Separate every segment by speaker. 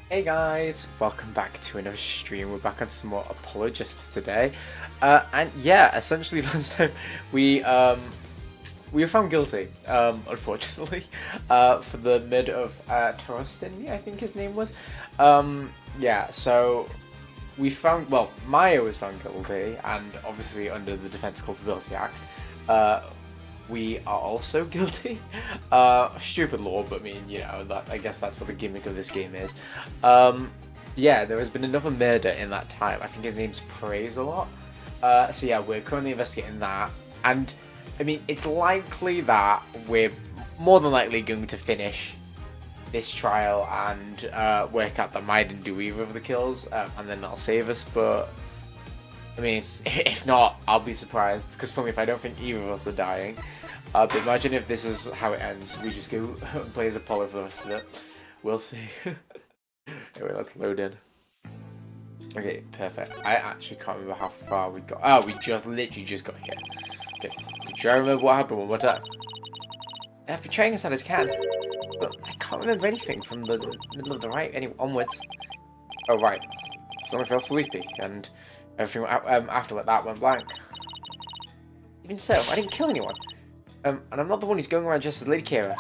Speaker 1: Hey guys, welcome back to another stream. We're back on some more Apologists today. And yeah, essentially last time we um we were found guilty, unfortunately, for the mid of Torostini, I think his name was. Yeah, so we found, well, Maya was found guilty, and obviously under the Defense Culpability Act, uh, we are also guilty. Stupid law, but I mean, that I guess that's what the gimmick of this game is. Um, yeah, there has been another murder in that time. I think his name's Praise a lot. So yeah, we're currently investigating that, and I mean, it's likely that we're more than likely going to finish this trial and work out that Maya didn't do either of the kills, and then that'll save us. But I mean, if not, I'll be surprised, because for me, if I don't think either of us are dying. But imagine if this is how it ends. We just go and play as Apollo for the rest of it. We'll see. Anyway, let's load in. Okay, perfect. I actually can't remember how far we got. Oh, we literally just got here. Okay, try to remember what happened one more time. I've been trying as hard as I can, but I can't remember anything from the middle of the night onwards. Oh, right. Suddenly felt sleepy, and everything after that went blank. Even so, I didn't kill anyone. And I'm not the one who's going around dressed as Lady Kira.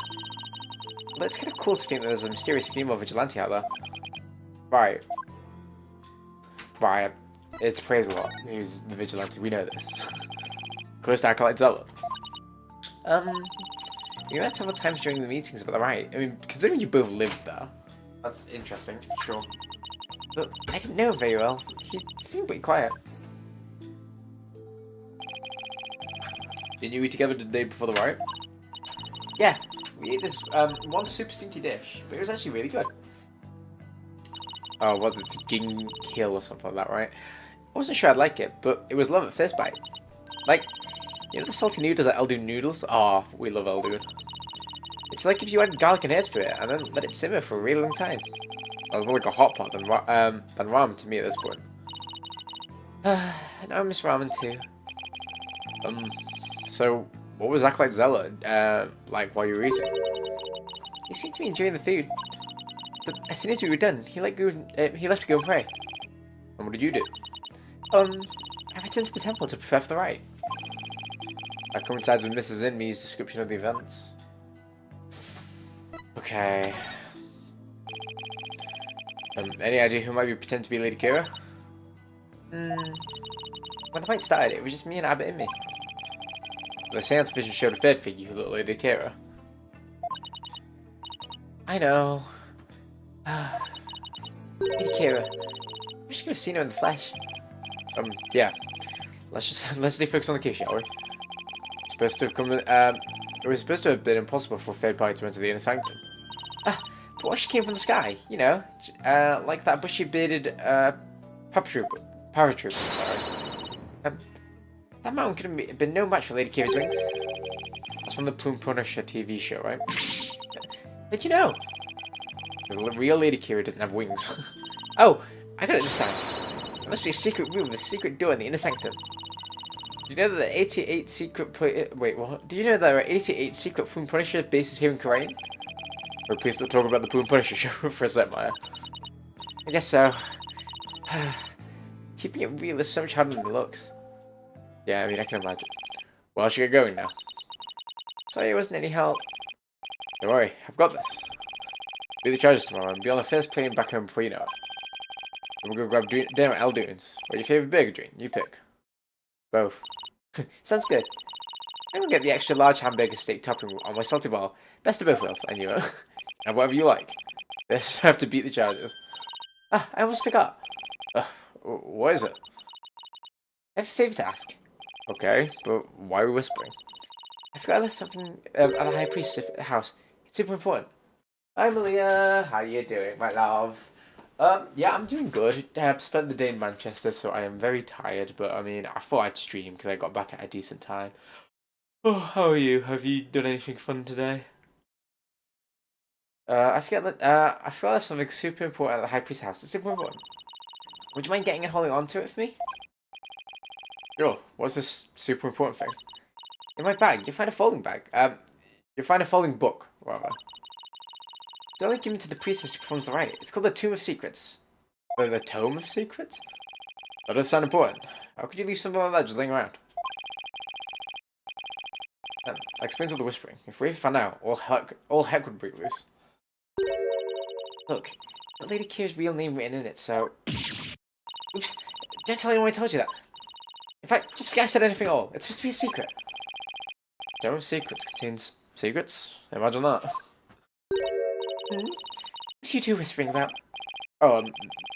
Speaker 1: Although it's kind of cool to think that there's a mysterious female vigilante out there. Right. Right. It's Praise a lot, who's the vigilante. We know this. Close to Acolyte Zella. We met several times during the meetings about the riot. I mean, considering you both lived there, that's interesting, sure. But I didn't know him very well. He seemed pretty quiet. Didn't you eat together the day before the riot? Yeah, we ate this one super stinky dish, but it was actually really good. Oh, what, the Ging Kill or something like that, right? I wasn't sure I'd like it, but it was love at first bite. Like, you know the salty noodles at Eldoon Noodles? Oh, we love Eldoon. It's like if you add garlic and herbs to it and then let it simmer for a really long time. That was more like a hot pot than ramen to me at this point. And I miss ramen too. So what was Acolyte Zella like while you were eating? He seemed to be enjoying the food, but as soon as we were done, he left to go and pray. And what did you do? I returned to the temple to prepare for the rite. That coincides with Mrs. Inme's description of the events. Okay. Any idea who might be pretending to be Lady Kira? When the fight started, it was just me and Abbott and me. The seance vision showed a third figure who looked like Lady Kira. I know. Lady Kira. I wish you could have seen her in the flesh. Yeah. Let's stay focused on the case, shall we? It was supposed to have been impossible for a third party to enter the inner sanctum. But what she came from the sky, you know, like that bushy bearded paratrooper, sorry. That mountain could have been no match for Lady Kira's wings. That's from the Plume Punisher TV show, right? Did you know? The real Lady Kira doesn't have wings. Oh, I got it this time. There must be a secret room with a secret door in the inner sanctum. Do you know that there are 88 secret wait, what? Do you know there are 88 secret Plume Punisher bases here in Khura'in? Or please don't talk about the Plume Punisher show for a sec, Maya. I guess so. Keeping it real is so much harder than it looks. Yeah, I mean, I can imagine. Well, I should get going now. Sorry it wasn't any help. Don't worry, I've got this. Be the charges tomorrow and be on the first plane back home before you know it. Then we'll go grab dinner at Eldoon's. What's your favourite burger, Jane? You pick. Both. Sounds good. I'm gonna get the extra large hamburger steak topping on my salty ball. Best of both worlds, I knew it. And whatever you like. This I have to beat the charges. Ah, I almost forgot. What is it? I have a favour to ask. Okay, but why are we whispering? I forgot I left something at the High Priest's house. It's super important. Hi, Malia. How you doing, my love? Yeah, I'm doing good. I've spent the day in Manchester, so I am very tired, but I mean, I thought I'd stream because I got back at a decent time. Oh, how are you? Have you done anything fun today? I forgot I left something super important at the High Priest's house. It's super important. Would you mind getting and holding on to it for me? Yo, what's this super important thing? In my bag, you'll find a folding bag. You'll find a folding book, rather. only given to the priestess who performs the rite. It's called the Tomb of Secrets. The Tome of Secrets? That does sound important. How could you leave something like that just laying around? That explains all the whispering. If Rafe found out, all heck would break loose. Look, the Lady Kira's real name written in it, so... Oops, don't tell anyone I told you that. In fact, just forget I said anything at all. It's supposed to be a secret. Tome of Secrets contains secrets? Imagine that. What are you two whispering about? Oh,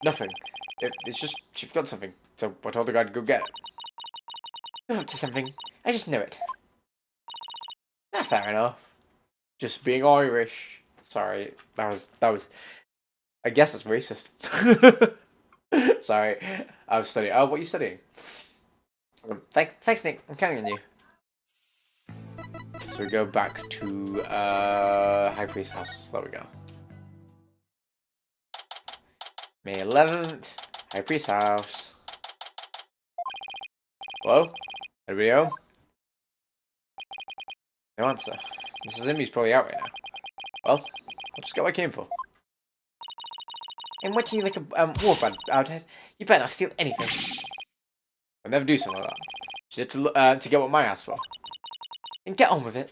Speaker 1: nothing. It's just, she forgot something, so I told the guy to go get it. You're up to something. I just know it. Ah, fair enough. Just being Irish. Sorry, that was... I guess that's racist. Sorry, I was studying. Oh, what are you studying? Thanks, Nick. I'm counting on you. So we go back to High Priest's house. There we go. May 11th, High Priest's house. Hello? Anybody home? No answer. Mrs. Zimby's probably out right now. Well, I'll just get what I came for. I'm watching you like a warband, Outhead. You better not steal anything. I'll never do something like that. Just to get what my ass for. And get on with it.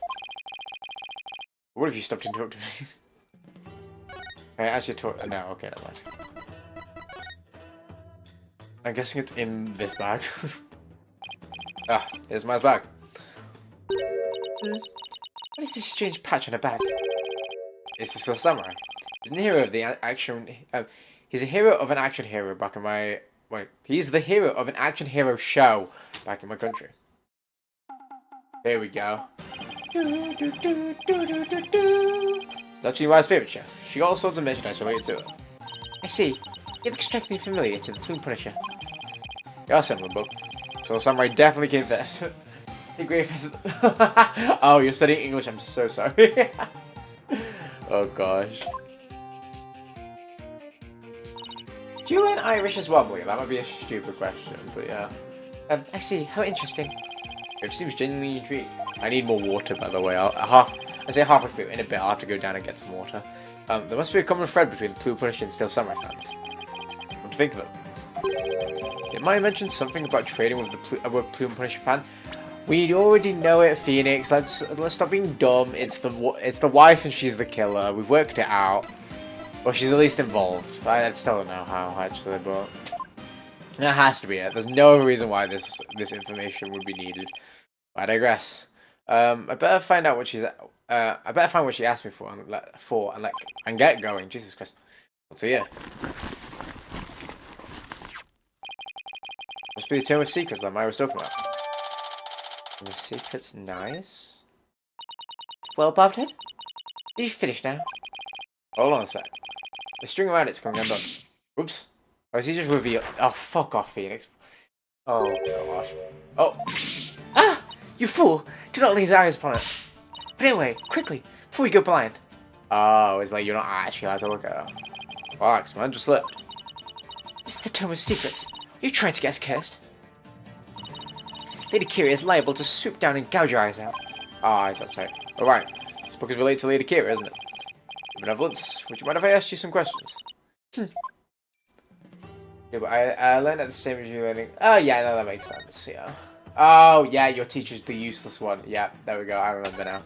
Speaker 1: What if you stopped interrupting me? I actually talk. No, okay, never mind. I'm guessing it's in this bag. Ah, here's my bag. What is this strange patch on a bag? It's the samurai. He's a hero of the action. He's a hero of an action hero back in my. Wait, he's the hero of an action hero show back in my country. There we go. It's actually my favourite show. She got all sorts of merchandise related to it. I see. You look strikingly familiar to the Plume Punisher. Yeah, similar book. So the samurai definitely came first. Hey, Griffiths. Oh, you're studying English. I'm so sorry. Oh gosh. Do you learn Irish as well, boy? That might be a stupid question, but yeah. I see. How interesting. It seems genuinely intrigued. I need more water, by the way. I say halfway through. In a bit, I'll have to go down and get some water. There must be a common thread between the Plume Punisher and Steel Samurai fans. What do you think of it? Did Maya mention something about trading with the Plume Punisher fan? We already know it, Phoenix. Let's stop being dumb. It's the wife and she's the killer. We've worked it out. Well, she's at least involved. I still don't know how, actually, but that has to be it. There's no reason why this information would be needed. I digress. I better find out what she's. I better find what she asked me for and get going. Jesus Christ. What's here? Must be the Tomb of Secrets that Maya was talking about. Tomb of Secrets, nice. Well, Bobhead, are you finished now? Hold on a sec. The string around it's coming undone. Oops. Or is he just revealed? Oh, fuck off, Phoenix. Oh, gosh. Oh. Ah! You fool! Do not lay his eyes upon it. But anyway, quickly, before we go blind. Oh, it's like you're not actually allowed to look at it. Relax, man, just slipped. This is the Tome of Secrets. Are you trying to get us cursed? Lady Kira is liable to swoop down and gouge your eyes out. Ah, that's right. Alright, this book is related to Lady Kira, isn't it? Benevolence, would you mind if I asked you some questions? Yeah, but I learned at the same as you learning. Oh, yeah, no, that makes sense, yeah. Oh, yeah, your teacher's the useless one. Yeah, there we go, I remember now.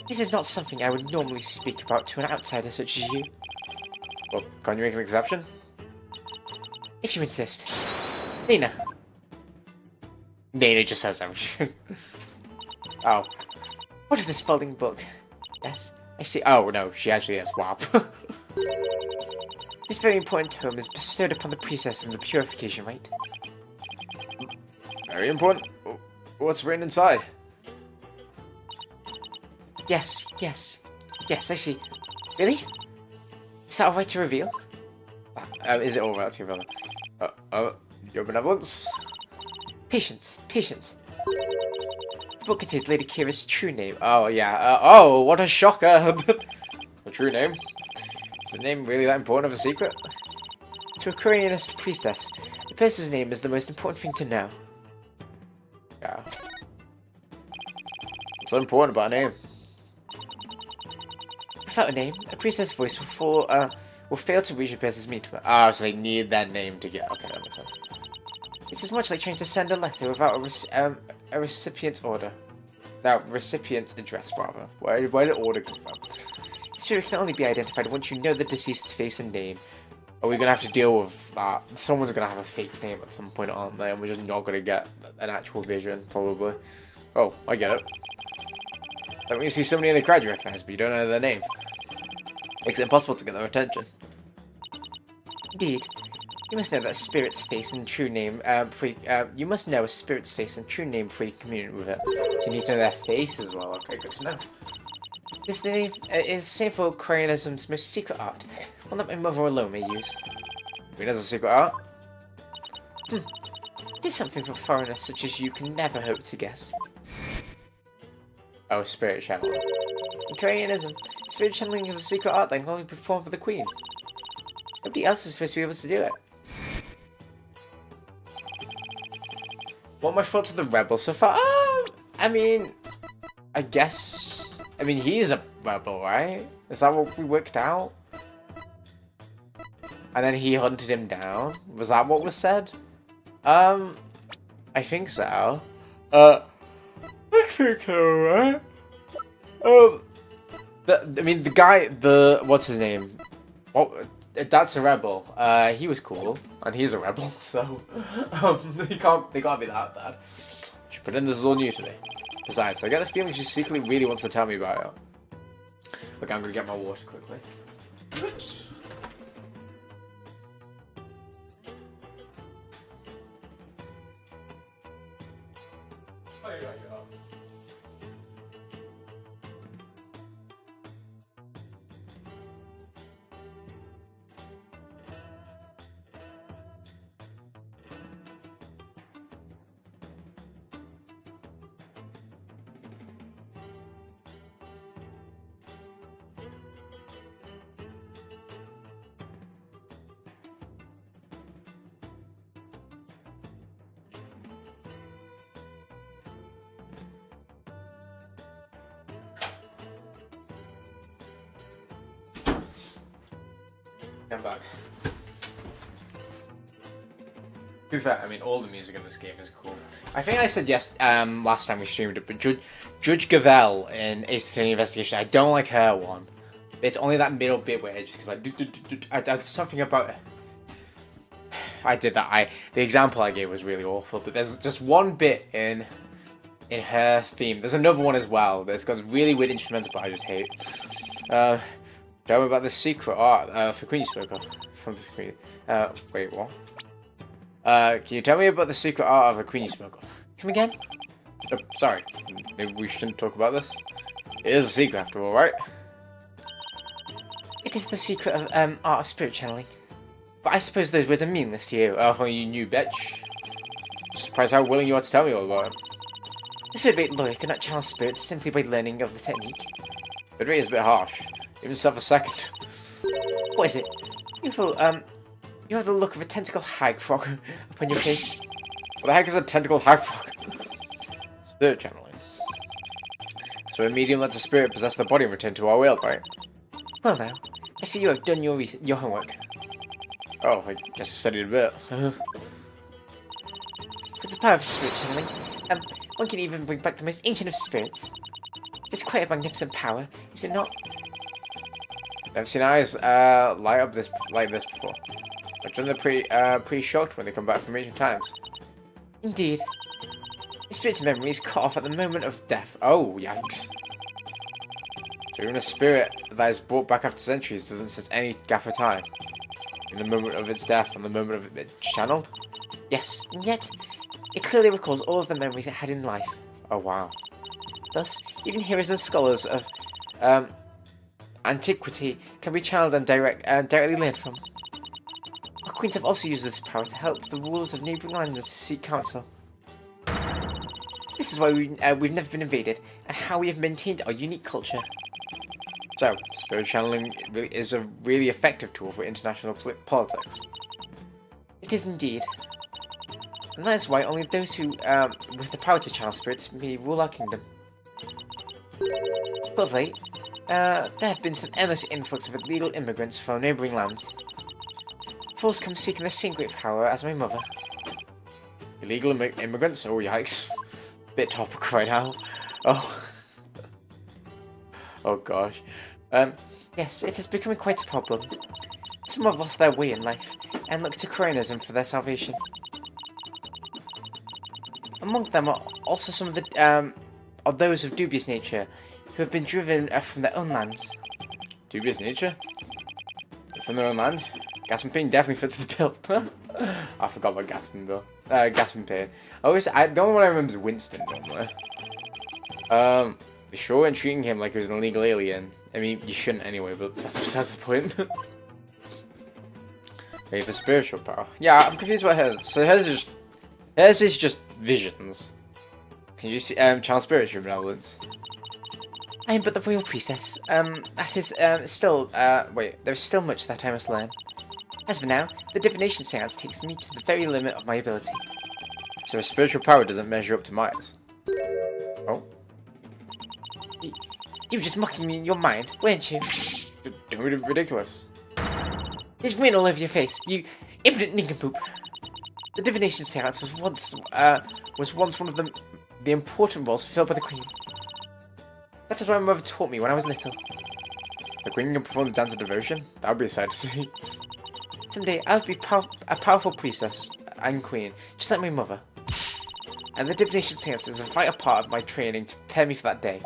Speaker 1: This is not something I would normally speak about to an outsider such as you. Well, can you make an exception? If you insist. Nina. Nina just says everything. Oh. What of this folding book? Yes, I see. Oh, no, she actually is. Wow. This very important tome is bestowed upon the priestess in the purification rite. Very important. What's written inside? Yes, I see. Really? Is that alright to reveal? Is it alright to reveal? Your benevolence? Patience. The book contains Lady Kira's true name. Oh, yeah. Oh, what a shocker. Her true name? Is the name really that important of a secret? To a Koreanist priestess, the person's name is the most important thing to know. Yeah. What's so important about a name? Without a name, a priestess voice will fail to reach a person's meter. So they need that name to get. Okay, that makes sense. This is much like trying to send a letter without a recipient's order. Now, recipient's address, rather. Where did order come from? The spirit can only be identified once you know the deceased's face and name. Are we gonna have to deal with that? Someone's gonna have a fake name at some point, aren't they? And we're just not gonna get an actual vision, probably. Oh, I get it. Like when you see somebody in the crowd you recognize, but you don't know their name. Makes it impossible to get their attention. Indeed. You must know that spirit's face and true name you must know a spirit's face and true name before you communicate with it. So you need to know their face as well. Okay, good to know. This name is the same for Cryonism's most secret art. One that my mother alone may use. Who knows a secret art? It is something for foreigners such as you can never hope to guess. Oh, spirit channeling. In Cryonism, spirit channeling is a secret art that can only be performed for the Queen. Nobody else is supposed to be able to do it. What are my thoughts of the rebel so far? I mean, I guess... I mean, he's a rebel, right? Is that what we worked out? And then he hunted him down? Was that what was said? I think so. I think so, right? I mean, the guy, what's his name? What? That's a rebel. He was cool, and he's a rebel, so they can't be that bad. Should pretend this is all new to me. Besides, I get the feeling she secretly really wants to tell me about it. Okay, I'm gonna get my water quickly. Oops. I'm back. To be fair, I mean, all the music in this game is cool. I think I said yes last time we streamed it, but Judge Gavelle in Ace Attorney Investigation, I don't like her one. It's only that middle bit where it just like, something about it. I did that. The example I gave was really awful, but there's just one bit in her theme. There's another one as well that's got a really weird instrumental, but I just hate. Tell me about the secret art for Queen Smoker from the Queen. Wait, what? Can you tell me about the secret art of the Queen Smoker? Come again? Oh, sorry. Maybe we shouldn't talk about this. It is a secret after all, right? It is the secret of art of spirit channeling. But I suppose those words are meaningless to you. Oh, you new bitch. Surprised how willing you are to tell me all about it. The third-rate lawyer cannot channel spirits simply by learning of the technique. Third-rate is a bit harsh. Give yourself a second. What is it? You have the look of a tentacle hag frog upon your face. What the heck is a tentacle hag frog? Spirit channeling. So a medium lets a spirit possess the body and return to our world, right? Well now, I see you have done your homework. Oh, I just studied a bit. With the power of spirit channeling, one can even bring back the most ancient of spirits. It's quite a magnificent power, is it not? Never seen eyes light up like this before. But then they're pretty shocked when they come back from ancient times. Indeed. The spirit's memory is cut off at the moment of death. Oh, yikes. So even a spirit that is brought back after centuries doesn't sense any gap of time. In the moment of its death and the moment of it channeled? Yes, and yet, it clearly recalls all of the memories it had in life. Oh, wow. Thus, even heroes and scholars of antiquity can be channeled and directly learned from. Our queens have also used this power to help the rulers of neighbouring lands to seek counsel. This is why we've never been invaded, and how we have maintained our unique culture. So, spirit channeling is a really effective tool for international politics. It is indeed. And that is why only those who, with the power to channel spirits, may rule our kingdom. But of late, There have been some endless influx of illegal immigrants from neighbouring lands. Fools come seeking the same great power as my mother. Illegal immigrants? Oh, yikes. Bit topical right now. Oh. Oh, gosh. Yes, it is becoming quite a problem. Some have lost their way in life and look to Koreanism for their salvation. Among them are also some of the are those of dubious nature who have been driven from their own lands. Dubious nature? From their own land? Gasping pain definitely fits the bill. I forgot about gasping bill. Gasping pain. The only one I remember is Winston normally. Sure, and treating him like he was an illegal alien. I mean, you shouldn't anyway, but that's besides the point. Maybe the spiritual power. Yeah, I'm confused about hers. So hers is just visions. Can you see child spiritual benevolence? I am but the royal priestess. That is still wait, there's still much that I must learn. As for now, the divination seance takes me to the very limit of my ability. So a spiritual power doesn't measure up to mine. Oh. You were just mocking me in your mind, weren't you? Don't be ridiculous. There's rain all over your face, you impudent nincompoop. The divination seance was once one of the important roles filled by the Queen. That is what my mother taught me when I was little. The Queen can perform the dance of devotion? That would be a sight to see. Someday I'll be a powerful priestess and queen, just like my mother. And the divination seance is a vital part of my training to prepare me for that day.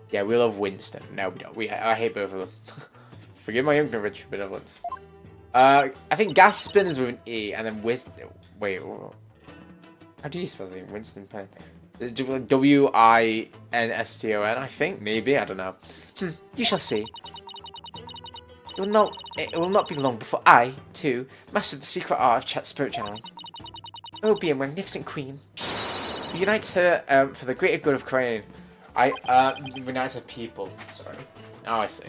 Speaker 1: Yeah, we love Winston. No, we don't. I hate both of them. Forgive my ignorance, benevolence. I think Gaspin is with an E, and then Winston. Wait, how do you spell it? Winston Penn. Winston, I think. Maybe, I don't know. You shall see. It will not be long before I, too, master the secret art of spirit channeling. I will be a magnificent queen. To unite her for the greater good of Korea. Unite her people. Sorry. Oh, I see.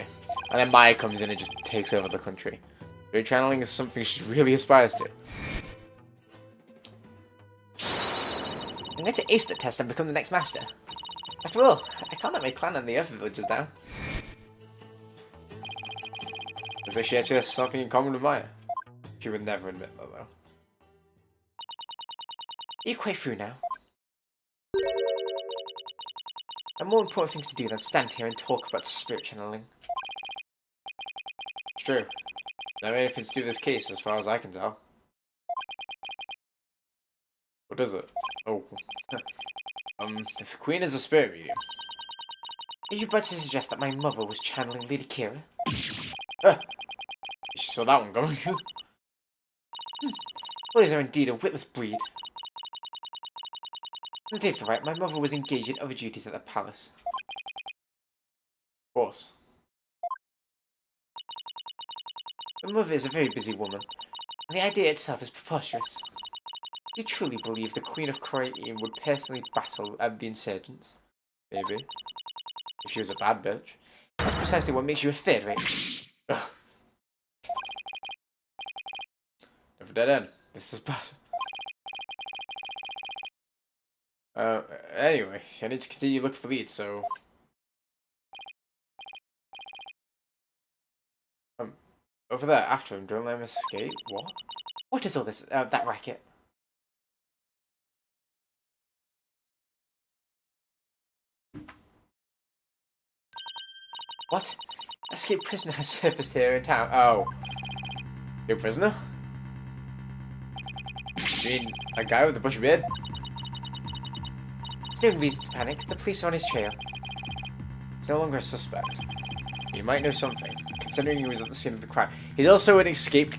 Speaker 1: And then Maya comes in and just takes over the country. Spirit channeling is something she really aspires to. I'm going to ace the test and become the next master. After all, I can't let my clan and the other villagers down. Looks like she actually has something in common with Maya. She would never admit that, though. Are you quite through now? There are more important things to do than stand here and talk about spirit channeling. It's true. Not anything to do with this case, as far as I can tell. What is it? Oh. If the Queen is a spirit medium. Are you about to suggest that my mother was channeling Lady Kira? She saw that one coming. Boys are indeed a witless breed. On the day of the rite, my mother was engaged in other duties at the palace. Of course. My mother is a very busy woman, and the idea itself is preposterous. Do you truly believe the Queen of Korea would personally battle the insurgents? Maybe. If she was a bad bitch. That's precisely what makes you a third rate. Ugh. Never dead end. This is bad. Anyway, I need to continue looking for leads, so... over there, after him, don't let him escape? What? What is all this, that racket? What? Escaped prisoner has surfaced here in town. Oh. You're a prisoner? You mean, a guy with a bushy beard? There's no reason to panic. The police are on his trail. He's no longer a suspect. He might know something, considering he was at the scene of the crime. He's also an escaped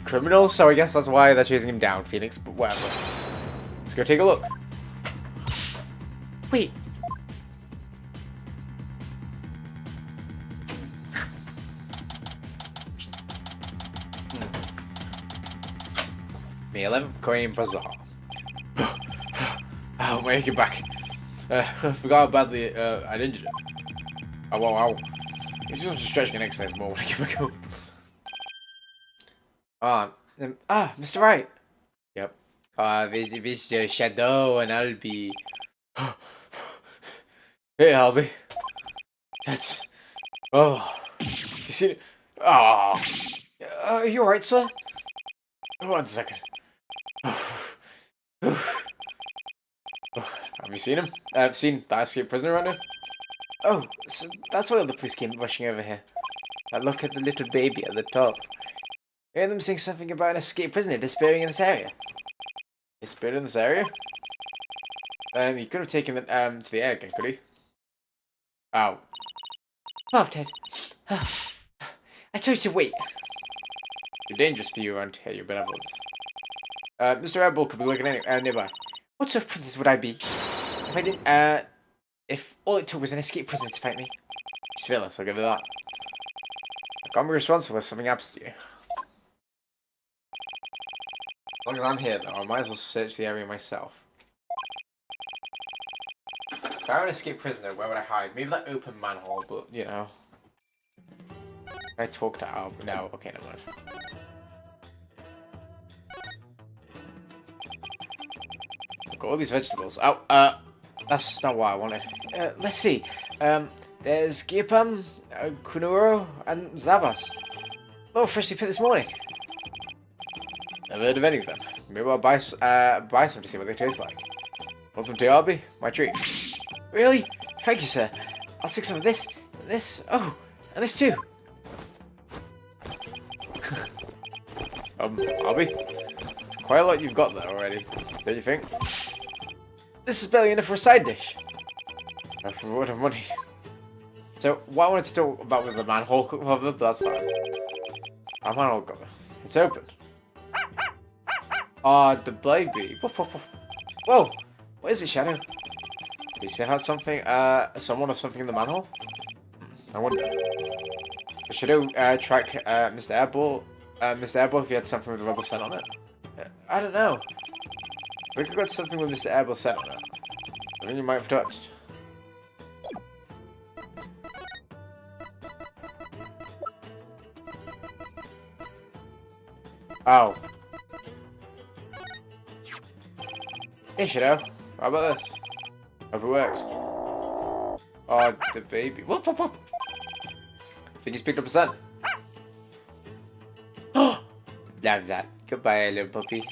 Speaker 1: criminal, so I guess that's why they're chasing him down, Phoenix, but whatever. Let's go take a look. Wait. May 11th Korean Bazaar. Oh, my aching back. I forgot how badly I'd injured it. Oh, wow. It's just stretching an exercise more when I get back home. Mr. Wright. Yep. This Shadow and I'll be... Hey, Albie. That's... Oh. You seen it? Oh. Are you alright, sir? 1 second. Have you seen him? I've seen that escaped prisoner around here. Oh, so that's why all the police came rushing over here. I look at the little baby at the top. I heard them saying something about an escaped prisoner disappearing in this area. Disappeared in this area? He could have taken it to the air again, could he? Ow. Bobhead. I told you to wait. You're dangerous for you around here, your benevolence. Mr. Red could be looking nearby. What sort of princess would I be if I didn't, if all it took was an escaped prisoner to fight me? She's fearless, I'll give her that. I can't be responsible if something happens to you. As long as I'm here, though, I might as well search the area myself. If I were an escaped prisoner, where would I hide? Maybe that open manhole, but, you know. Can I talk to Al? No, okay, never mind. Look at all these vegetables. Oh, that's not what I wanted. Let's see. There's Gyapam, Kunuro, and Zabas. Oh, freshly picked this morning. Never heard of any of them. Maybe I'll buy some to see what they taste like. Want some tea, Albie? My treat. Really? Thank you, sir. I'll take some of this, oh, and this too. Albie? It's quite a lot you've got there already, don't you think? This is barely enough for a side dish. A reward of money. So, what I wanted to talk about was the manhole cover, but that's fine. Our manhole cover. It's open. The baby. Whoa! What is it, Shadow? Did he say had something, someone or something in the manhole? I wonder. Should I track, Mr. Airball? Mr. Airball, if he had something with the rebel scent on it? I don't know. We could got something with Mr. Airball scent on it. I mean, you might have touched. Oh. Hey, Shadow. How about this? Hope it works. Oh, the baby. Whoop. I think he's picked up a scent. Oh! Love that. Goodbye, little puppy.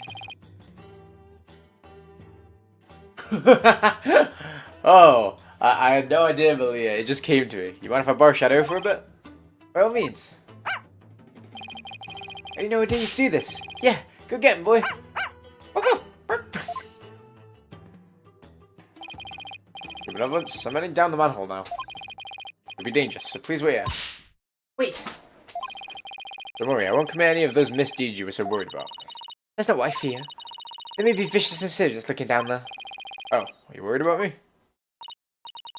Speaker 1: Oh, I had no idea, Malia. It just came to me. You mind if I borrow Shadow for a bit? By all means. I didn't know a day you could do this. Yeah, go get him, boy. Your benevolence, I'm heading down the manhole now. It'll be dangerous, so please wait here. Wait! Don't worry, I won't commit any of those misdeeds you were so worried about. That's not what I fear. There may be vicious insiders looking down there. Oh, are you worried about me?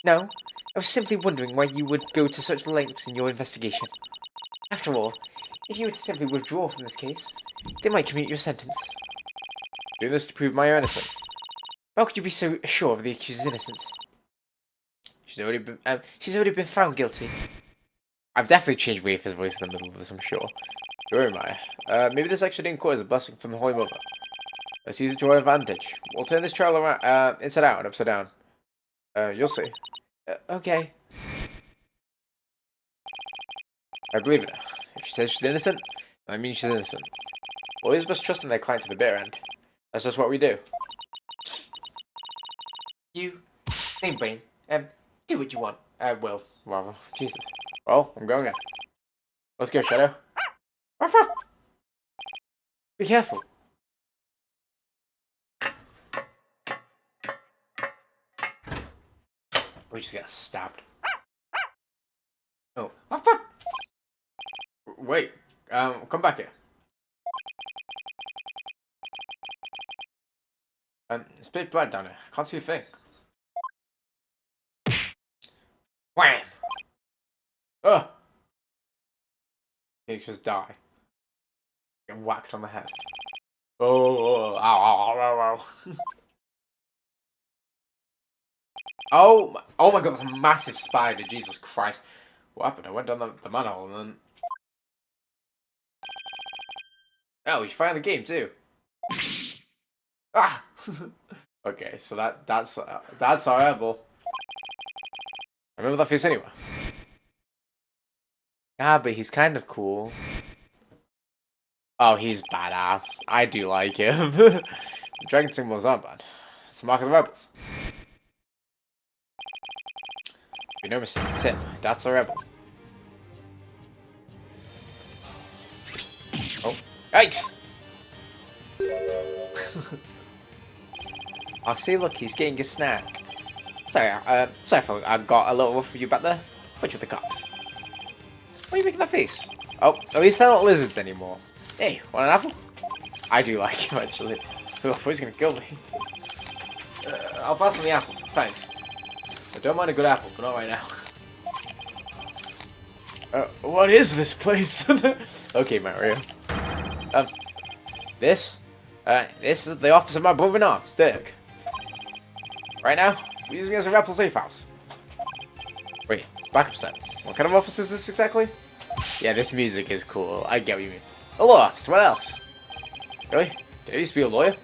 Speaker 1: No, I was simply wondering why you would go to such lengths in your investigation. After all, if you were to simply withdraw from this case, they might commute your sentence. Doing this to prove my innocence. How could you be so sure of the accused's innocence? She's already been found guilty. I've definitely changed Rafa's voice in the middle of this, I'm sure. Where am I? Maybe this actually didn't cause a blessing from the Holy Mother. Let's use it to our advantage. We'll turn this trial around, inside out and upside down. You'll see. Okay. I believe in her. If she says she's innocent, I mean she's innocent. Lawyers must trust in their client to the bitter end. That's just what we do. You, name brain, do what you want. Well, rather, Jesus. Well, I'm going in. Let's go, Shadow. Ruff, ruff. Be careful. We just got stabbed. Oh, ruff, ruff. Wait, come back here. It's a bit black down here. Can't see a thing. Wham! Ugh! He just die. Get whacked on the head. Oh, ow, ow, ow, ow. Oh my god, that's a massive spider, Jesus Christ. What happened? I went down the manhole and then... Oh, you found the game too. Ah! Okay, so that's horrible. remember that face anywhere. Ah, but he's kind of cool. Oh, he's badass. I do like him. Dragon symbols aren't bad. It's the mark of the rebels. We know Mr. Tip. That's a rebel. Oh, yikes! I see. Look, he's getting a snack. Sorry, I got a little rough with you back there. Put you with the cops. Why are you making that face? Oh, at least they're not lizards anymore. Hey, want an apple? I do like him, actually. Oh, I thought he was going to kill me. I'll pass on the apple, thanks. I don't mind a good apple, but not right now. What is this place? Okay, Mario. This is the office of my brother-in-arms, Dirk. Right now, we're using it as a rebel safe house. Wait, backup set. What kind of office is this exactly? Yeah, this music is cool. I get what you mean. A law office, what else? Really? Did I used to be a lawyer?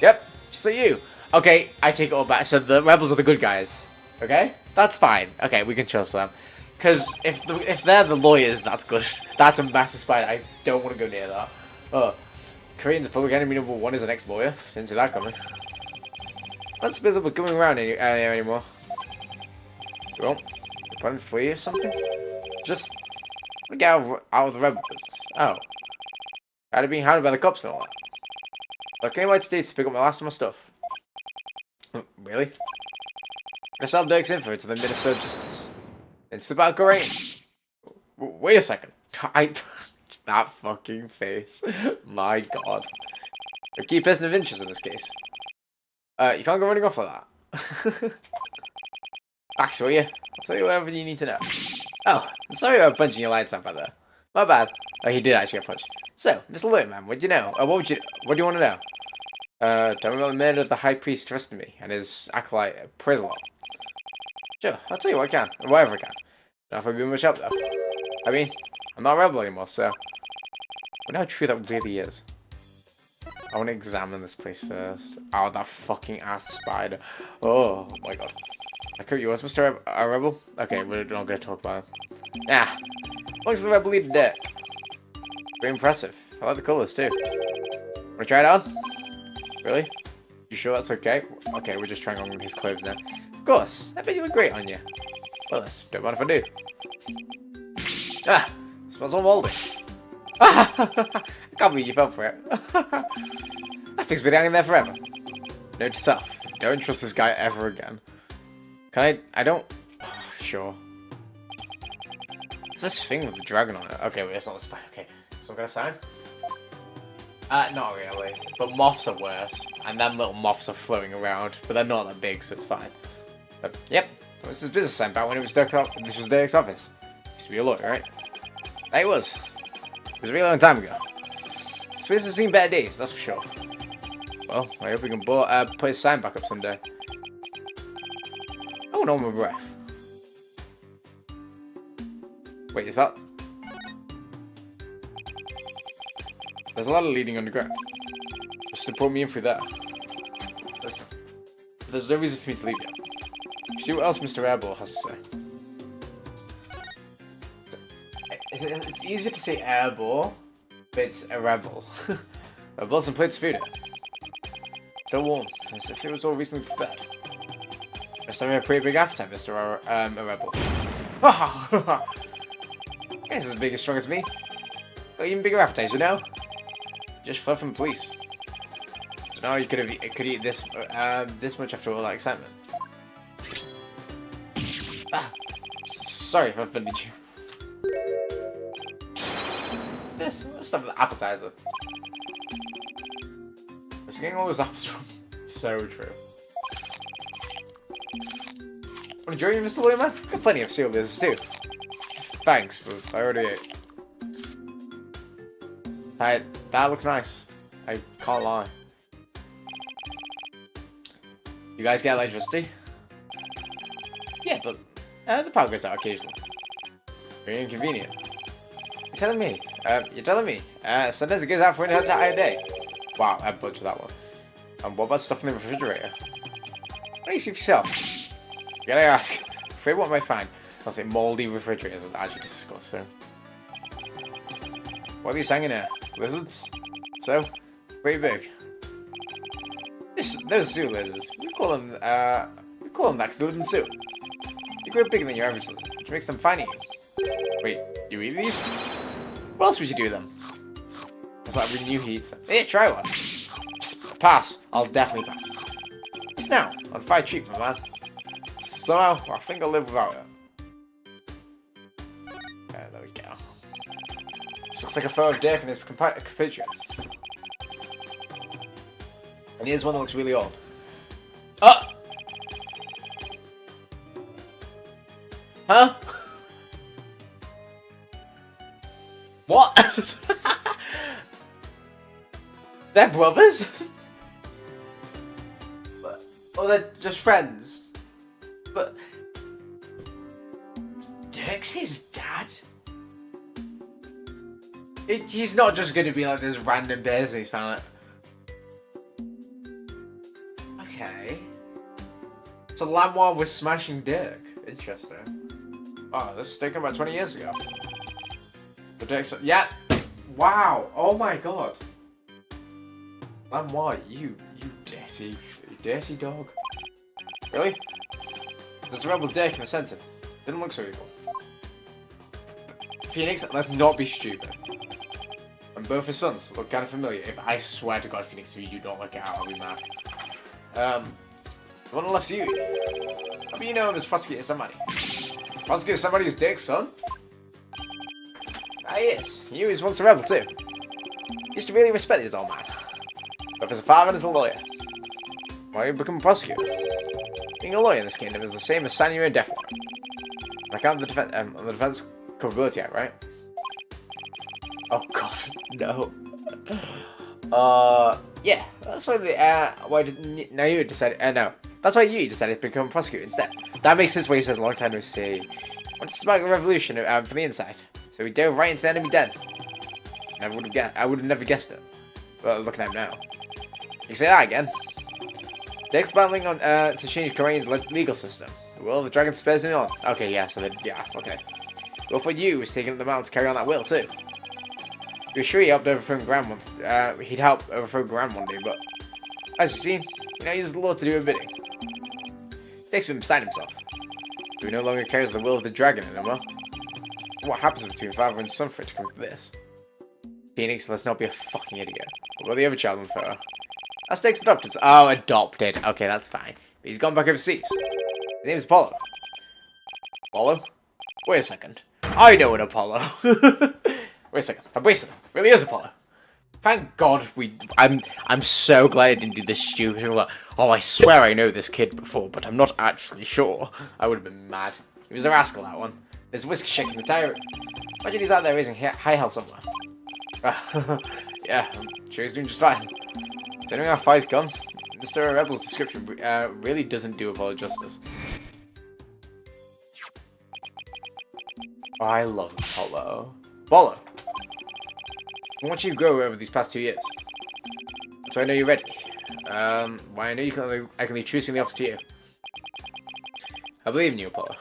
Speaker 1: Yep, just like you. Okay, I take it all back. So the rebels are the good guys. Okay? That's fine. Okay, we can trust them. Because if they're the lawyers, that's good. That's a massive spider. I don't want to go near that. Oh. Korean's public enemy #1 is an ex-lawyer. Didn't see that coming. Not visible coming around anymore. You won't? You plan to flee or something? Just want to get out of the rebel business. Oh. I'd have been hounded by the cops and all that. I came out States to pick up my last of my stuff. Really? I sell Dirk's info to the Minnesota Justice. It's about Korean. Wait a second. That fucking face. My god. A key person of interest in this case. You can't go running off like that. Max, will you? I'll tell you whatever you need to know. Oh, I'm sorry about punching your lights up out there. My bad. Oh, he did actually get punched. So, Mr. Lawyer Man, what do you know? What do you want to know? Tell me about the murder of the High Priest trusted me and his acolyte, Prisoner. Sure, I'll tell you what I can, or whatever I can. Not if I be much help though. I mean, I'm not a rebel anymore, so. But how true that really is. I want to examine this place first. Oh, that fucking ass spider. Oh my god. I could you was Mr. A rebel? Okay, we're not going to talk about him. Nah. Looks like the rebel leader dead. Very impressive. I like the colours too. Want to try it on? Really? You sure that's okay? Okay, we're just trying on his clothes now. Of course. I bet you look great on you. Well, don't mind if I do. Ah! Smells all moldy. I can't believe you fell for it. That thing's been hanging there forever. Note to self, don't trust this guy ever again. Can I don't... Oh, sure. It's this thing with the dragon on it. Okay, wait, it's not the spider. Okay, some kind of sign? Not really. But moths are worse. And them little moths are floating around. But they're not that big, so it's fine. But, yep. This is business sign back when it was this was Derek's office. Used to be a lawyer, right? It was. It was a really long time ago. This place has seen better days, that's for sure. Well, I hope we can put his sign back up someday. I want to hold my breath. Wait, is that... There's a lot of leading underground. Just to put me in through there. There's no reason for me to leave yet. See what else Mr. Airball has to say. It's easier to say airball, but it's a rebel. I bought some plates of food in. Still warm, as if it was all recently prepared. Must have a pretty big appetite, Mr. A rebel. Guess as big as strong as me. But even bigger appetites, you know? Just fled from the police. So now you could eat this this much after all that excitement. Sorry if I offended you. This stuff is an appetizer. It's getting all those apples from. So true. Want to join you, Mr. Lawyer Man? Got plenty of seal lizards too. Thanks, but I already ate. That looks nice. I can't lie. You guys get electricity? Yeah, but the power goes out occasionally. Very inconvenient. You're telling me? Sometimes it goes out for an entire day. Wow, I butchered that one. And what about stuff in the refrigerator? What do you see for yourself? You gotta ask. afraid what I might find. I'll say moldy refrigerators are actually disgusting. What are these hanging here? Lizards? So? Pretty big. Those zoo lizards. We call them that because they live in zoo. They grow bigger than your average lizard, which makes them fine eating. Wait, you eat these? What else would you do with them? It's like renew heat. Here, try one. Psst, pass. I'll definitely pass. Just now, on fire treat, my man. Somehow, I think I'll live without it. There we go. This looks like a photo of Dirk and his compatriots. And here's one that looks really old. Oh! Huh? What? They're brothers? Or they're just friends? But... Dirk's his dad? He's not just going to be like this random person he's found. Okay. So Lanois was smashing Dirk. Interesting. Oh, this was taken about 20 years ago. The Dirk's... Yeah! Wow! Oh my god! Lanois, you dirty dog. Really? There's a rebel Dirk in the centre. Didn't look so evil. Phoenix, let's not be stupid. And both his sons look kind of familiar. If I swear to God, Phoenix, if you do not look out, I'll be mad. The one on the left's you. How do you know him as Prosecutor Somebody? Prosecutor Somebody is Dirk's son? Ah, yes. He was once a rebel, too. Used to really respect his old man. Both as a father and as a lawyer. Why did you become a prosecutor? Being a lawyer in this kingdom is the same as signing a death warrant. I count the Defense Culpability Act, right? Oh god, no. Yeah, that's why you decided. No, that's why you decided to become a prosecutor instead. That makes sense. Why he says long time no see. Want to spark the revolution from the inside, so we dove right into the enemy den. I would have never guessed it. Well, looking at him now. You say that again. Dirk's battling on to change Korean's legal system. The will of the dragon spurs him on. Okay, yeah, so then, yeah, okay. Well, for you, was taking up the mountain to carry on that will too. He was sure he helped overthrow Grand once. He'd help overthrow Grand one day, but as you see, he uses the law to do a bidding. Dirk's been beside himself. He no longer carries the will of the dragon anymore. What happens between father and son for it to come to this? Phoenix, let's not be a fucking idiot. What about the other child in the photo? That's Dirk's adopted. Oh, adopted. Okay, that's fine. But he's gone back overseas. His name's Apollo. Apollo? Wait a second. I know an Apollo. Wait a second. Wait a second. Really is Apollo. Thank God I'm so glad I didn't do this stupid thing. Like, oh, I swear I know this kid before, but I'm not actually sure. I would have been mad. He was a rascal, that one. There's whiskey shaking the tire. Imagine he's out there raising high hell somewhere. Yeah, I'm sure he's doing just fine. Considering how far he's come, Mr. Rebel's description really doesn't do Apollo justice. Oh, I love Apollo. Apollo! I want you to grow over these past 2 years. So I know you're ready. Why I know I can be choosing the office to you. I believe in you, Apollo.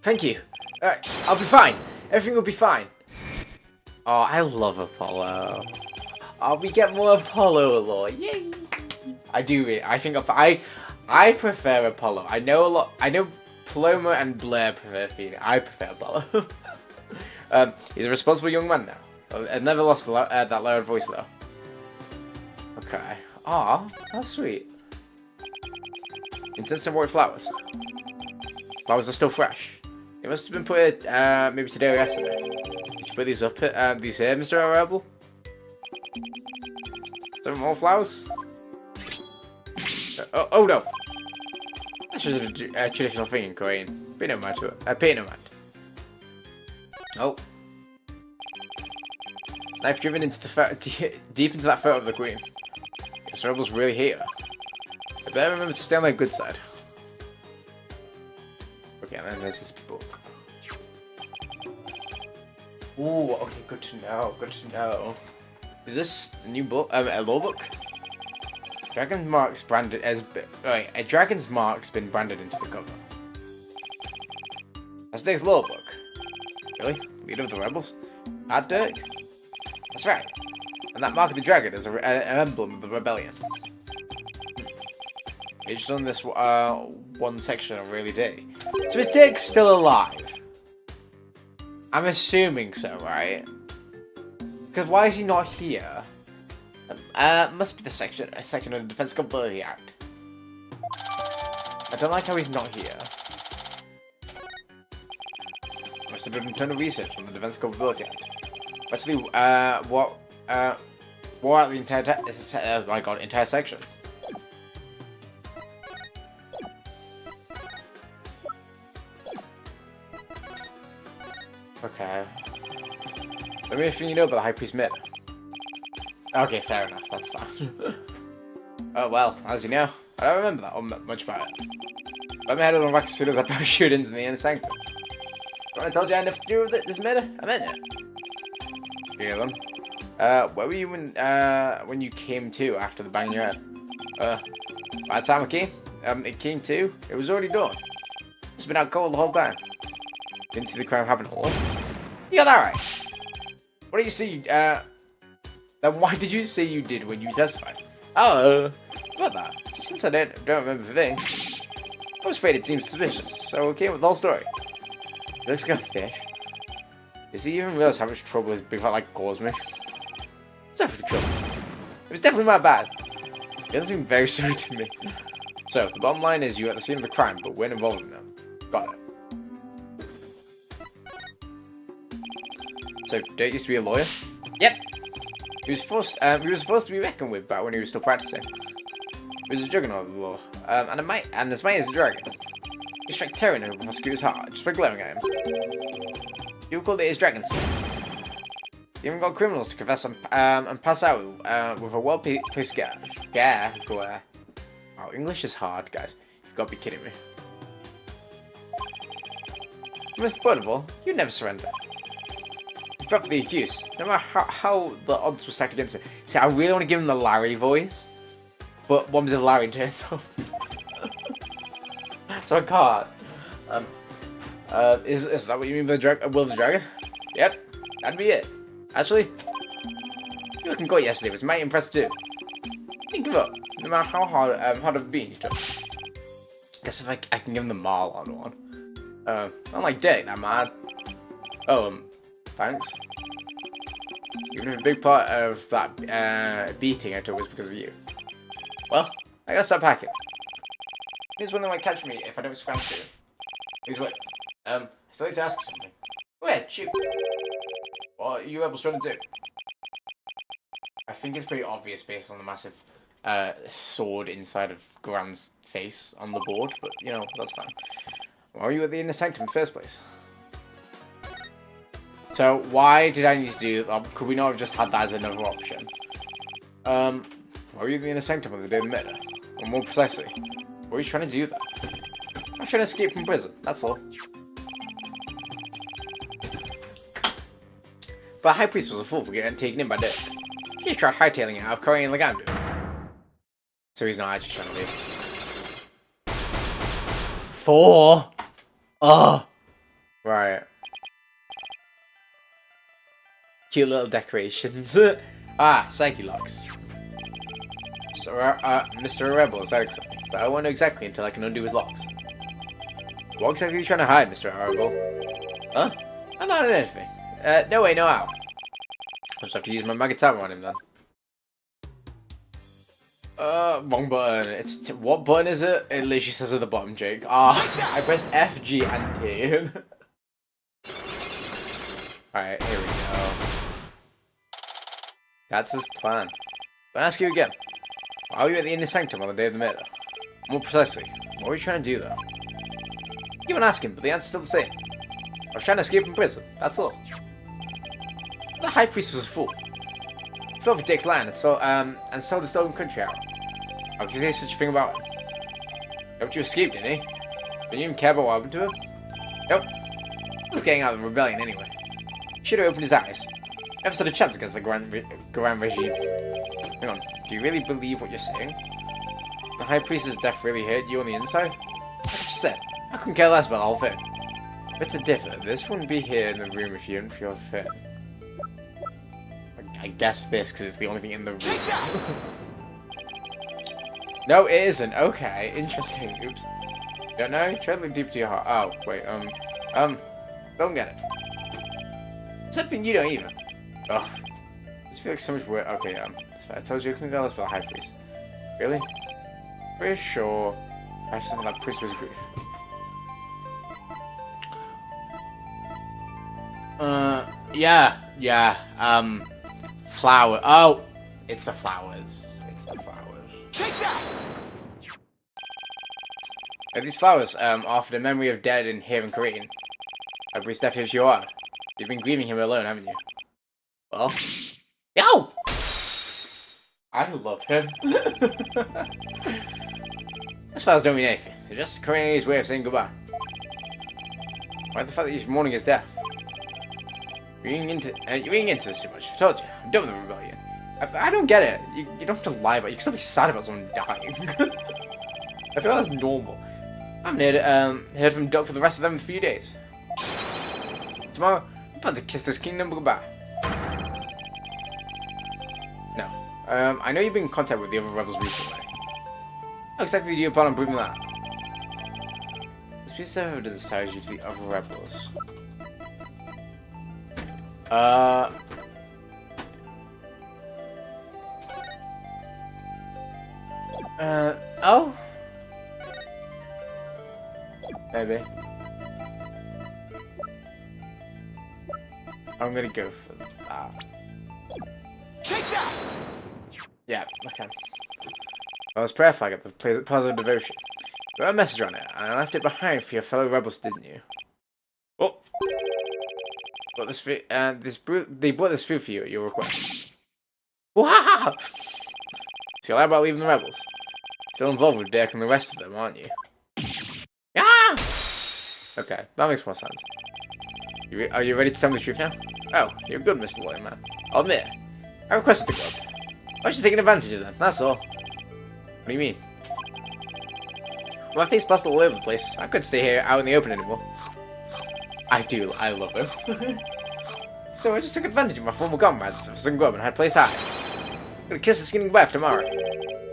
Speaker 1: Thank you. Alright, I'll be fine. Everything will be fine. Oh, I love Apollo. Oh, we get more Apollo lore. Yay! I do really. I think I prefer Apollo. I know a lot. I know Paloma and Blair prefer Phoenix. I prefer Apollo. He's a responsible young man now. I've never lost that loud voice though. Okay. Ah, that's sweet. Intensive white flowers. Flowers are still fresh. It must have been put maybe today or yesterday. Did you put these up these here, Mr. Rebel? Some more flowers? Oh no! That's just a traditional thing in Korean. Pay no mind to it. Pay no mind. Oh. Knife driven into the deep into that photo of the queen. These rebels really hate her. I better remember to stay on my good side. Okay, and then there's this book. Ooh, okay, good to know, good to know. Is this a new book? A law book? Dragon's mark's branded as... Wait, a dragon's mark's been branded into the cover. That's Dirk's law book. Really? Leader of the rebels? Hard Dirk? That's right. And that Mark of the Dragon is an emblem of the rebellion. It's done this one section on really day. So is Dirk still alive? I'm assuming so, right? Because why is he not here? Must be a section of the Defense Capability Act. I don't like how he's not here. Must have done a ton of research on the Defense Capability Act. Actually, what out the entire section. Okay. Let me know if you know about the High Priest Mid. Okay, fair enough, that's fine. Oh well, as you know, I don't remember that or much about it. Let me head on back as soon as I parachute into the inner sanctum. When I told you I had enough to do with this matter, I meant it. Yeah, then. Where were you when you came to after the bang in your head? By the time it came to, it was already done. It's been out cold the whole time. Didn't see the crime happen at all. You got that right. What did you see? Then why did you say you did when you testified? Oh, about that. Since I don't remember the thing, I was afraid it seemed suspicious, so I came with the whole story. He looks like a fish. Does he even realize how much trouble his big fat like caused me? Sorry for the trouble. It was definitely my bad. He doesn't seem very sorry to me. So, the bottom line is you at the scene of the crime, but we're involved in them. Got it. So, Dirk used to be a lawyer? Yep. He was supposed to be reckoned with back when he was still practicing. He was a juggernaut of the law, and as mighty as a dragon. He struck terror into the prosecutor's heart just by glaring at him. People called it his dragon sleep. He even got criminals to confess and pass out with a well-placed glare. Wow, English is hard, guys. You've got to be kidding me. Most important of all, you never surrender. You fought for the accused, no matter how the odds were stacked against it. See, I really want to give him the Larry voice, but what if Larry turns up? So I can't. Is that what you mean by Will of the Dragon? Yep, that'd be it. Actually, your looking great yesterday was mighty impressive too. Think of it. No matter how hard of a beating you took. Guess if I can give him the Marlon one. Unlike Dirk, that man. Oh, thanks. Even if a big part of that beating I took was because of you. Well, I gotta start packing. Here's one that might catch me if I don't scram soon. Please wait. I still need to ask you something. Go ahead, shoot. What are you rebels trying to do? I think it's pretty obvious based on the massive sword inside of Grand's face on the board, but you know, that's fine. Why are you at the Inner Sanctum in the first place? So, why did I need to do that? Could we not have just had that as another option? Why were you at the Inner Sanctum on the day of the murder? Or more precisely, why are you trying to do that? I'm trying to escape from prison, that's all. But High Priest was a fool for getting taken in by Dirk. He tried hightailing it out of Korean Legandu. So he's not actually trying to leave. 4? Oh! Right. Cute little decorations. Psyche locks. So, Mr. Rebel is that exciting, but I won't know exactly until I can undo his locks. What exactly are you trying to hide, Mr. Rebel? Huh? I'm not in anything. No way, no how. I'll just have to use my Magatama on him then. Wrong button. What button is it? It literally says at the bottom, Jake. I pressed F, G, and T. Alright, here we go. That's his plan. I'll ask you again. Why were you at the Inner Sanctum on the day of the murder? More precisely, what were you trying to do there? Keep on asking, but the answer's still the same. I was trying to escape from prison, that's all. The High Priest was a fool. He fell for Dick's land and sold the stolen country out. How could you say such a thing about him? Don't you escape, didn't he? Didn't you even care about what happened to him? Nope. He was getting out of the rebellion anyway. He should have opened his eyes. Never stood a chance against the Grand Regime. Hang on, do you really believe what you're saying? The High Priest's death really hurt you on the inside? Like I just said, I couldn't care less about the whole thing. But to differ, this wouldn't be here in the room if you didn't feel fit. I guess this, because it's the only thing in the room. No, it isn't. Okay, interesting. Oops. Don't know? Try to look deep to your heart. Oh, wait, don't get it. Something you don't even. Ugh. This feels like so much work. Okay, that's fine. I told you, I couldn't tell us about the High Priest. Really? Pretty sure I have something like Priest was grief. Yeah, flower. Oh! It's the flowers. It's the flowers.
Speaker 2: Take that!
Speaker 1: These flowers, are for the memory of dead in here in Korean. I priest deaf as you are. You've been grieving him alone, haven't you? Well? Yo! I love him. These flowers don't mean anything. They're just Koreanese way of saying goodbye. Why the fact that he's mourning his death? You're reading into this too much. I told you. I'm done with the rebellion. I don't get it. You don't have to lie about it. You can still be sad about someone dying. I feel that's normal. I'm here to heard from Doc for the rest of them in a few days. Tomorrow, I'm about to kiss this kingdom goodbye. No. I know you've been in contact with the other rebels recently. How exactly do you plan on proving that? This piece of evidence ties you to the other rebels. Oh? Maybe. I'm gonna go for that.
Speaker 2: Take that!
Speaker 1: Yeah, okay. Well, this prayer flag at the Plaza of Devotion. You wrote a message on it, and I left it behind for your fellow rebels, didn't you? Oh! But they brought this food for you at your request. Wow! So you're lying about leaving the rebels? Still involved with Dirk and the rest of them, aren't you? Ah! Okay, that makes more sense. Are you ready to tell me the truth now? Oh, you're good, Mr. Lawyer Man. I'll admit, I requested the club. I was just taking advantage of them, that's all. What do you mean? My face passed all over the place. I couldn't stay here out in the open anymore. I love him. So I just took advantage of my former comrades for some grub and had placed high. I'm gonna kiss the skinning wife tomorrow.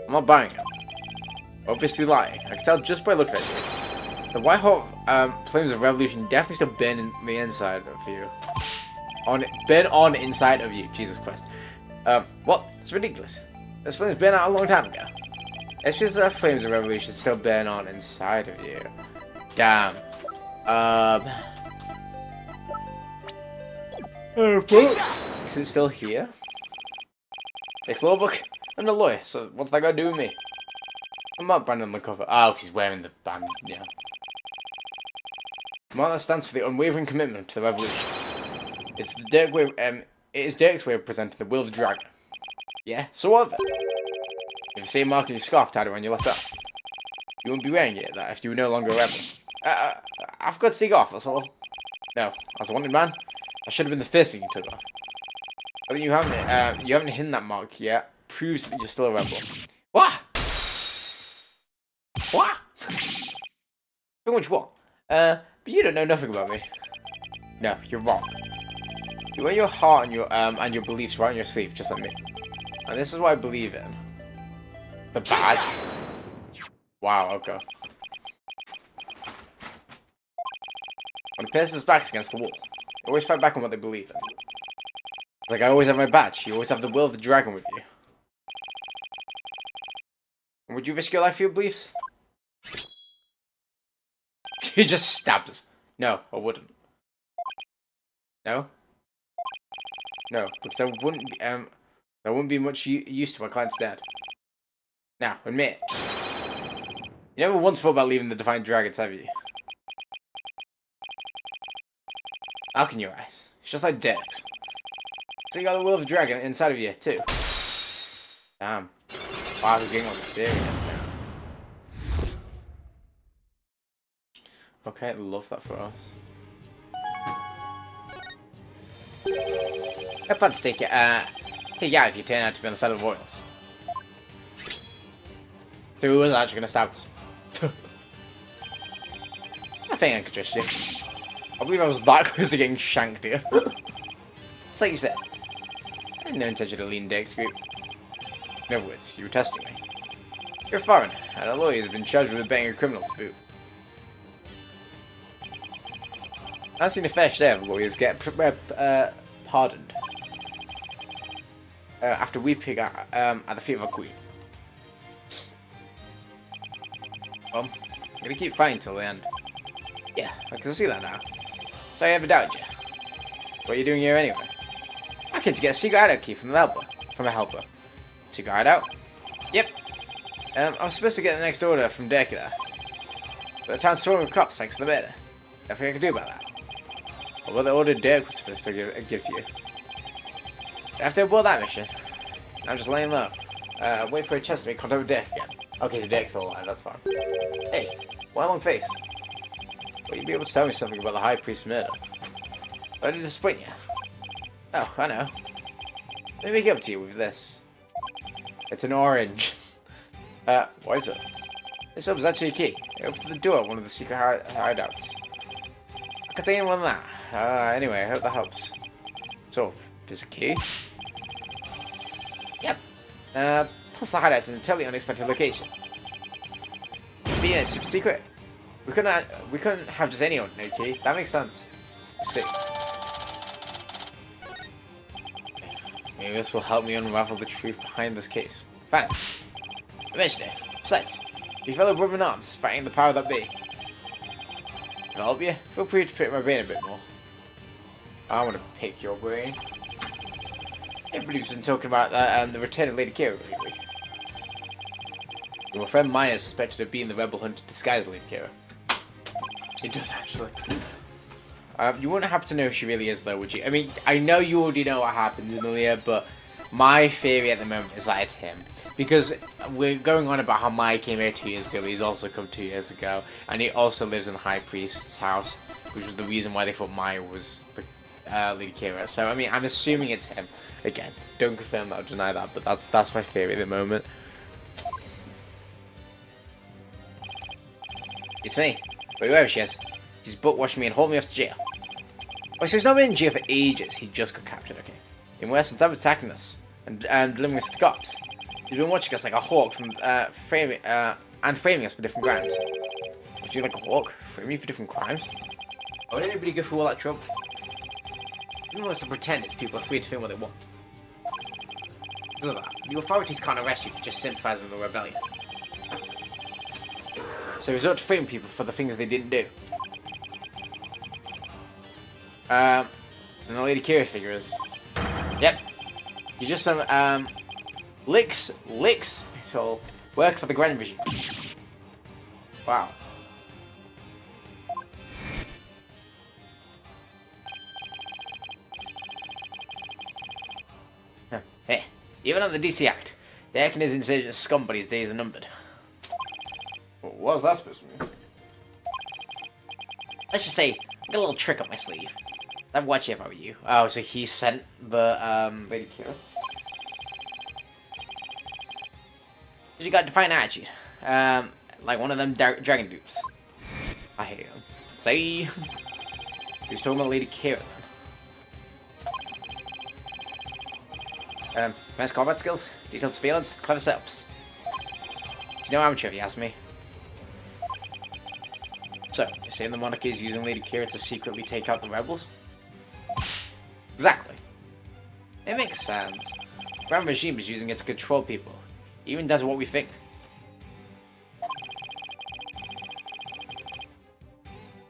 Speaker 1: I'm not buying it. Obviously lying. I can tell just by looking at you. The white hot flames of revolution definitely still burn in the inside of you. Burn on inside of you. Jesus Christ. What? It's ridiculous. Those flames burned out a long time ago. It's just the flames of revolution still burn on inside of you. Damn. Is it still here? Ex-lawbook? I'm the lawyer, so what's that got to do with me? I'm not branded on the cover. Oh, he's wearing the band, yeah. Martha stands for the unwavering commitment to the revolution. It's the Dirk way, it is Dirk's way of presenting the will of the dragon. Yeah, so what of it? You have the same mark on your scarf tied around your left arm. You wouldn't be wearing it that if you were no longer a rebel. I've got to take off, that's all. No, as a wanted man, that should have been the first thing you took off. I think you haven't hidden that mark yet. Proves that you're still a rebel. What? What? Pretty much what? But you don't know nothing about me. No, you're wrong. You wear your heart and your beliefs right on your sleeve, just like me. And this is what I believe in. The badge. Wow, okay. When a person's back's against the wall, they always fight back on what they believe in. Like I always have my badge, you always have the will of the dragon with you. And would you risk your life for your beliefs? He just stabbed us. No, I wouldn't. No? No, because I wouldn't be much use to my client's dead. Now, admit. You never once thought about leaving the Defiant Dragons, have you? How can your eyes? It's just like Dirk's. So you got the will of the dragon inside of you, too. Damn. Wow, he's getting all serious now. Okay, love that for us. I plan to take you out if you turn out to be on the side of the Royals. So who was actually going to stab us? I think I could trust you. I believe I was that close to getting shanked here. It's like you said. I had no intention to lead Dirk's group. In other words, you were testing me. You're a foreigner, and a lawyer has been charged with being a criminal to boot. I've seen a fair share of lawyers get pardoned after weeping at the feet of a queen. Well, I'm gonna keep fighting till the end. Yeah, I can see that now. So I ever doubted you. What are you doing here anyway? I came to get a secret hideout key from a helper. Secret hideout? Yep. I'm supposed to get the next order from Dirk there. But the town's swarming with cops thanks to the murder. Nothing I can do about that. Or what the order Dirk was supposed to give to you. After I bought that mission, I'm just laying low. Wait for a chance to make contact with Dirk again. Okay, so Dirk's still alive, that's fine. Hey, why long face? Will you be able to tell me something about the High Priest's murder? Why did it disappoint you? Oh, I know. Let me make it up to you with this. It's an orange. What is it? This was actually a key. It opens the door of one of the secret hideouts. I can't tell anyone that. Anyway, I hope that helps. So, there's a key? Yep. Plus the hideout's in a totally unexpected location. Being a super secret. We couldn't have just anyone no key. That makes sense. Let's see. Maybe this will help me unravel the truth behind this case. Thanks. Eventually. Besides, you fellow brother in arms fighting the power that be. Can I help you? Feel free to pick my brain a bit more. I want to pick your brain. Everybody's been talking about that the return of Lady Kira lately. Your friend Maya is suspected of being the rebel hunter disguised as Lady Kira. It does actually. You wouldn't happen to know who she really is though, would you? I mean, I know you already know what happens, Amelia, but my theory at the moment is that it's him. Because we're going on about how Maya came here 2 years ago, but he's also come 2 years ago. And he also lives in the High Priest's house, which was the reason why they thought Maya was the Lady Kira. So, I mean, I'm assuming it's him. Again, don't confirm that or deny that, but that's my theory at the moment. It's me. But whoever she is, she's butt washing me and hauled me off to jail. Oh, so he's not been in jail for ages. He just got captured, okay. Even worse, instead of attacking us and delivering us to the cops, he's been watching us like a hawk from framing us for different crimes. Would you like a hawk? Frame you for different crimes? Why would anybody go through all that trouble? Even wants to pretend it's people are free to film what they want. Because of that, the authorities can't arrest you for just sympathising with the rebellion. So resort to framing people for the things they didn't do. And the Lady Kira figure is... Yep. You're just some, licks spittle work for the Grand Regime. Wow. Hey, even under the DC Act, the Ekin is insurgent scum, but his days are numbered. What was that supposed to mean? Let's just say, I got a little trick up my sleeve. I'd watch it if I were you. Oh, so he sent the, Lady Kira. You got a defiant attitude. Like one of them dragon dupes. I hate him. Say, who's talking about Lady Kira then? Nice combat skills, detailed surveillance, clever setups. She's no amateur if you ask me. So, you're saying the monarchy is using Lady Kira to secretly take out the rebels? Exactly. It makes sense. Grand Regime is using it to control people. It even does what we think.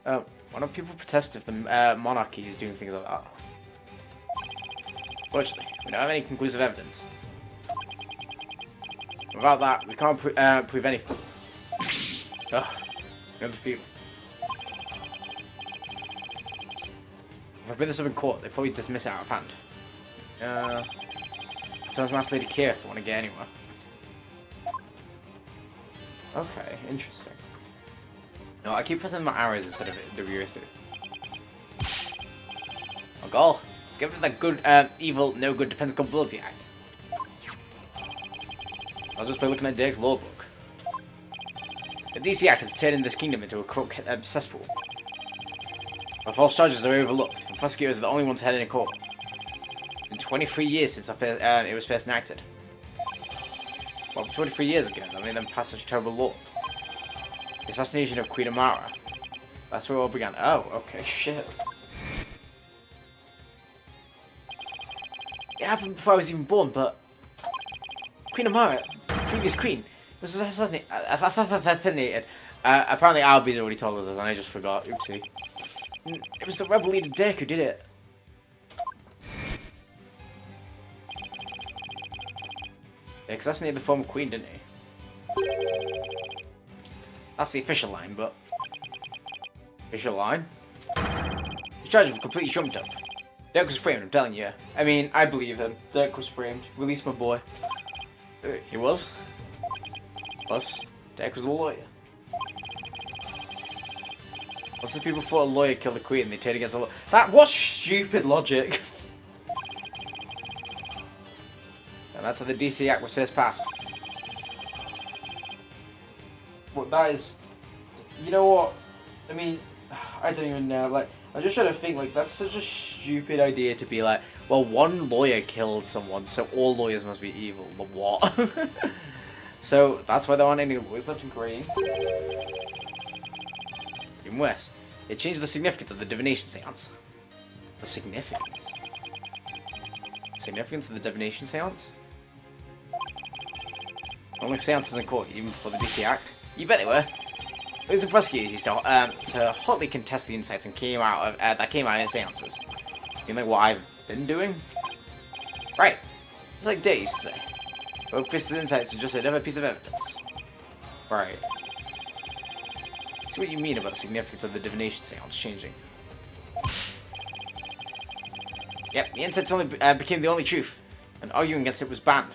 Speaker 1: Why don't people protest if the monarchy is doing things like that? Fortunately, we don't have any conclusive evidence. Without that, we can't prove anything. Ugh, another feeling. If I bring this up in court, they probably dismiss it out of hand. Sometimes Master Lady Kira if I want to get anywhere. Okay, interesting. No, I keep pressing my arrows instead of the viewers do. Our goal is to get rid of that good, evil, no good Defense Capability Act. I'll just by looking at Dirk's law book. The DC Act has turned this kingdom into a corrupt cesspool. The false charges are overlooked, and prosecutors are the only ones heading in court. It's been 23 years since it was first enacted. Well, 23 years ago, that made them pass such a terrible law. The assassination of Queen Amara. That's where it all began. Oh, okay, shit. It happened before I was even born, but Queen Amara, the previous queen, was assassinated. Apparently Albie's already told us this, and I just forgot. Oopsie. It was the rebel leader Dirk who did it. He assassinated the former queen, didn't he? That's the official line, but... Official line? His charges were completely trumped up. Dirk was framed, I'm telling you. I mean, I believe him. Dirk was framed. Release my boy. He was? Plus, Dirk was a lawyer. Lots of people thought a lawyer killed the queen and they turned against a lawyer. What stupid logic! And that's how the DC Act was first passed. Well, that is... You know what? I mean, I don't even know. Like, I'm just trying to think, like, that's such a stupid idea to be like, well, one lawyer killed someone, so all lawyers must be evil. The what? So, that's why there aren't any lawyers left in Korea. Even worse, it changed the significance of the divination seance. The significance? Significance of the divination seance? Only seances in court, even before the DC Act. You bet they were. Those prosecutors used to hotly contest the insights and that came out in seances. You know what I've been doing? Right. It's like Dave used to say. Both Chris's insights are just another piece of evidence. Right. See what you mean about the significance of the divination seance changing. Yep, the insights only became the only truth, and arguing against it was banned.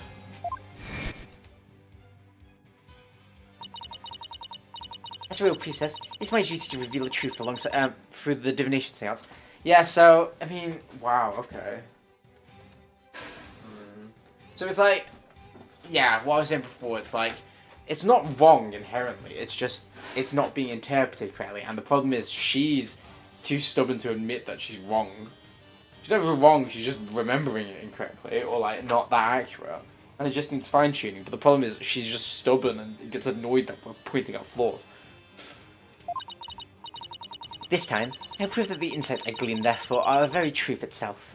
Speaker 1: As a real priestess, it's my duty to reveal the truth alongside through the divination seance. Yeah, so I mean, wow, okay. So it's like, yeah, what I was saying before, it's like, it's not wrong inherently. It's just it's not being interpreted correctly, and the problem is she's too stubborn to admit that she's wrong. She's never wrong. She's just remembering it incorrectly, or like not that accurate, and it just needs fine tuning. But the problem is she's just stubborn and gets annoyed that we're pointing out flaws. This time, I prove that the insights I gleaned therefore are the very truth itself.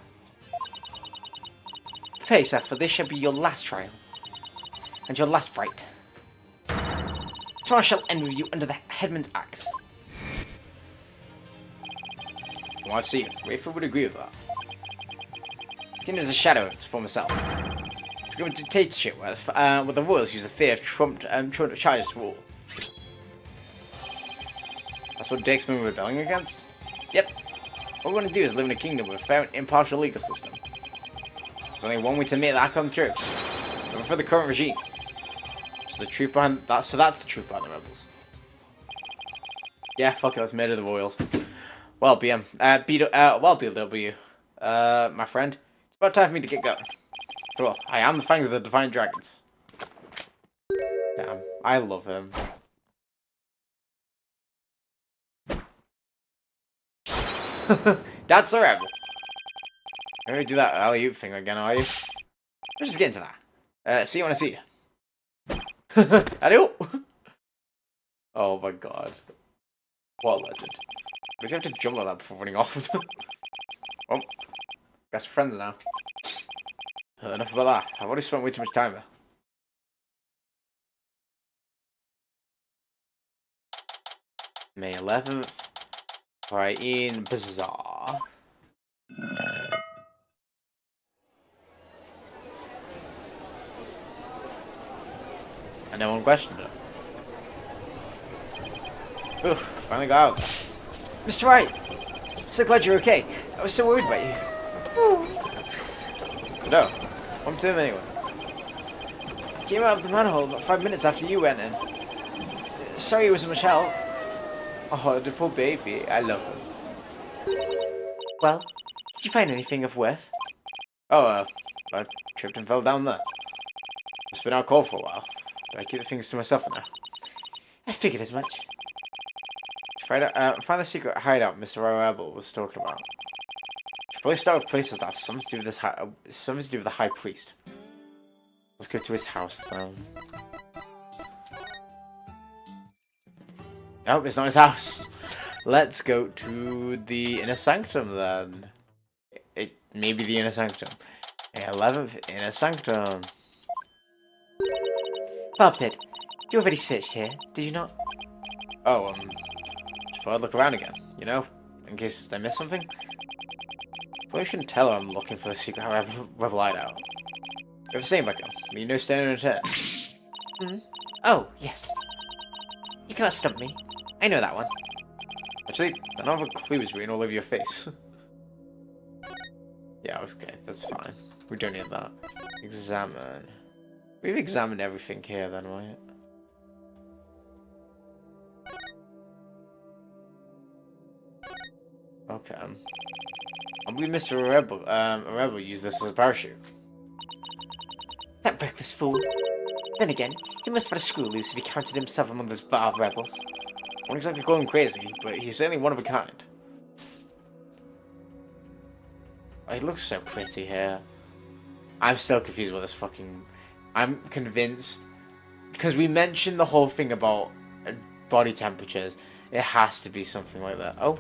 Speaker 1: Prepare yourself, for this shall be your last trial, and your last fight. Tomorrow shall end with you under the Headman's Axe. From what I've seen, Rayford would agree with that. The kingdom is a shadow of its former self. To go into dictatorship where the royals use the fear of trumped charges to rule. That's what Dirk's been rebelling against? Yep. What we want to do is live in a kingdom with a fair and impartial legal system. There's only one way to make that come true. Never for the current regime. So the truth behind that. So that's the truth behind the rebels. Yeah, fuck it. Let's murder the royals. Well, BM. BW. My friend. It's about time for me to get going. After all, I am the fangs of the Divine Dragons. Damn, I love him. That's a rebel. You're gonna do that alley-oop thing again, are you? Let's just get into that. See you when I see you. Adieu! Oh my god. What a legend. We have to jump like that before running off. Oh. Guess we're friends now. Enough about that. I've already spent way too much time there. May 11th. Right, in Bazaar. And no one questioned it. Oof, finally got out there. Mr. Wright! So glad you're okay. I was so worried about you. But no, I'm to him anyway. I came out of the manhole about 5 minutes after you went in. Sorry it wasn't much help. Oh, the poor baby. I love him. Well, did you find anything of worth? Oh, I tripped and fell down there. It's been out cold for a while, but I keep the things to myself for now. I figured as much. Find the secret hideout Mr. Rebel was talking about. Should probably start with places that have something to do with something to do with the High Priest. Let's go to his house then. Nope, it's not his house. Let's go to the Inner Sanctum then. It may be the Inner Sanctum. 11th Inner Sanctum.
Speaker 3: Bobhead, you already searched here, did you not?
Speaker 1: Oh, just thought I'd look around again, you know? In case I missed something. Probably shouldn't tell her I'm looking for the secret rebel hideout. You ever seen like him? You know, standing on his head.
Speaker 3: Hmm? Oh, yes. You cannot stump me. I know that one.
Speaker 1: Actually, I don't have a clue is written all over your face. Yeah, okay, that's fine. We don't need that. Examine. We've examined everything here then, right? Okay. I believe Mr. Rebel used this as a parachute.
Speaker 3: That reckless fool. Then again, he must have had a screw loose if he counted himself among those vile rebels.
Speaker 1: I won't exactly call him crazy, but he's certainly one of a kind. Oh, he looks so pretty here. I'm still confused with this fucking... I'm convinced... Because we mentioned the whole thing about body temperatures. It has to be something like that. Oh.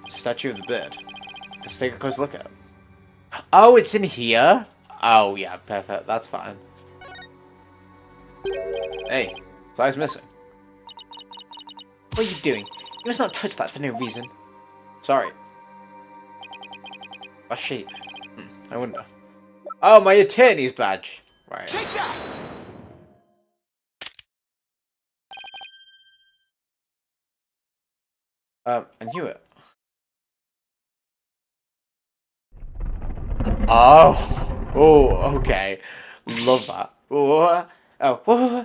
Speaker 1: Statue of the bird. Let's take a close look at it. Oh, it's in here? Oh, yeah, perfect. That's fine. Hey, his eye's missing.
Speaker 3: What are you doing? You must not touch that for no reason.
Speaker 1: Sorry. A sheep. I wonder. Oh, my attorney's badge. Right.
Speaker 2: Take that!
Speaker 1: I knew it. Oh. Oh, okay. Love that. Oh. Oh. Whoa.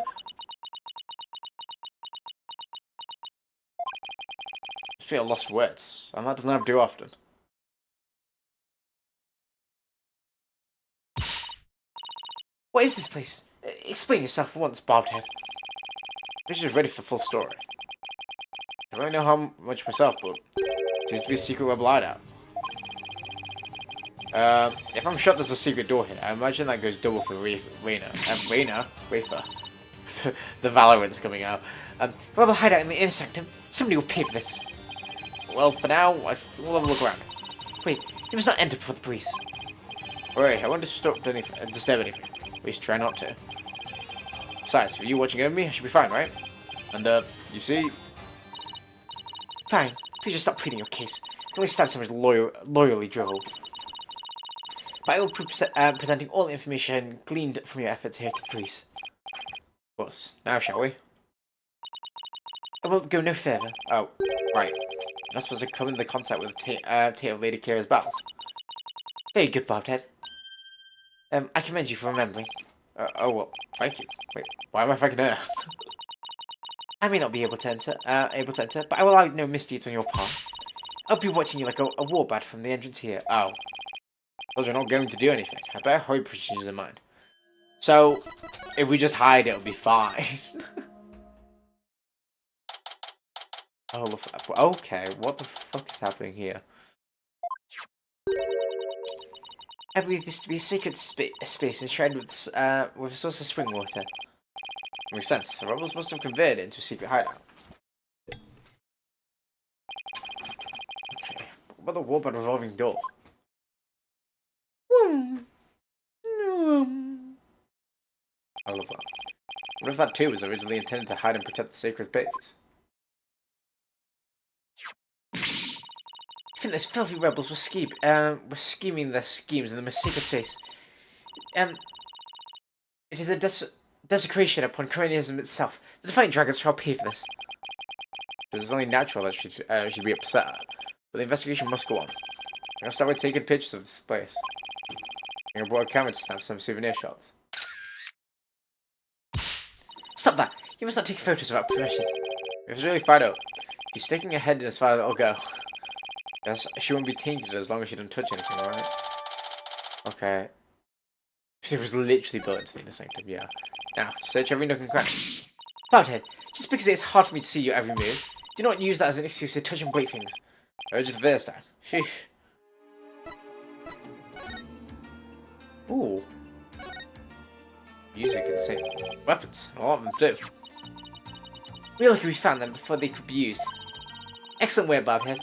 Speaker 1: Just feel lost words, and that doesn't happen too often.
Speaker 3: What is this place? Explain yourself once, Bobhead.
Speaker 1: I'm just ready for the full story. I don't really know how much myself, but it seems to be a secret rebel hideout. If I'm sure there's a secret door here, I imagine that goes double for Reyna. Rafer. The Valorant's coming out.
Speaker 3: Rebel hideout in the Inner Sanctum. Somebody will pay for this.
Speaker 1: Well, for now, we'll have a look around.
Speaker 3: Wait, you must not enter before the police.
Speaker 1: Alright, I won't disturb anything. At least try not to. Besides, for you watching over me, I should be fine, right? And, you see...
Speaker 3: Fine. Please just stop pleading your case. I can only stand so much loyally drivel. But I will be presenting all the information gleaned from your efforts here to the police.
Speaker 1: Of course. Now, shall we?
Speaker 3: I will go no further.
Speaker 1: Oh, right. You're not supposed to come into contact with the tail of Lady Kira's battles.
Speaker 3: Very good, Bobhead. I commend you for remembering.
Speaker 1: Oh, well, thank you. Wait, why am I thanking her?
Speaker 3: I may not be able to enter, but I will allow no misdeeds on your part. I'll be watching you like a warbird from the entrance here.
Speaker 1: Oh. Those are not going to do anything. I better hope she changes her mind. So, if we just hide, it'll be fine. Oh, okay. What the fuck is happening here?
Speaker 3: I believe this to be a sacred space enshrined with a source of spring water.
Speaker 1: Makes sense. The rebels must have converted it into a secret hideout. Okay. What about the warbird revolving door? I love that. What if that too was originally intended to hide and protect the sacred papers?
Speaker 3: I think those filthy rebels were scheming their schemes in the most sacred space. It is a desecration upon Coronianism itself. The Defiant Dragons shall pay for this.
Speaker 1: It's only natural that she'd be upset. But the investigation must go on. I'm gonna start with taking pictures of this place. I'm gonna brought a camera to snap some souvenir shots.
Speaker 3: Stop that! You must not take photos without permission.
Speaker 1: If it's really far out, she's sticking her head in as far as it'll go. Yes, she won't be tainted as long as she doesn't touch anything, alright? Okay. She was literally built into the Inner Sanctum, yeah. Now, search every nook and cranny.
Speaker 3: Bobhead, Just because it's hard for me to see your every move, do not use that as an excuse to touch and break things.
Speaker 1: Urge the first time. Sheesh. Ooh. Music and same weapons. A lot of them do.
Speaker 3: We're lucky we found them before they could be used. Excellent work, Bobhead.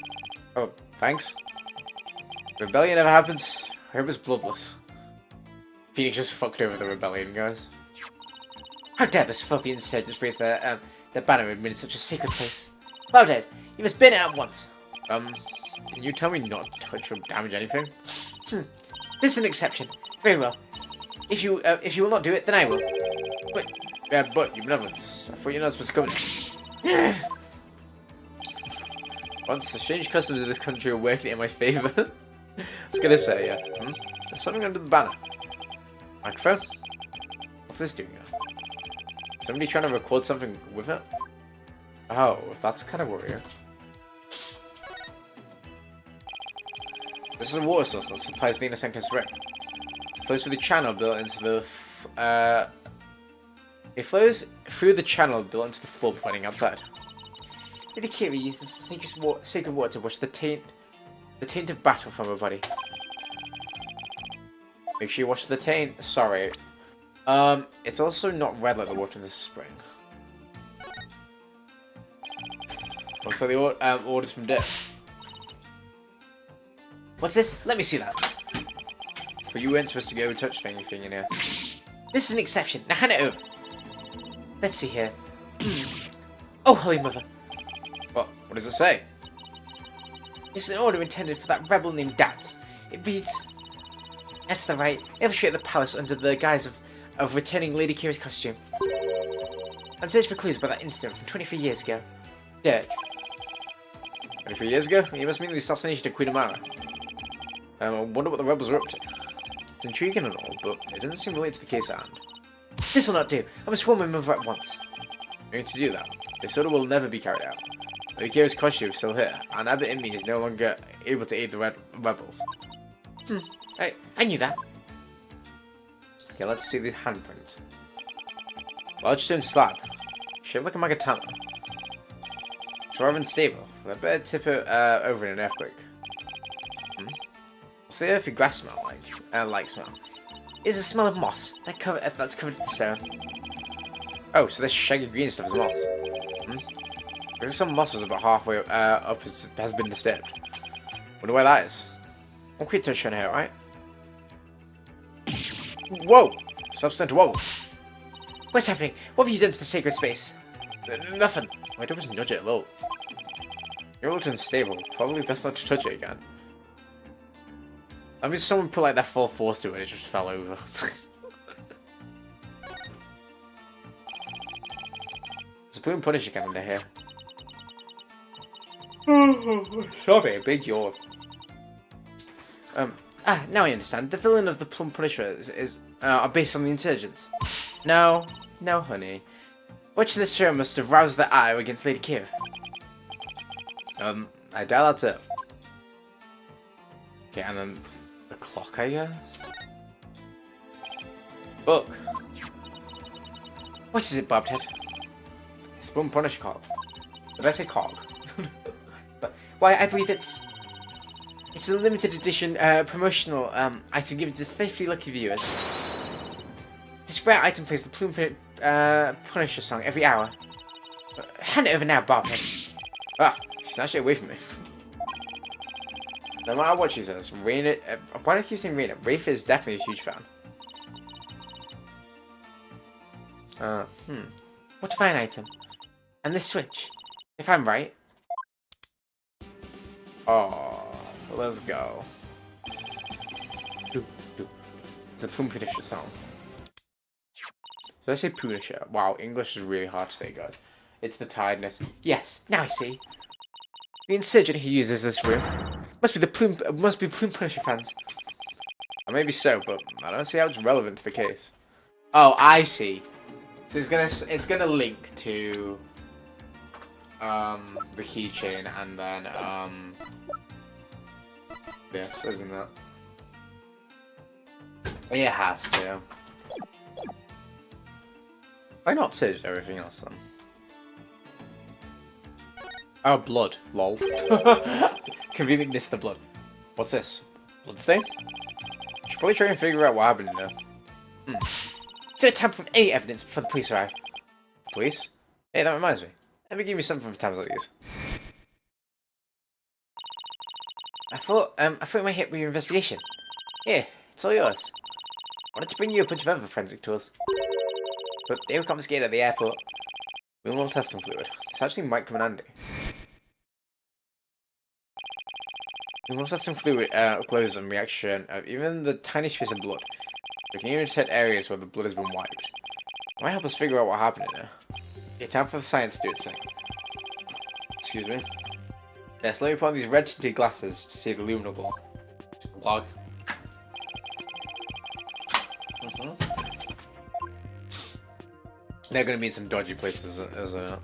Speaker 1: Oh, thanks. Rebellion never happens. I hope it's bloodless. Phoenix just fucked over the rebellion, guys.
Speaker 3: How dare those filthy insurgents raise their banner in such a sacred place? Bobhead, you must burn it at once.
Speaker 1: Can you tell me not to touch or damage anything?
Speaker 3: This is an exception. Very well. If you will not do it, then I will.
Speaker 1: But you benevolence. I thought you're not supposed to come in. Once the strange customs of this country are working in my favour. I was gonna say, yeah. There's something under the banner. Microphone? What's this doing here? Somebody trying to record something with it? Oh, that's kind of worrying. This is a water source that supplies Lena Sanctum's ring. It flows through the channel built into the it flows through the channel built into the floor before heading outside.
Speaker 3: Lady Kira uses sacred water to wash the taint of battle from her body.
Speaker 1: Make sure you wash the taint. Sorry. It's also not red like the water in the spring. Looks like the orders from Dip.
Speaker 3: What's this? Let me see that.
Speaker 1: For you weren't supposed to go touch anything in here.
Speaker 3: This is an exception. Now hand it over. Let's see here. Oh, Holy Mother.
Speaker 1: What does it say?
Speaker 3: It's an order intended for that rebel named Dance. It reads, "That's the right. Infiltrate the palace under the guise of returning Lady Kira's costume. And search for clues about that incident from 23 years ago. Dirk."
Speaker 1: 23 years ago? You must mean the assassination of Queen Amara. I wonder what the rebels are up to. It's intriguing and all, but it doesn't seem related to the case at hand.
Speaker 3: This will not do. I must warn my mother at once.
Speaker 1: You're going to do that. This order will never be carried out. Lady Kira's costume is still here, and Abbot Inmee is no longer able to aid the rebels.
Speaker 3: I knew that.
Speaker 1: Okay, let's see the handprint. Large stone slab. Shaped like a Magatana. It's rather unstable. I better tip it over in an earthquake. What's the earthy grass smell like? Like smell.
Speaker 3: It's a smell of moss that's covered in stone.
Speaker 1: Oh, so this shaggy green stuff is moss. Because some moss was about halfway up has been disturbed. Wonder why that is. One quick touch on here, right? Whoa! Stop starting to wobble.
Speaker 3: What's happening? What have you done to the sacred space?
Speaker 1: Nothing. My dog was nudge it a little. You're a little unstable. Probably best not to touch it again. I mean, someone put like their full force to it and it just fell over. There's a Plume Punisher calendar here. Sorry, a big yawn.
Speaker 3: Now I understand. The villain of the Plum Punisher are based on the insurgents. No, honey. Watching this show must have roused their ire against Lady Kira.
Speaker 1: I doubt that's it. Okay, and then the clock, I guess? Look.
Speaker 3: What is it, Bobhead?
Speaker 1: It's Plum Punisher cog. Did I say cog?
Speaker 3: But why, I believe it's a limited edition promotional item given to 50 lucky viewers. This rare item plays the Plume Punisher song every hour. Hand it over now, Bobhead.
Speaker 1: Snatch it away from me. No matter what she says, Raina. Why do I keep saying Raina? Rafe is definitely a huge fan.
Speaker 3: What a fine item. And this switch, if I'm right.
Speaker 1: Oh, let's go. It's a Plume Punisher song. Did I say Punisher? Wow, English is really hard today, guys. It's the tiredness.
Speaker 3: Yes, now I see. The insurgent who uses this room must be Plume Punisher fans.
Speaker 1: Maybe so, but I don't see how it's relevant to the case. Oh, I see. So it's gonna link to the keychain and then this, isn't it? It has to. Why not search everything else then? Oh, blood. Lol. Conveniently missed the blood. What's this? Bloodstain? Should probably try and figure out what happened now. Did a tamper from any evidence before the police arrived. Police? Hey, that reminds me. Let me give me something for times like these. I thought it might help with your investigation. Here, it's all yours. I wanted to bring you a bunch of other forensic tools, but they were confiscated at the airport. We will test on fluid. This actually might come in handy. We will test on fluid glows and reaction of even the tiniest trace of blood. We can even detect areas where the blood has been wiped. It might help us figure out what happened in there. Yeah, time for the science to do its thing. Excuse me. Yes, let me put on these red tinted glasses to see the luminal glow. Log. They're gonna be in some dodgy places, isn't it?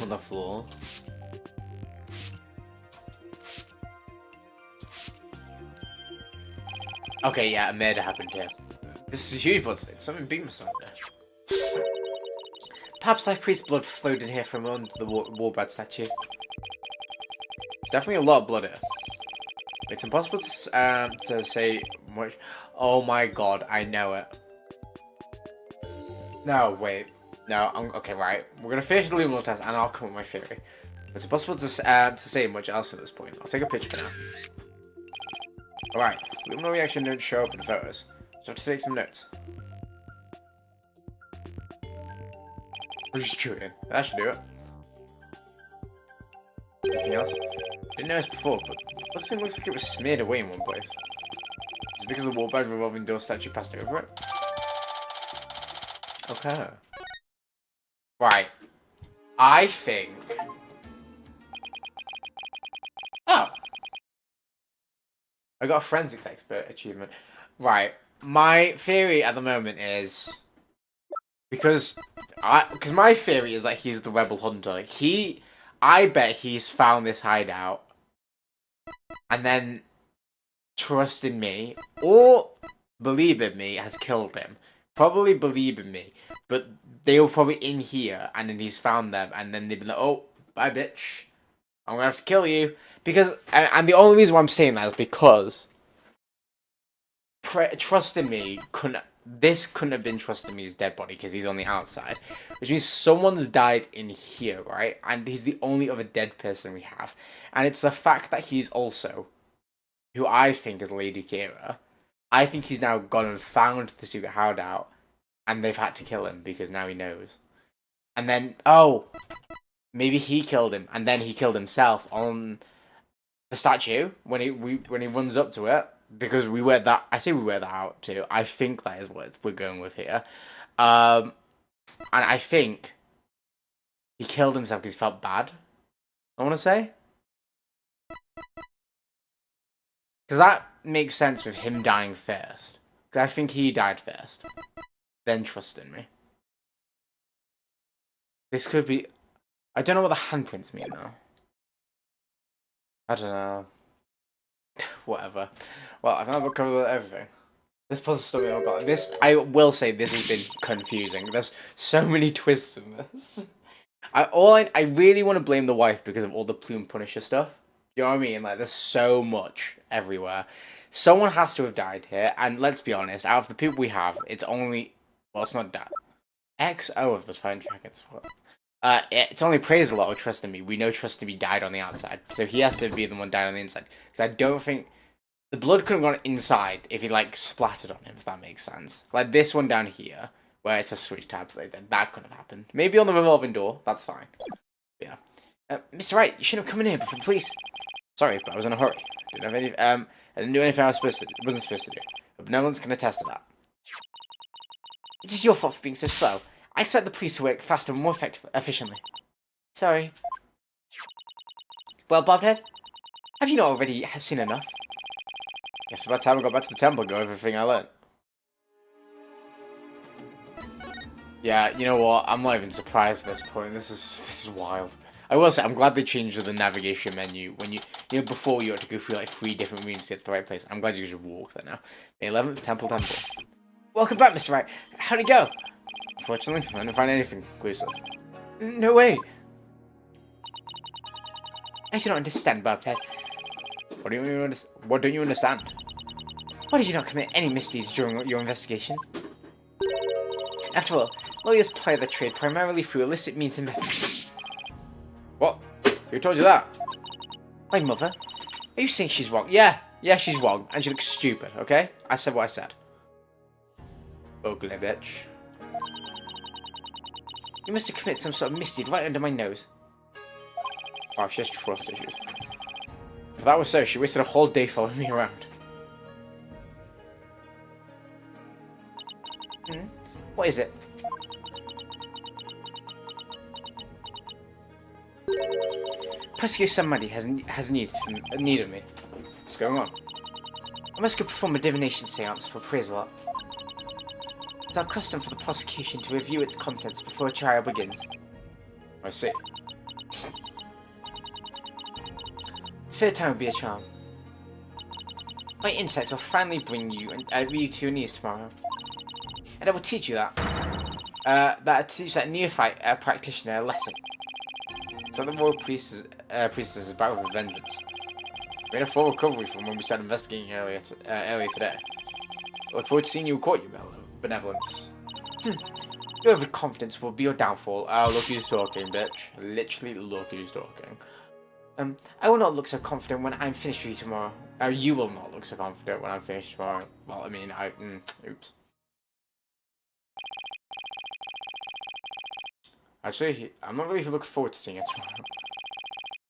Speaker 1: On the floor. Okay, yeah, a murder happened here. This is a huge bloodstain. Something big must have happened there. Perhaps High Priest's blood flowed in here from under the Warbad statue. There's definitely a lot of blood here. It's impossible to say much. Oh my god, I know it. No, wait. No, okay, right. We're gonna finish the luminal test and I'll come with my theory. It's impossible to say much else at this point. I'll take a picture for now. Alright, luminal reaction don't show up in the photos, so I have to take some notes. We're just shooting. That should do it. Anything else? Didn't notice before, but this thing looks like it was smeared away in one place. Is it because the Warbad revolving door statue passed over it? Okay. Right. I think... Oh! I got a forensics expert achievement. Right. My theory at the moment is... Because my theory is that he's the rebel hunter. I bet he's found this hideout and then trusted me or believe in me has killed him. Probably believe in me, but they were probably in here and then he's found them and then they've been like, oh, bye bitch, I'm gonna have to kill you. Because, and the only reason why I'm saying that is because trusting me this couldn't have been trusting me's dead body because he's on the outside. Which means someone's died in here, right? And he's the only other dead person we have. And it's the fact that he's also, who I think is Lady Kira. I think he's now gone and found the secret hideout. And they've had to kill him because now he knows. And then, oh, maybe he killed him. And then he killed himself on the statue when he runs up to it. Because we worked that, I say we worked that out too. I think that is what we're going with here. And I think he killed himself because he felt bad. I want to say. Because that makes sense with him dying first. Because I think he died first. Then trusting me. This could be... I don't know what the handprints mean though. I don't know. Whatever. Well, I think I've covered everything. This puzzle story about this. I will say this has been confusing. There's so many twists in this. I really want to blame the wife because of all the Plume Punisher stuff. You know what I mean? Like, there's so much everywhere. Someone has to have died here, and let's be honest, out of the people we have, it's only... Well, it's not that. XO of the Fine Dragons. It's only Praise a lot or Trust in Me. We know Trust in Me died on the outside, so he has to be the one died on the inside. Because I don't think... The blood couldn't have gone inside if he, like, splattered on him, if that makes sense. Like, this one down here, where it's a switch tabs like that couldn't have happened. Maybe on the revolving door, that's fine. But yeah. Mr. Wright, you shouldn't have come in here before the police. Sorry, but I was in a hurry. Didn't have any, I didn't do anything I wasn't supposed to do. But no one's going to attest to that. It is your fault for being so slow. I expect the police to work faster and more efficiently. Sorry. Well, Bobhead, have you not already seen enough? Guess about time I got back to the temple and go over everything I learned. Yeah, you know what? I'm not even surprised at this point. This is wild. I will say, I'm glad they changed the navigation menu. When you know, before you had to go through like 3 different rooms to get to the right place. I'm glad you should walk there now. The 11th Temple. Welcome back, Mr. Wright. How'd it go? Unfortunately, I didn't find anything conclusive.
Speaker 3: No way! I do not understand, Bobcat.
Speaker 1: What don't you understand?
Speaker 3: Why did you not commit any misdeeds during your investigation? After all, lawyers ply their trade primarily through illicit means and methods.
Speaker 1: What? Who told you that?
Speaker 3: My mother? Are you saying she's wrong? Yeah, she's wrong, and she looks stupid, okay? I said what I said.
Speaker 1: Ugly bitch.
Speaker 3: You must have committed some sort of misdeed right under my nose.
Speaker 1: Wow, she has trust issues. If that was so, she wasted a whole day following me around.
Speaker 3: What is it? Prosecutor somebody has need of me.
Speaker 1: What's going on?
Speaker 3: I must go perform a divination seance for appraisal. It's our custom for the prosecution to review its contents before a trial begins.
Speaker 1: I see.
Speaker 3: Third time will be a charm. My insights will finally bring you to your knees tomorrow. And I will teach you that teach that neophyte practitioner a lesson.
Speaker 1: So the royal priestess is back with vengeance. We had a full recovery from when we started investigating earlier today. I look forward to seeing you in court, you benevolence.
Speaker 3: Your overconfidence will be your downfall.
Speaker 1: Oh, look who's talking, bitch. Literally, look who's talking.
Speaker 3: I will not look so confident when I'm finished with you tomorrow.
Speaker 1: You will not look so confident when I'm finished tomorrow. Well, I mean, oops. Actually, I'm not really looking forward to seeing it tomorrow.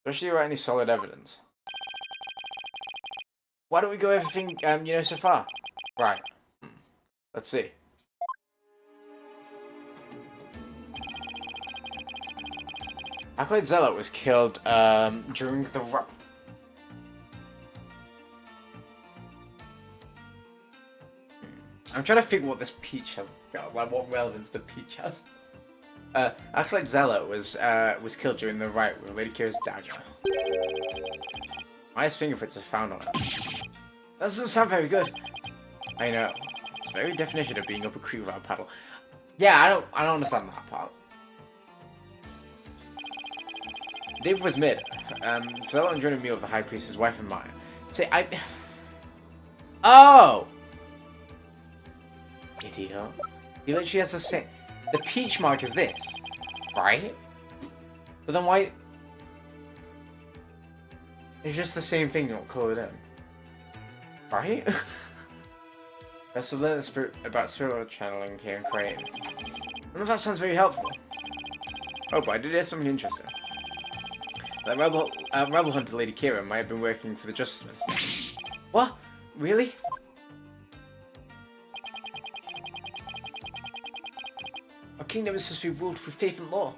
Speaker 1: Especially without any solid evidence.
Speaker 3: Why don't we go over everything you know so far?
Speaker 1: Right. Let's see. Acolyte Zealot was killed during the
Speaker 3: I'm trying to figure what this peach has got, like what relevance the peach has.
Speaker 1: Acolyte Zealot was killed during the riot with Lady Kira's dagger. Maya's fingerprints are found on it.
Speaker 3: That doesn't sound very good.
Speaker 1: I know. It's the very definition of being up a creek without a paddle.
Speaker 3: Yeah, I don't understand that part.
Speaker 1: David was mid. Zealot enjoyed a meal with the High Priest's wife and Maya.
Speaker 3: Say, Oh!
Speaker 1: Idiot.
Speaker 3: He literally has the same... The peach mark is this, right? But then why... It's just the same thing, not colored in. Right?
Speaker 1: Let's learn about spiritual channeling here in Crane.
Speaker 3: I don't know if that sounds very helpful.
Speaker 1: Oh, but I did hear something interesting. That rebel hunter Lady Kira might have been working for the Justice Minister.
Speaker 3: What? Really? Our kingdom is supposed to be ruled through faith and law.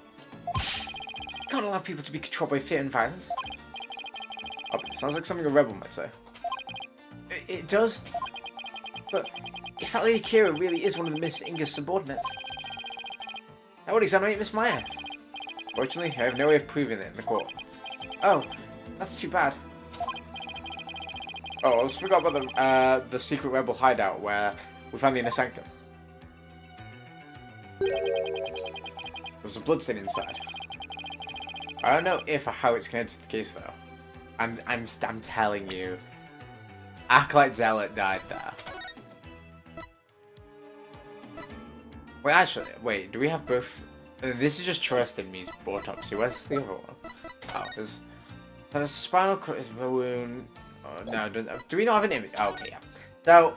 Speaker 3: We can't allow people to be controlled by fear and violence.
Speaker 1: Oh, but it sounds like something a rebel might say.
Speaker 3: It does? But if that Lady Kira really is one of the Miss Inga's subordinates, that would exonerate Miss Maya.
Speaker 1: Fortunately, I have no way of proving it in the court.
Speaker 3: Oh, that's too bad.
Speaker 1: Oh, I almost forgot about the secret rebel hideout where we found the Inner Sanctum. There was a bloodstain inside. I don't know if or how it's connected to the case though. I'm telling you, Acolyte Zealot died there. Wait, do we have both? This is just trust in me's autopsy. Where's the other one? Oh, there's a spinal cord wound. Oh, no, do we not have an image? Oh, okay, yeah. So,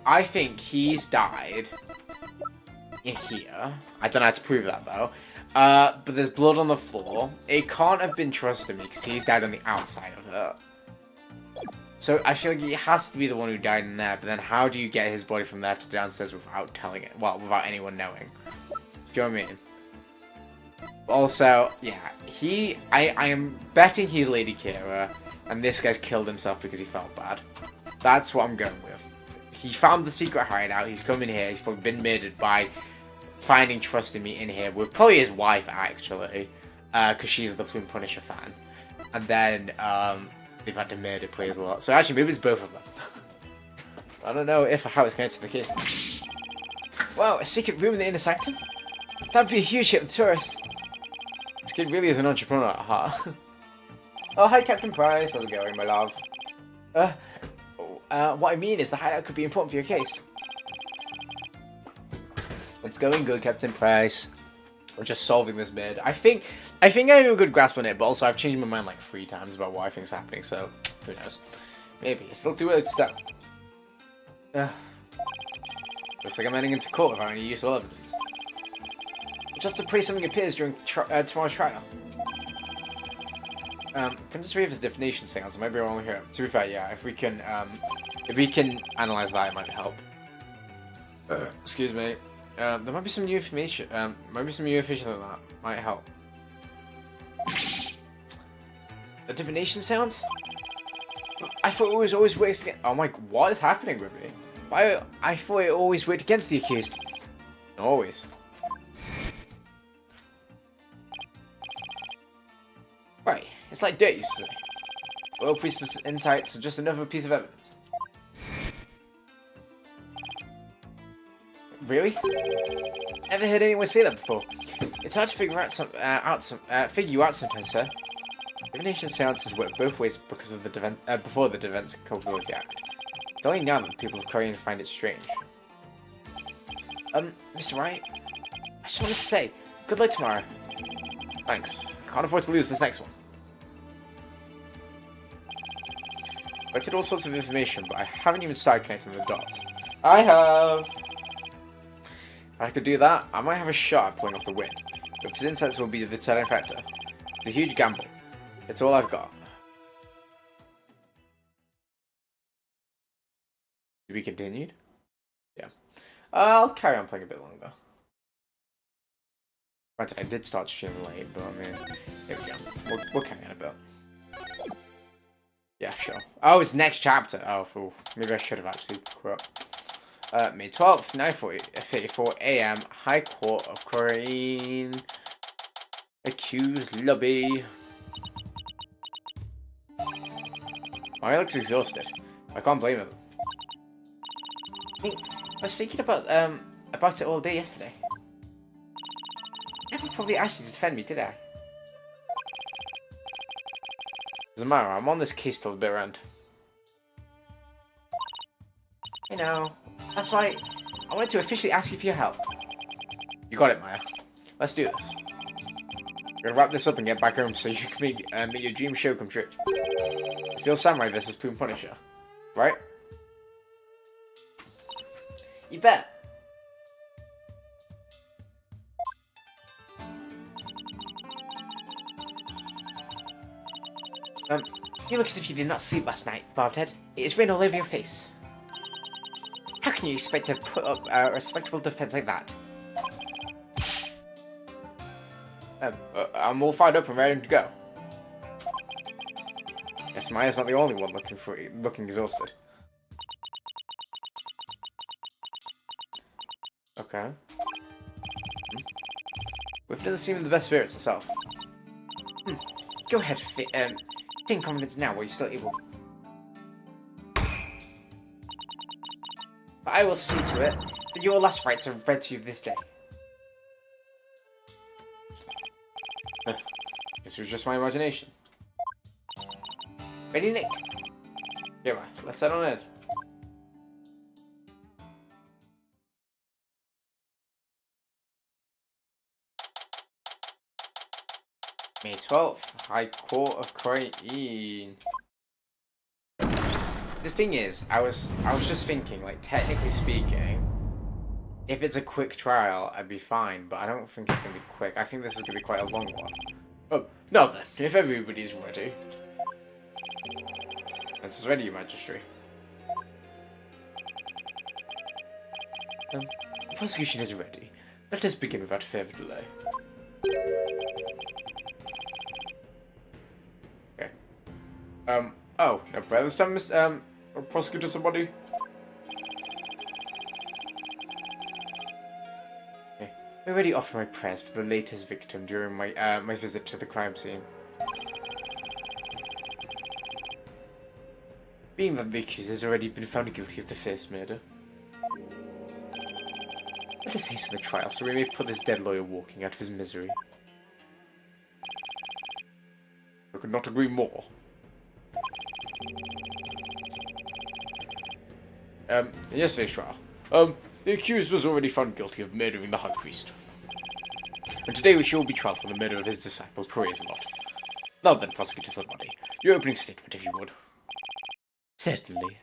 Speaker 1: I think he's died in here. I don't know how to prove that though. But there's blood on the floor. It can't have been trust in me because he's died on the outside of it. So I feel like he has to be the one who died in there. But then, how do you get his body from there to downstairs without telling it? Well, without anyone knowing. Do you know what I mean? Also, yeah, I am betting he's Lady Kira, and this guy's killed himself because he felt bad. That's what I'm going with. He found the secret hideout, he's come in here, he's probably been murdered by finding trust in me in here, with probably his wife, actually, because she's the Plume Punisher fan. And then, they've had to murder Praise a lot. So actually, maybe it's both of them. I don't know if or how it's connected to the case.
Speaker 3: Wow, a secret room in the inner sanctum? That'd be a huge hit with tourists.
Speaker 1: This kid really is an entrepreneur at heart.
Speaker 3: Oh, hi, Captain Price. How's it going, my love? What I mean is the hideout could be important for your case.
Speaker 1: It's going good, Captain Price. We're just solving this bid. I think I have a good grasp on it, but also I've changed my mind like 3 times about what I think's happening, so who knows. Maybe. It's still too early to start. Looks like I'm heading into court without any useful evidence.
Speaker 3: We'll have to pray something appears during tomorrow's trial.
Speaker 1: Princess Riva's divination seance might be wrong here. To be fair, yeah, if we can analyze that, it might help. Excuse me. There might be some new information. Might be some new information on that might help.
Speaker 3: A divination seance? I thought it was always worked against.
Speaker 1: Oh my! What is happening with me?
Speaker 3: I thought it always worked against the accused.
Speaker 1: Always.
Speaker 3: Right, it's like days. Well, Priestess' insights are just another piece of evidence.
Speaker 1: Really?
Speaker 3: Never heard anyone say that before. It's hard to figure you out sometimes, sir.
Speaker 1: Divination seances work both ways because of the before the Defense Culpability Act. It's only now that people of Korean find it strange.
Speaker 3: Mr. Wright, I just wanted to say, good luck tomorrow.
Speaker 1: Thanks. Can't afford to lose this next one. I did all sorts of information, but I haven't even started connecting the dots. I have. If I could do that, I might have a shot at pulling off the win. But his insights will be the deterrent factor. It's a huge gamble. It's all I've got. To be continued? Yeah. I'll carry on playing a bit longer. Granted, I did start streaming late, but I mean, here we go. We'll carry on a bit. Yeah, sure. Oh, it's next chapter. Oh, fool. Maybe I should have actually quit. May 12th, 9:34 AM, High Court of Korean. Accused lobby. Oh, he looks exhausted. I can't blame him.
Speaker 3: I was thinking about it all day yesterday. I never probably asked you to defend me, did I?
Speaker 1: Doesn't matter, I'm on this case till the bitter end.
Speaker 3: You know, that's why I wanted to officially ask you for your help.
Speaker 1: You got it, Maya. Let's do this. We're gonna wrap this up and get back home so you can make your dream show come true. Steel Samurai vs. Plume Punisher. Right?
Speaker 3: You bet. You look as if you did not sleep last night, Bobhead. It is written all over your face. How can you expect to put up a respectable defense like that?
Speaker 1: I'm all fired up and ready to go. Guess Maya's not the only one looking exhausted. Okay. Whiff doesn't seem in the best spirits herself.
Speaker 3: Go ahead, feign confidence now while you're still able. But I will see to it that your last rites are read to you this day.
Speaker 1: Guess it was just my imagination.
Speaker 3: Ready, Nick?
Speaker 1: Yeah, man. Let's head on in. May 12th, High Court of Korean. The thing is, I was just thinking, like, technically speaking, if it's a quick trial, I'd be fine, but I don't think it's gonna be quick. I think this is gonna be quite a long one. Oh, now then, if everybody's ready. It's ready, Your Majesty. The prosecution is ready. Let us begin without further delay. Okay. Oh, no prayer this time, Mr. Prosecutor somebody? Okay. I already offered my prayers for the latest victim during my, my visit to the crime scene. Being that the accused has already been found guilty of the first murder. Let us hasten the trial so we may put this dead lawyer walking out of his misery. I could not agree more. In yesterday's trial, the accused was already found guilty of murdering the High Priest. And today we shall be tried for the murder of his disciple, Praise-a-Lot. Now then, Prosecutor Somebody, your opening statement, if you would.
Speaker 3: Certainly.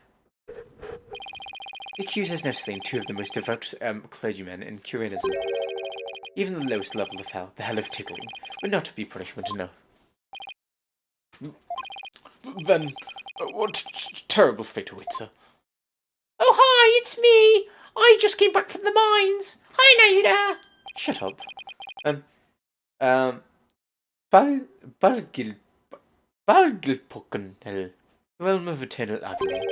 Speaker 3: The accused has now slain two of the most devout clergymen in Curianism. Even the lowest level of hell, the hell of tickling, would not be punishment enough.
Speaker 1: Then, what terrible fate awaits her?
Speaker 3: Oh, hi, it's me! I just came back from the mines! Hi, Naida!
Speaker 1: Shut up. Balgilpuckenhell, realm of eternal agony.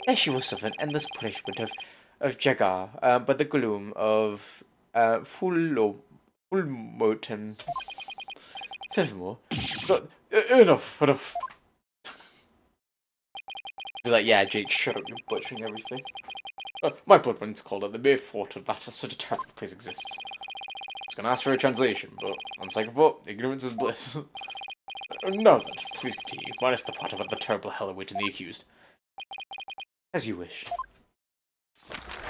Speaker 1: There she will suffer an endless punishment of Jagar, by the gloom of Fulmoten. Furthermore, but enough. Be like, yeah, Jake, shut up, you're butchering everything. My blood runs cold at the mere thought of that such a terrible place exists. I was gonna ask for a translation, but on second thought, ignorance is bliss. Now then, please continue, minus the part about the terrible hell awaiting the accused. As you wish.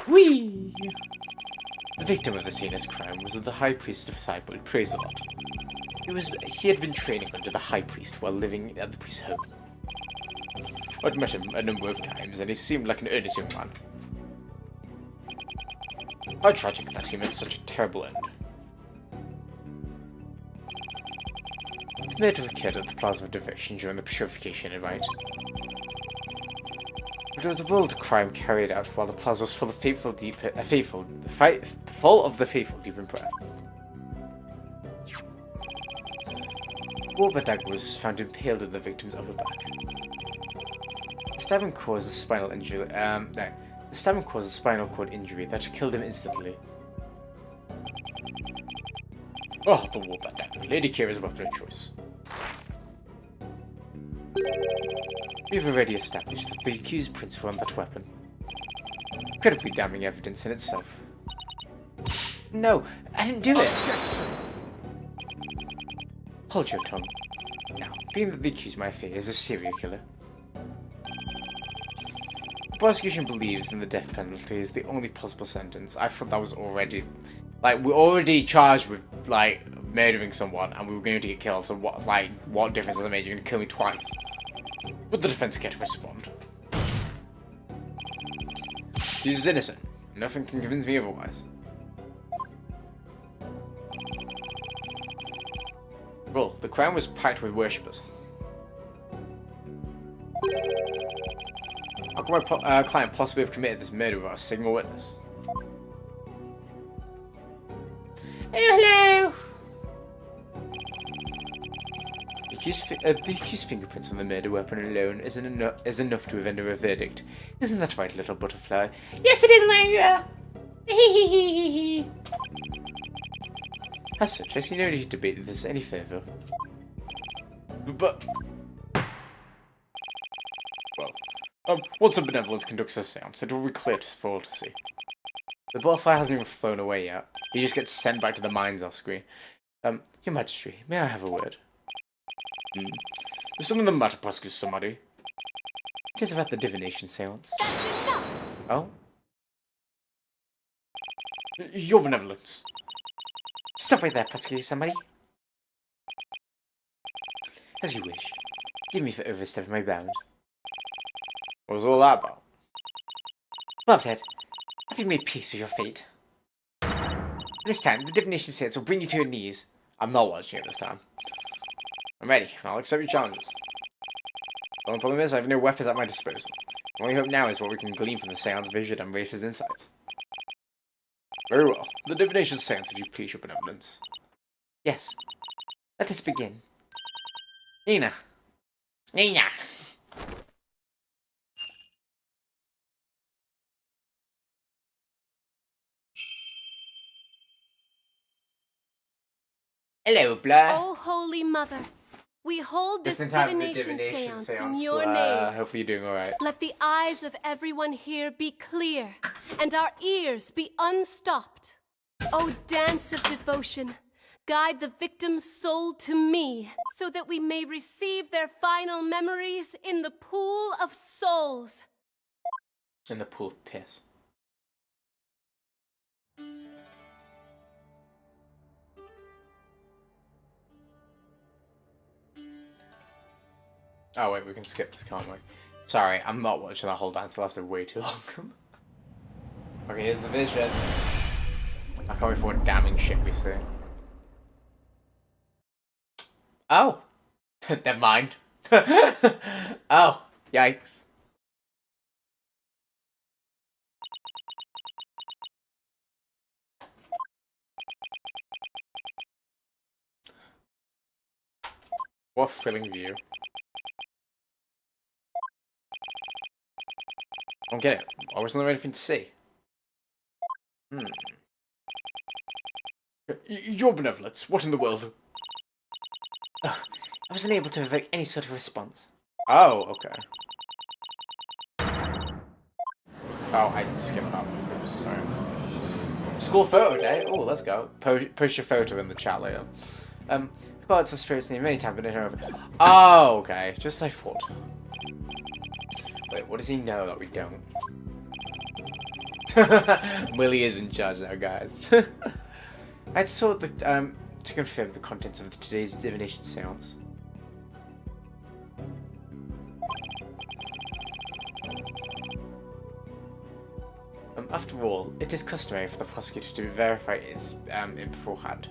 Speaker 3: Whee!
Speaker 1: The victim of this heinous crime was the High Priest's disciple, Praise-a-Lot. He had been training under the High Priest while living at the priest's home. I'd met him a number of times, and he seemed like an earnest young man. How tragic that he met such a terrible end. The murder occurred at the Plaza of Diversion during the purification rite. It was a bold crime carried out while the plaza was full of full of the faithful deep in prayer. Warbadag was found impaled in the victim's upper back. The stabbing caused a spinal injury. The stabbing caused a spinal cord injury that killed him instantly. Oh, the Warbadag. Lady Kira's weapon of choice. We've already established that the accused prince were on that weapon. Incredibly damning evidence in itself.
Speaker 3: No, I didn't do it!
Speaker 2: Objection!
Speaker 1: Hold your tongue. Now, being that the accused my affair is a serial killer, the prosecution believes in the death penalty is the only possible sentence. I thought that was already... Like, we're already charged with, like, murdering someone, and we were going to get killed, so what difference does it make? You're going to kill me twice. Would the defense care to respond? She's innocent. Nothing can convince me otherwise. Well, the crime was packed with worshippers. How could my client possibly have committed this murder without a single witness?
Speaker 3: Oh, hello!
Speaker 1: The accused's fingerprints on the murder weapon alone is enough to render a verdict. Isn't that right, little butterfly?
Speaker 3: Yes, it is, Naira! Hehehehe.
Speaker 1: As such, I see no need to debate this any further. But... Well, once a benevolence conducts a seance, it will be clear for all to see. The butterfly hasn't even flown away yet. He just gets sent back to the mines off screen. Your Majesty, may I have a word? There's something the matter, Prosecutor Somebody. It is about the divination seance.
Speaker 4: That's enough!
Speaker 1: Oh? Your benevolence.
Speaker 3: Stop right there, Prosecutor Somebody.
Speaker 1: As you wish. Give me for overstepping my bounds. What was all that about?
Speaker 3: Bobhead, have you made peace with your fate? This time, the divination seance will bring you to your knees.
Speaker 1: I'm not watching it this time. I'm ready, and I'll accept your challenges. The only problem is I have no weapons at my disposal. My only hope now is what we can glean from the seance vision and Rafer's insights. Very well. The divination seance, if you please, your benevolence.
Speaker 3: Yes. Let us begin.
Speaker 1: Nina!
Speaker 3: Nina! Hello, Blah.
Speaker 4: Oh, Holy Mother, we hold this
Speaker 1: Just in time for the
Speaker 4: divination seance in
Speaker 1: seance,
Speaker 4: your
Speaker 1: Blah.
Speaker 4: name.
Speaker 1: Hopefully you're doing alright.
Speaker 4: Let the eyes of everyone here be clear and our ears be unstopped. O dance of devotion, guide the victim's soul to me, so that we may receive their final memories in the pool of souls.
Speaker 1: In the pool of piss. Oh wait, we can skip this, can't we? Sorry, I'm not watching that whole dance. It lasted way too long. Okay, here's the vision. I can't wait for what damning shit we see. Oh! Never mind. Oh, yikes. What a thrilling view. I don't get it. I wasn't there anything to see. Your benevolence, what in the world?
Speaker 3: Ugh, I wasn't able to evoke any sort of response.
Speaker 1: Oh, okay. Oh, I skipped that. Oops, sorry. School photo day? Oh, let's go. Post your photo in the chat later.
Speaker 3: I've got to spirits name many times, but I don't know.
Speaker 1: Oh, okay. Just as I thought. Wait, what does he know that we don't? Willie is in charge now, guys.
Speaker 3: I'd sought the, to confirm the contents of today's divination seance. After all, it is customary for the prosecutor to verify it beforehand.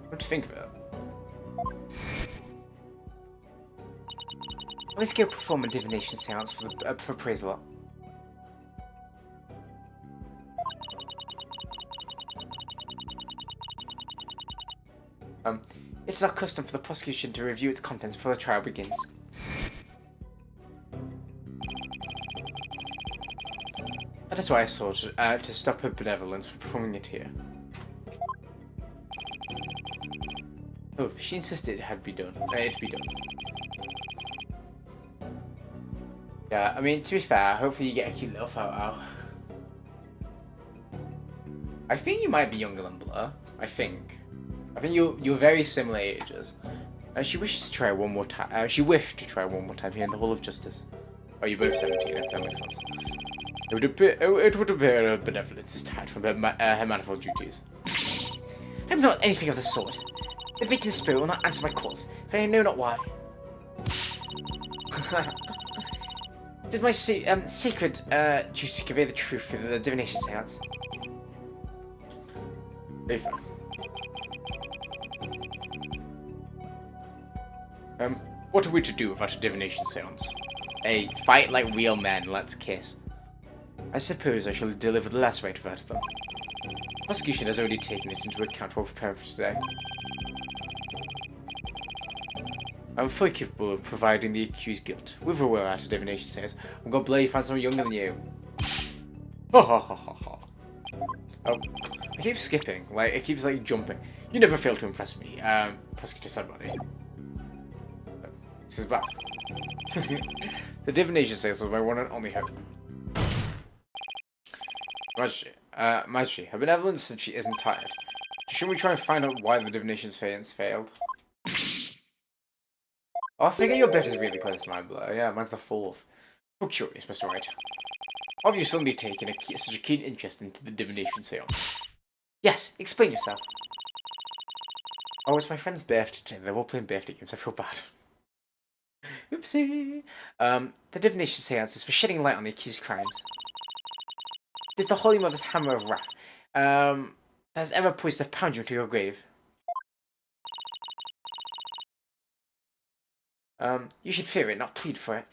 Speaker 3: What do you think of it? Let's go perform a divination seance for praise lot. It's our custom for the prosecution to review its contents before the trial begins. That is why I sought to stop her benevolence from performing it here. Oh, she insisted it had to be done. Yeah, I mean, to be fair, hopefully you get a cute little photo. I think you might be younger than Blur. I think you're very similar ages. She wishes to try one more time. She wished to try one more time here in the Hall of Justice. Oh, you're both 17. If that makes sense. It would appear her benevolence is tired from her manifold duties. I'm not anything of the sort. The victim's spirit will not answer my calls, but I know not why. Did my sacred duty convey the truth through the divination seance? Very fair. What are we to do without a divination seance? Hey, fight like real men, let's kiss. I suppose I shall deliver the last rite without them. Prosecution has already taken it into account while preparing for today. I'm fully capable of providing the accused guilt. With or without a divination seance, I'm gonna bloody find someone younger than you. Ha ha ha ha ha. Oh, I keep skipping, like, it keeps, like, jumping. You never fail to impress me, Prosecutor Sudbody. This is bad. The divination seance was my one and only hope. Majesty, her benevolence said she isn't tired. Shouldn't we try and find out why the divination seance failed? Oh, I figure your bet is really close to mine, Blur. Yeah, mine's the 4th. Oh, curious, Mr. Wright. Have you suddenly taken such a keen interest into the divination seance? Yes, explain yourself. Oh, it's my friend's birthday today. They're all playing birthday games. I feel bad. Oopsie. The divination seance is for shedding light on the accused crimes. It is the Holy Mother's hammer of wrath. That has ever poised to pound you into your grave. You should fear it, not plead for it.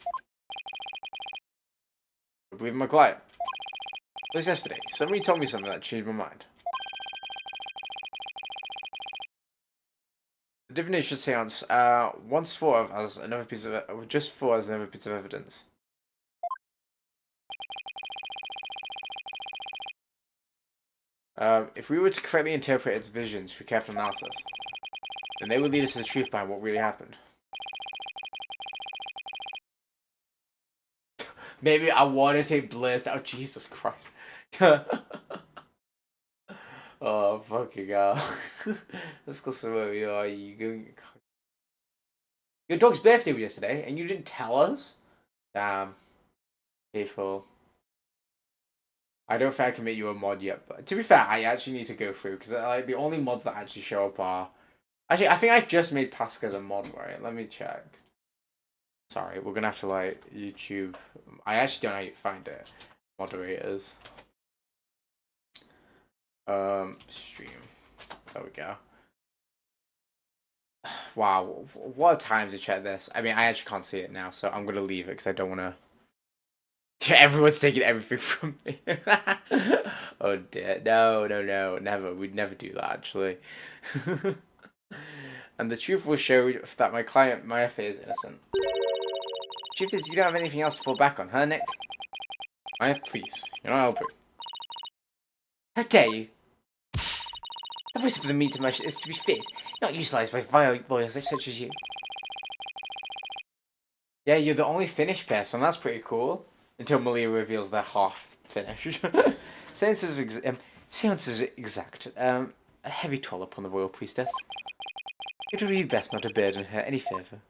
Speaker 3: I believe in my client. It was yesterday. Somebody told me something that changed my mind. The divination seance, once thought of as another piece of just thought as another piece of evidence. If we were to correctly interpret its visions through careful analysis, then they would lead us to the truth behind what really happened. Maybe I want to take Blaze out. Oh, Jesus Christ.
Speaker 1: Oh, fucking hell. Let's go somewhere we are. Your dog's birthday was yesterday, and you didn't tell us? Damn. Faithful. I don't think I can make you a mod yet, but to be fair, I actually need to go through, because like, the only mods that actually show up are... Actually, I think I just made Pascal as a mod, right? Let me check. Sorry, we're gonna have to, like, YouTube... I actually don't know how you find it. Moderators. Stream. There we go. Wow, what a time to check this. I mean, I actually can't see it now, so I'm gonna leave it because I don't want to... Everyone's taking everything from me. Oh dear. No, never. We'd never do that, actually. And the truth will show that my client, Maya is innocent. Truth is, you don't have anything else to fall back on, huh, Nick? Maya, please. You're not helping. How dare you? The voice of the meter much is to be feared, not utilised by vile lawyers such as you. Yeah, you're the only Finnish person. That's pretty cool. Until Malia reveals they're half Finnish. Seance is exact. A heavy toll upon the royal priestess. It would be best not to burden her any further.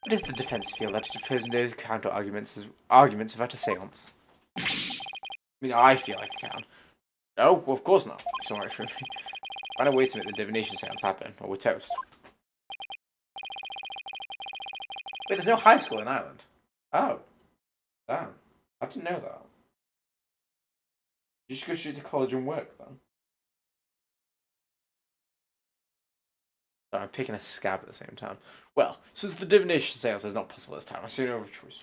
Speaker 1: What does the defence feel that opposing those counter arguments without a seance? I mean, I feel like I can. No, well, of course not. It's alright for me. Find a way to make the divination seance happen, or we're toast. Wait, there's no high school in Ireland. Oh. Damn. I didn't know that. You just go straight to college and work, then? Sorry, I'm picking a scab at the same time. Well, since the divination seance is not possible this time, I see no other choice.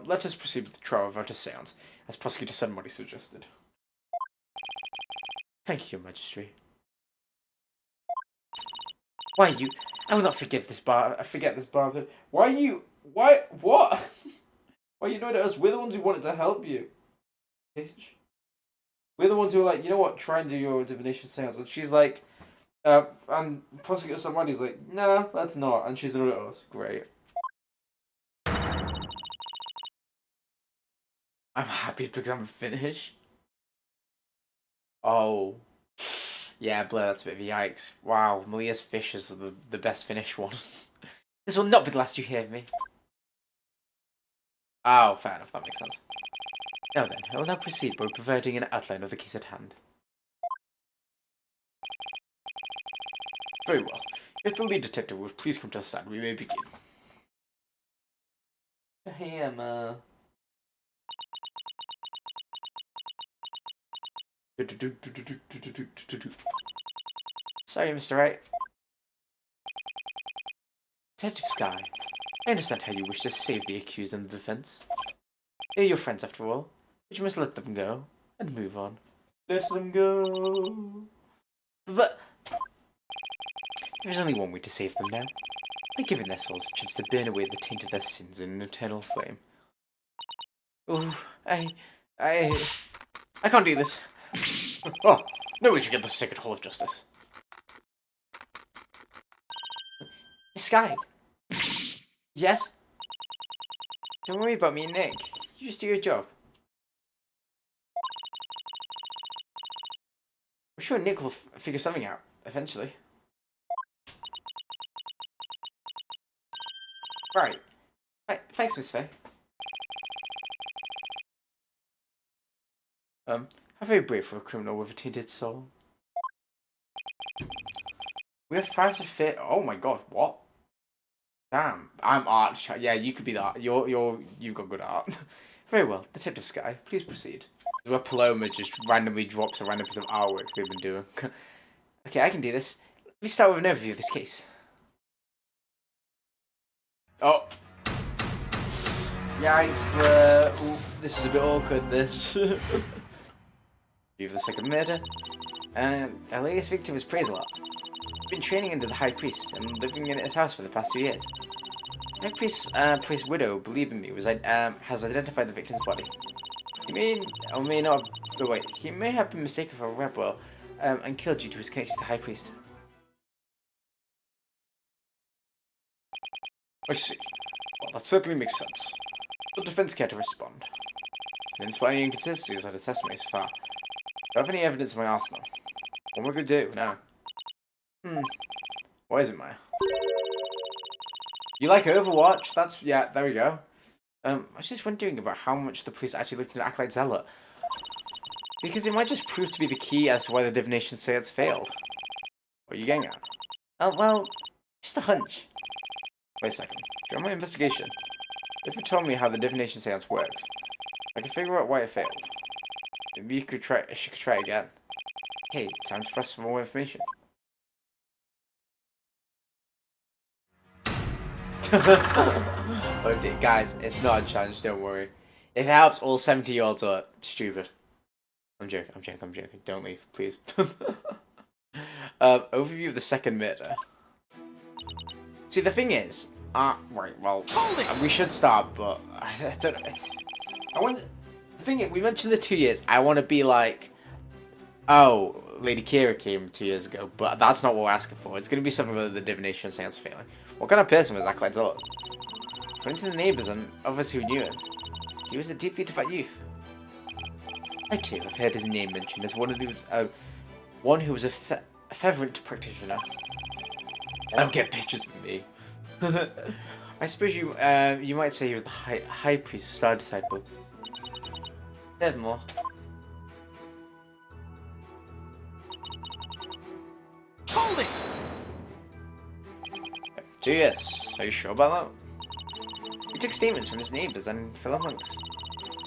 Speaker 1: Let us proceed with the trial without a seance, as Prosecutor Sunmuddy suggested. Thank you, Your Majesty. Why you... I will not forget this bar of it. Why you... Why... What? Why are you annoyed at us? We're the ones who wanted to help you. Bitch. We're the ones who are like, you know what, try and do your divination seance. And she's like... and Prosecutor Sunmuddy's like, nah, that's not. And she's annoyed at us. Great. I'm happy because I'm Finnish. Oh. Yeah, Blair, that's a bit of a yikes. Wow, Malia's fish is the best Finnish one. This will not be the last you hear of me. Oh, fair enough, that makes sense. Now then, I will now proceed by providing an outline of the case at hand. Very well. If the lead detective would please come to the stand, we may begin. Hey, Emma. Sorry, Mr. Wright. Detective Skye, I understand how you wish to save the accused and the defense. They're your friends after all, but you must let them go and move on. Let them go. But there's only one way to save them now, by giving their souls a chance to burn away the taint of their sins in an eternal flame. Oh, I can't do this. Oh, no way to get the Sacred Hall of Justice. Miss Skye. Yes? Don't worry about me and Nick. You just do your job. I'm sure Nick will figure something out, eventually. Right. Thanks, Miss Faye. How very brave for a criminal with a tainted soul. We have 5 to fit. Oh my god, what? Damn, I'm art. Yeah, you could be that. You've got good art. Very well, Detective Skye, please proceed. Where Paloma just randomly drops a random piece of artwork they've been doing. Okay, I can do this. Let me start with an overview of this case. Oh. Yikes, Blair. Ooh, this is a bit awkward, this. View of the second murder. Our latest victim was Praiselot. He's been training under the High Priest and living in his house for the past 2 years. High Priest's widow, believingly, has identified the victim's body. He may or may not, but wait, he may have been mistaken for a rebel and killed due to his connection to the High Priest. I see. Well, that certainly makes sense. The defense care to respond. In spite of any inconsistencies I have testimony so far. Do I have any evidence in my arsenal? What am I going to do now? What is it, Maya? You like Overwatch? That's, yeah, there we go. I was just wondering about how much the police actually looked into Acolyte Zealot. Because it might just prove to be the key as to why the divination seance failed. What are you getting at? Well, just a hunch. Wait a second. During my investigation, Griffin told me how the divination seance works. I can figure out why it failed. Maybe you could try. She could try again. Hey, time to press for more information. Oh dear, guys, it's not a challenge. Don't worry. If it helps, all 70-year-olds are stupid. I'm joking. Don't leave, please. Overview of the second murder. See, the thing is, right, well, we should start, but I don't know. The thing is, we mentioned the 2 years. I want to be like, oh, Lady Kira came 2 years ago, but that's not what we're asking for. It's going to be something about the divination seance failing. What kind of person was Acolyte Zealot? According to the neighbours and others who knew him, he was a deeply devout youth. I too have heard his name mentioned as one who was a fervent practitioner. I don't get pictures of me. I suppose you might say he was the high priest's star disciple. Nevermore.
Speaker 2: Hold it!
Speaker 1: 2 years. Are you sure about that? We took statements from his neighbours and fellow monks.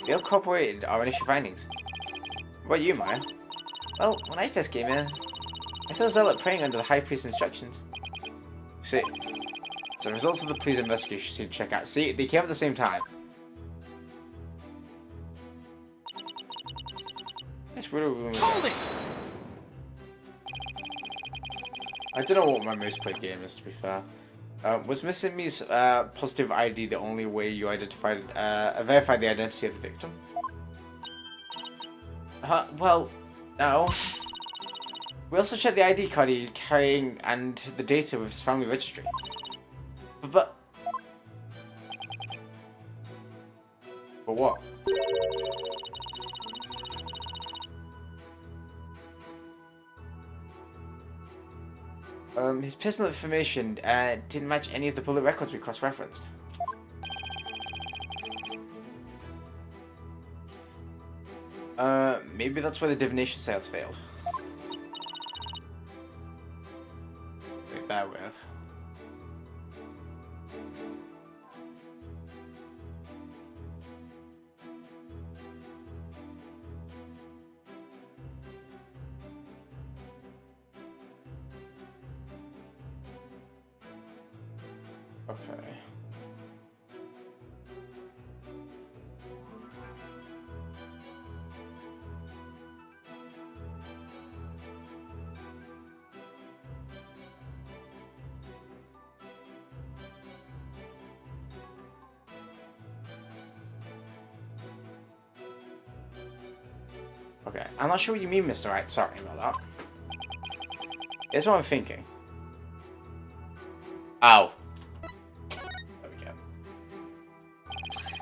Speaker 1: They all corroborated our initial findings. What about you, Maya? Well, when I first came here, I saw Zealot praying under the High Priest's instructions. See, the results of the police investigation seem to check out. See, they came at the same time. That's really
Speaker 2: Hold it!
Speaker 1: I don't know what my most played game is, to be fair. Was missing me's positive ID the only way you identified, verified the identity of the victim? Well, no. We also checked the ID card he carrying and the data with his family registry. But what? His personal information didn't match any of the public records we cross-referenced. Maybe that's why the divination seance failed. Wait, bear with. Okay. Okay, I'm not sure what you mean, Mr. Wright. Sorry about that. Here's what I'm thinking. Oh. There we go.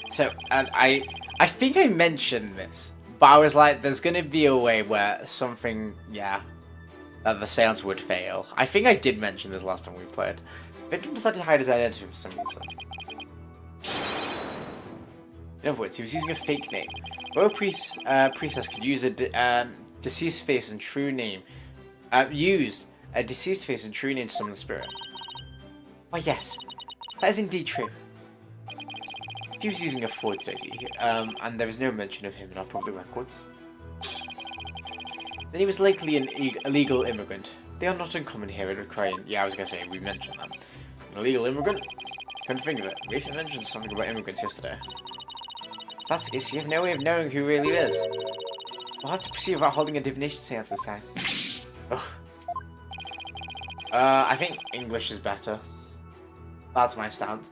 Speaker 1: So, and I think I mentioned this, but I was like, there's gonna be a way where something, yeah, that the seance would fail. I think I did mention this last time we played. Victim decided to hide his identity for some reason. In other words, he was using a fake name. Both priestess could use a deceased face and true name. Used a deceased face and true name to summon the spirit. Why, yes, that is indeed true. He was using a forged ID, and there is no mention of him in our public records. Then he was likely an illegal immigrant. They are not uncommon here in Ukraine. Yeah, I was gonna say, we mentioned them. An illegal immigrant? Couldn't think of it. Rafe mentioned something about immigrants yesterday. If that's the case, you have no way of knowing who really is. We'll have to proceed without holding a divination seance this time. Ugh. I think English is better. That's my stance.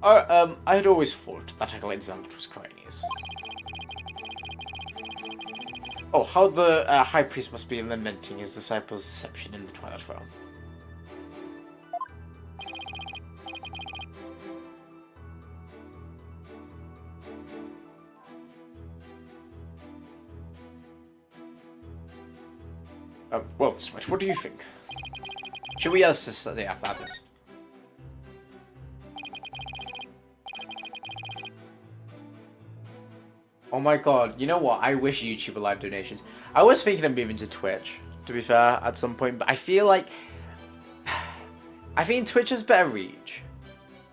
Speaker 1: I had always thought that Acolyte Zealot was Chinese. Oh, how the High Priest must be lamenting his disciples' deception in the Twilight Realm. Well, Switch, what do you think? Should we ask this after this? Oh my god, you know what? I wish YouTube would live donations. I was thinking of moving to Twitch, to be fair, at some point, but I feel like... I think Twitch has better reach.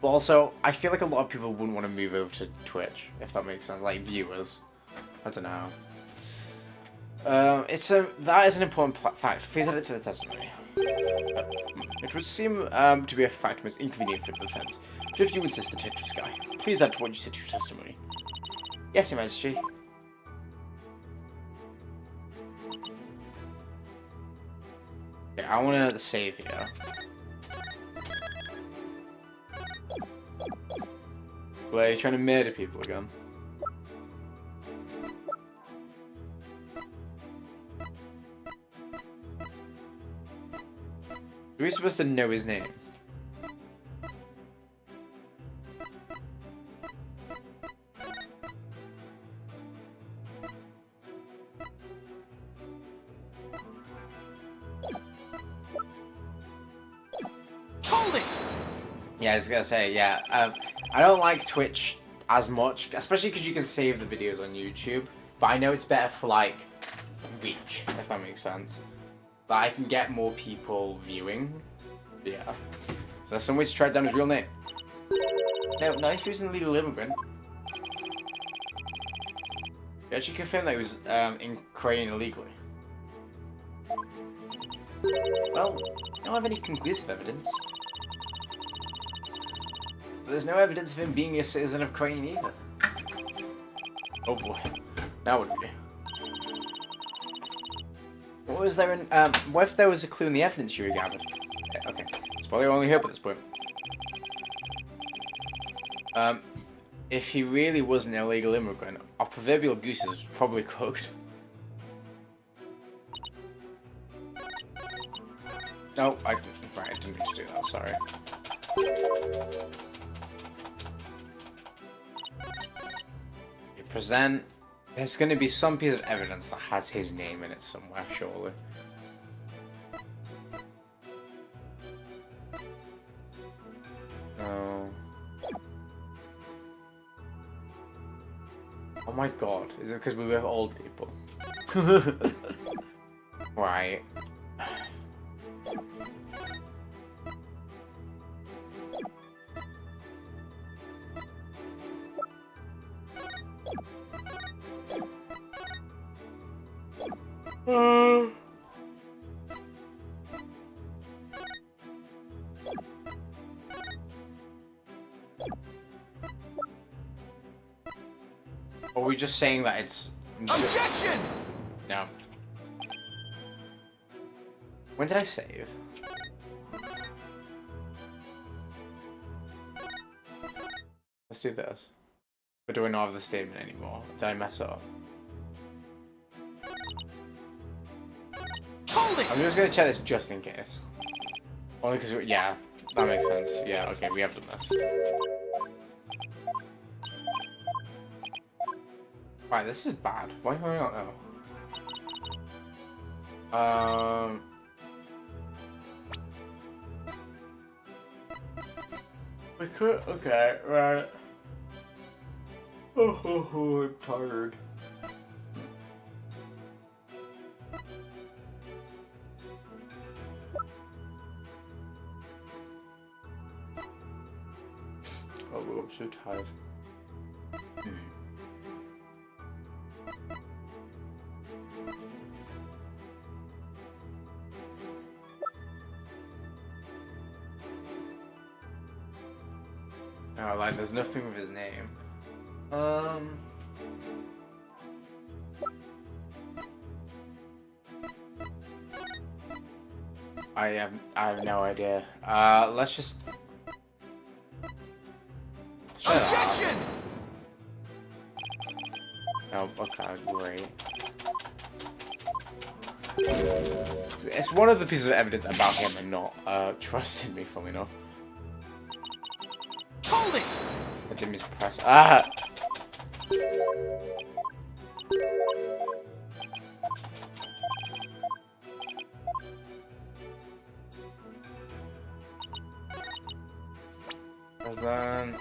Speaker 1: But also, I feel like a lot of people wouldn't want to move over to Twitch, if that makes sense, like viewers. I don't know. That is an important fact. Please add it to the testimony. It would seem to be a fact most inconvenient for the defense. But if you insist, Detective Sky, please add to what you said to your testimony. Yes, Your Majesty. Okay, I want to save here. Were you trying to murder people again? Are we supposed to know his name?
Speaker 2: Hold it!
Speaker 1: Yeah, I was gonna say, yeah. I don't like Twitch as much, especially because you can save the videos on YouTube. But I know it's better for, like, reach, if that makes sense. But I can get more people viewing. Yeah. Is there some way to track down his real name? No, not if he was an illegal immigrant. You actually confirmed that he was in Korea illegally. Well, I don't have any conclusive evidence. But there's no evidence of him being a citizen of Ukraine either. Oh boy. Now what do we do? What was there in, what if there was a clue in the evidence you gathered? Okay, it's probably only hope at this point. If he really was an illegal immigrant, our proverbial goose is probably cooked. No, right, I didn't mean to do that, sorry. You present... There's going to be some piece of evidence that has his name in it somewhere, surely. No. Oh my god, is it because we were old people? Right. Are we just saying that it's...
Speaker 2: Objection!
Speaker 1: No. When did I save? Let's do this. But do I not have the statement anymore? Did I mess up?
Speaker 2: Hold it!
Speaker 1: I'm just gonna check this just in case. Only because, yeah, that makes sense. Yeah, okay, we have done this. Right, this is bad. Why do I not know? We could, okay, right. Oh, I'm tired. Oh, I'm so tired. Oh, like, there's nothing with his name. I have no idea. Let's just... Shut
Speaker 2: Objection!
Speaker 1: up. Oh, okay, great. It's one of the pieces of evidence about him and not trusting me, funnily enough.
Speaker 2: Hold it!
Speaker 1: I didn't mean to press. Ah! And then,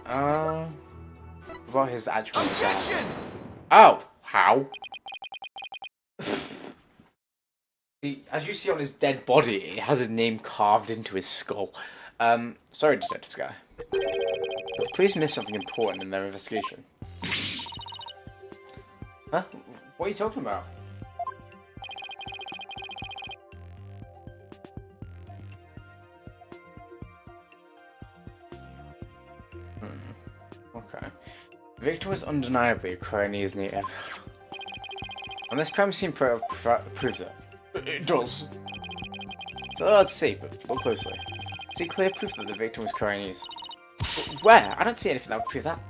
Speaker 1: what his actual dad?
Speaker 2: Objection!
Speaker 1: Oh, how? See, as you see on his dead body, it has his name carved into his skull. Sorry, Detective Sky. The police missed something important in their investigation. Huh? What are you talking about? Okay. The victim was undeniably a Koreanese native. And this crime scene proves it. It does. It's a hard to see, but look closely. See clear proof that the victim was Koreanese. But where? I don't see anything that would prove that.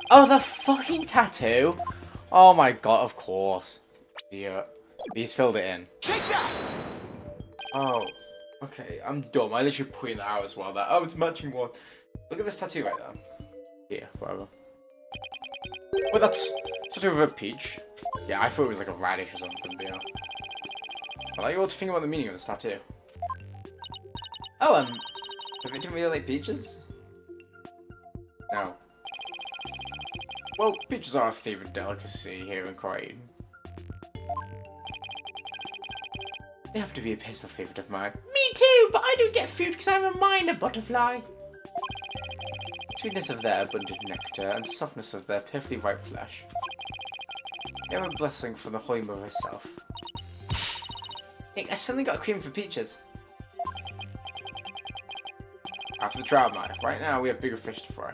Speaker 1: Oh, the fucking tattoo! Oh my god, of course. Yeah. He's filled it in.
Speaker 2: Take that!
Speaker 1: Oh. Okay, I'm dumb. I literally pointed that out as well. That, oh, it's matching one. Look at this tattoo right there. Here, whatever. Well, that's tattoo of a peach. Yeah, I thought it was like a radish or something, but yeah. I'd like you all to think about the meaning of this tattoo. Oh, the victim really like peaches? No. Well, peaches are our favourite delicacy here in Korea. They happen to be a personal favourite of mine. Me too, but I don't get food because I'm a minor butterfly. Sweetness of their abundant nectar and softness of their perfectly ripe flesh. They are a blessing from the Holy Mother herself. Nick, I suddenly got a cream for peaches. After the trial knife, right now we have bigger fish to fry.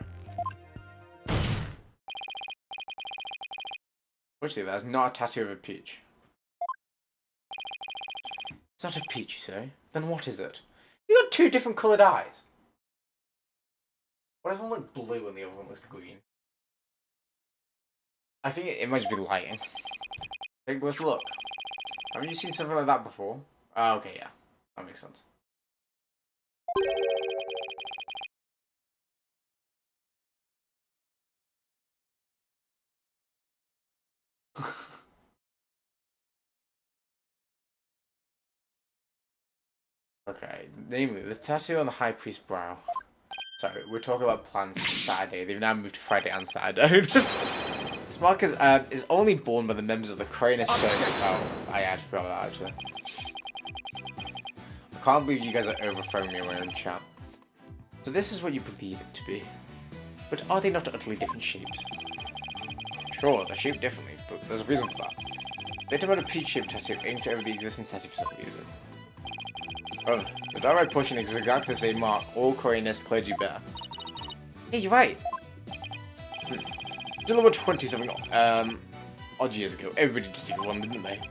Speaker 1: Actually, that's not a tattoo of a peach. It's not a peach, you say? Then what is it? You got two different coloured eyes. What if one looked blue and the other one was green? I think it might just be lighting. Take a closer look. Have you seen something like that before? Oh, okay, yeah. That makes sense. Okay, namely, the tattoo on the High Priest's brow. Sorry, we're talking about plans for Saturday. They've now moved to Friday and Saturday. This mark is only borne by the members of the Koreanist person. Oh, I had forgot that actually. I can't believe you guys are overthrowing me when in chat. So this is what you believe it to be. But are they not utterly different shapes? Sure, they're shaped differently, but there's a reason for that. They talk about a peach-shaped tattoo aimed over the existing tattoo for some reason. Oh, the direct portion is exactly the same mark all Koreanist clergy bear. Yeah, you're right. Until about 20-something odd years ago, everybody did one, didn't they?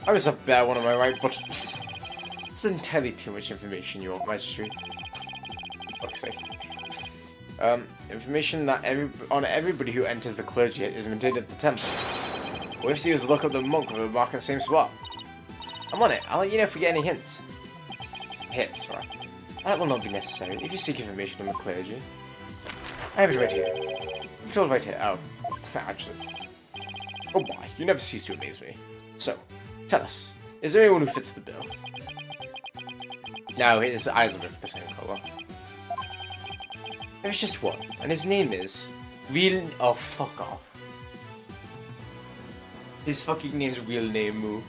Speaker 1: I myself bear one on my right, but it's entirely too much information, Your Majesty. Fuck's sake. Information that on everybody who enters the clergy is maintained at the temple. What if you was to look up the monk with a mark in the same spot? I'm on it. I'll let you know if we get any hints. Hits, right? That will not be necessary if you seek information on the clergy. I have it right here. You've told right here. Oh, actually. Oh my, you never cease to amaze me. So, tell us, is there anyone who fits the bill? No, his eyes are both the same colour. There's just one, and his name is... Oh, fuck off. His fucking name's real name, Moo.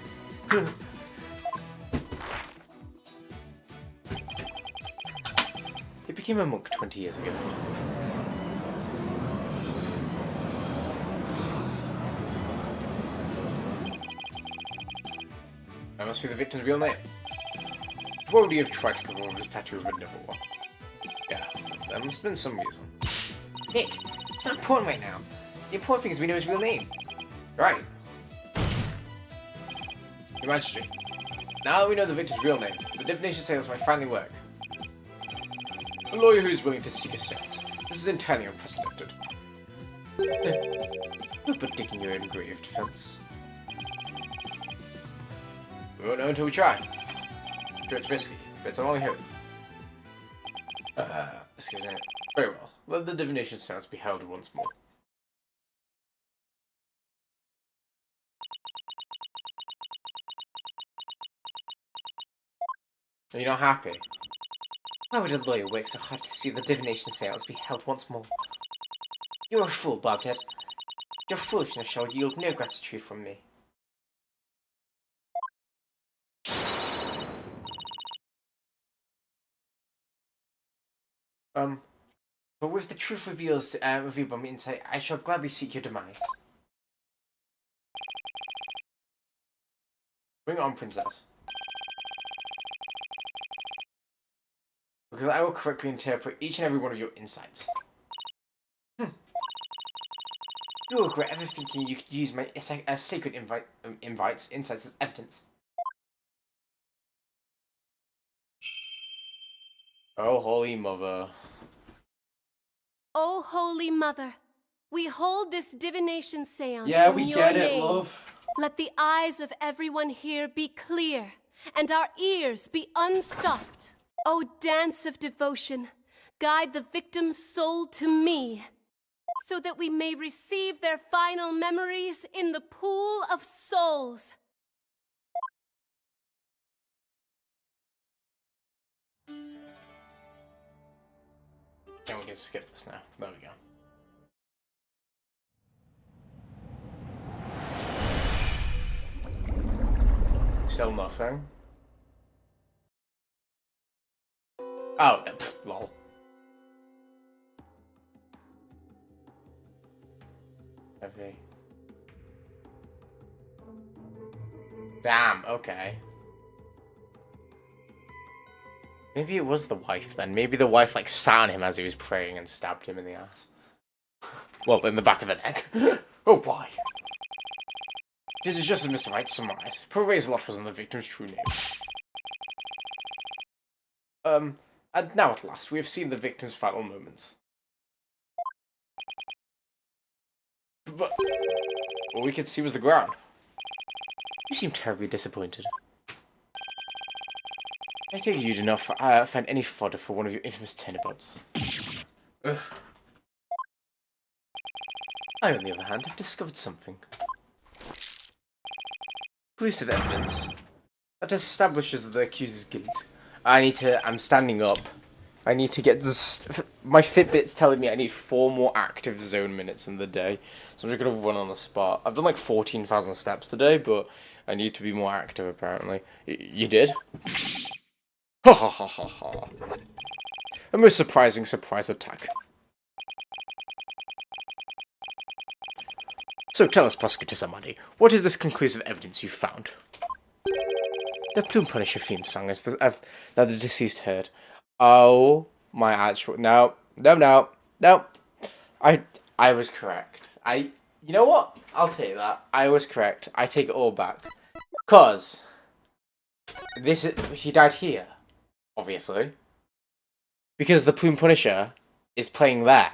Speaker 1: He became a monk 20 years ago. That must be the victim's real name. Why would he have tried to cover over his tattoo of a nipple? Yeah, there must have been some reason. Nick, it's not important right now. The important thing is we know his real name. Right. Your Majesty, now that we know the victim's real name, the divination sales might finally work. A lawyer who is willing to seek a sentence. This is entirely unprecedented. Who put Dick in your own grave, defense? We won't know until we try. Sure, it's risky, but it's our only hope. Excuse me. Very well. Let the divination seance be held once more. Are you not happy?
Speaker 3: Why would a lawyer work so hard to see the divination seance be held once more? You're a fool, Bobhead. Your foolishness shall yield no gratitude from me. But with the truth revealed by my insight, I shall gladly seek your demise. Bring it on, princess. Because I will correctly interpret each and every one of your insights. You will regret ever thinking you could use my sacred insights as evidence. Oh, Holy Mother.
Speaker 4: O Holy Mother, we hold this divination seance
Speaker 2: Yeah,
Speaker 4: in
Speaker 2: we
Speaker 4: your
Speaker 2: get it,
Speaker 4: name.
Speaker 2: love.
Speaker 4: Let the eyes of everyone here be clear, and our ears be unstopped. O dance of devotion, guide the victim's soul to me, so that we may receive their final memories in the pool of souls.
Speaker 3: Can we just skip this now? There we go. Still nothing. Oh, lol. Heavy. Damn, okay. Maybe it was the wife then. Maybe the wife like sat on him as he was praying and stabbed him in the ass. Well, in the back of the neck. Oh boy. This is just as Mr. Wright surmised. Poor Razorlot wasn't the victim's true name. And now at last we have seen the victim's final moments. But all we could see was the ground. You seem terribly disappointed. I take it you do not find any fodder for one of your infamous tenderbots. Ugh. I, on the other hand, have discovered something. Conclusive evidence that establishes the accuser's guilt. I'm standing up. I need to get this. My Fitbit's telling me I need 4 more active zone minutes in the day. So I'm just gonna run on the spot. I've done like 14,000 steps today, but I need to be more active apparently. You did? Ha ha ha ha ha. A most surprising surprise attack. So tell us, Prosecutor Samadi, what is this conclusive evidence you found? The Plume Punisher theme song is that the deceased heard. Oh my actual no. I was correct. You know what? I'll take that. I was correct. I take it all back. Cause he died here, obviously. Because the Plume Punisher is playing there.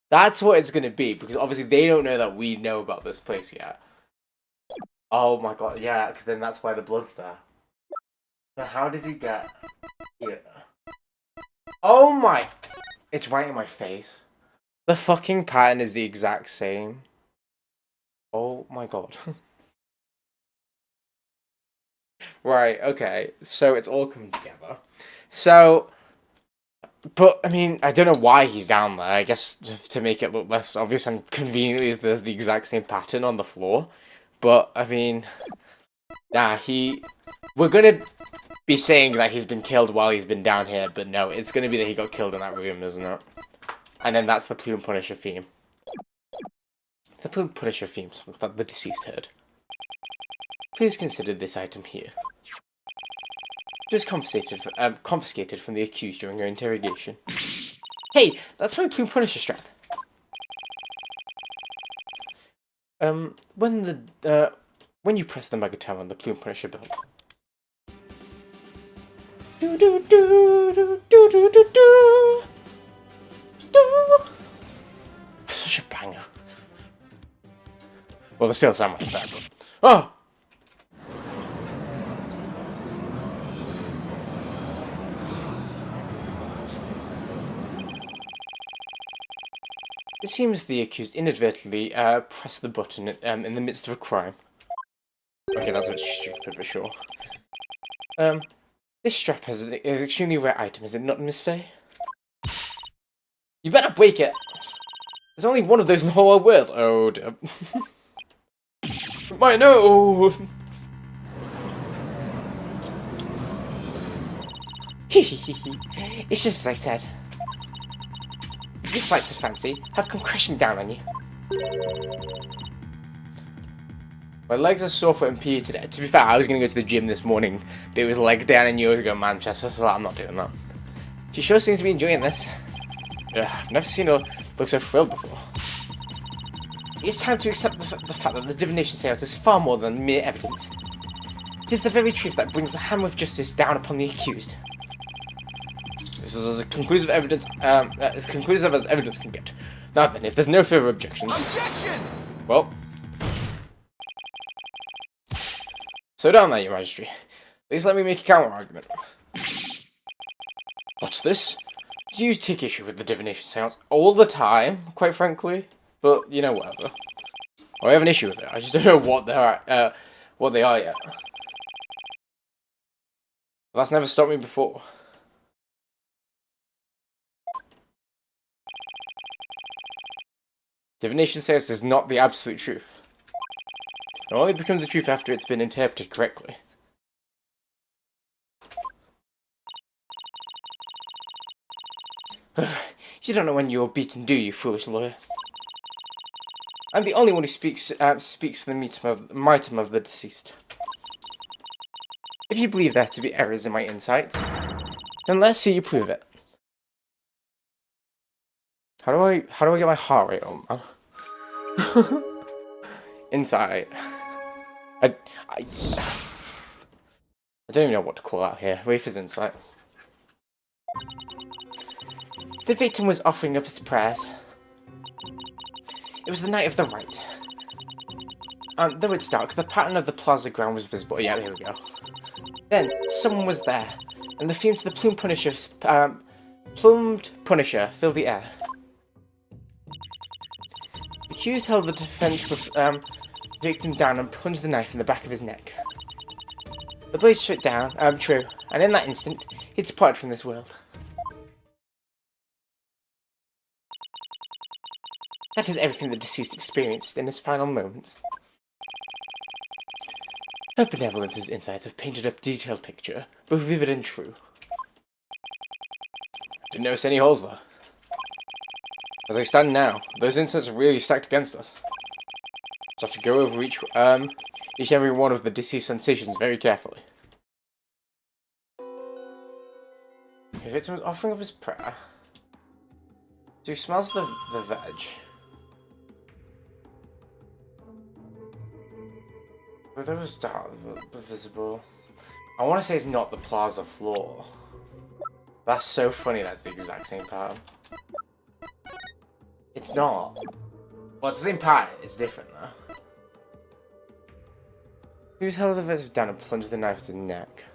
Speaker 3: That's what it's gonna be, because obviously they don't know that we know about this place yet. Oh my god, yeah, because then that's why the blood's there. But how does he get here? Oh my... It's right in my face. The fucking pattern is the exact same. Oh my god. Right, okay, so it's all coming together. So... But, I mean, I don't know why he's down there. I guess to make it look less obvious, and conveniently there's the exact same pattern on the floor. But, I mean... Nah, we're gonna be saying that he's been killed while he's been down here, but no, it's gonna be that he got killed in that room, isn't it? And then that's the Plume Punisher theme. The Plume Punisher theme song that the deceased heard. Please consider this item here. It was confiscated from the accused during her interrogation. Hey, that's my Plume Punisher strap. When you press the Megaton on the Plume Punisher belt. Do do do do do do do do. Do. Such a banger. Well, they still sound much better. Oh. It seems the accused inadvertently pressed the button in the midst of a crime. Okay, that's a bit stupid, but sure. This strap is an extremely rare item, is it not, Miss Faye? You better break it! There's only one of those in the whole world. Oh, dear. My no! It's just as I said. Your flights of fancy have come crashing down on you. My legs are sore from PE today. To be fair, I was going to go to the gym this morning, but it was leg day and I knew I was going to Manchester, so I'm not doing that. She sure seems to be enjoying this. I've never seen her look so thrilled before. It's time to accept the fact that the divination seance is far more than mere evidence. It is the very truth that brings the hammer of justice down upon the accused. This is as conclusive evidence, as conclusive as evidence can get. Now then, if there's no further objections...
Speaker 2: Objection!
Speaker 3: Well... So down there, your majesty. Please let me make a counter-argument. What's this? Do you take issue with the divination seance all the time, quite frankly? But, you know, whatever. I have an issue with it, I just don't know what they are yet. That's never stopped me before. Divination seance is not the absolute truth. It only becomes the truth after it's been interpreted correctly. You don't know when you're beaten, do you, foolish lawyer? I'm the only one who speaks for the mighty of the deceased. If you believe there to be errors in my insight, then let's see you prove it. How do I get my heart rate on, man? Insight. I don't even know what to call out here. Rafer's insight. The victim was offering up his prayers. It was the night of the rite. Though it's dark, the pattern of the plaza ground was visible. Yeah, here we go. Then, someone was there, and the fumes of the plumed punisher filled the air. The accused held the defenseless victim down and plunged the knife in the back of his neck. The blade struck down, true, and in that instant, he departed from this world. That is everything the deceased experienced in his final moments. Her benevolence and insights have painted a detailed picture, both vivid and true. Didn't notice any holes though. As I stand now, those insights are really stacked against us. So I have to go over each and every one of the deceased sensations very carefully. The victim was offering up his prayer. So he smells the veg. But there was dark, visible. I want to say it's not the plaza floor. That's so funny. That's the exact same pattern. It's not. Well, it's the same pattern. It's different though. Who's held the victim down and plunged the knife into the neck?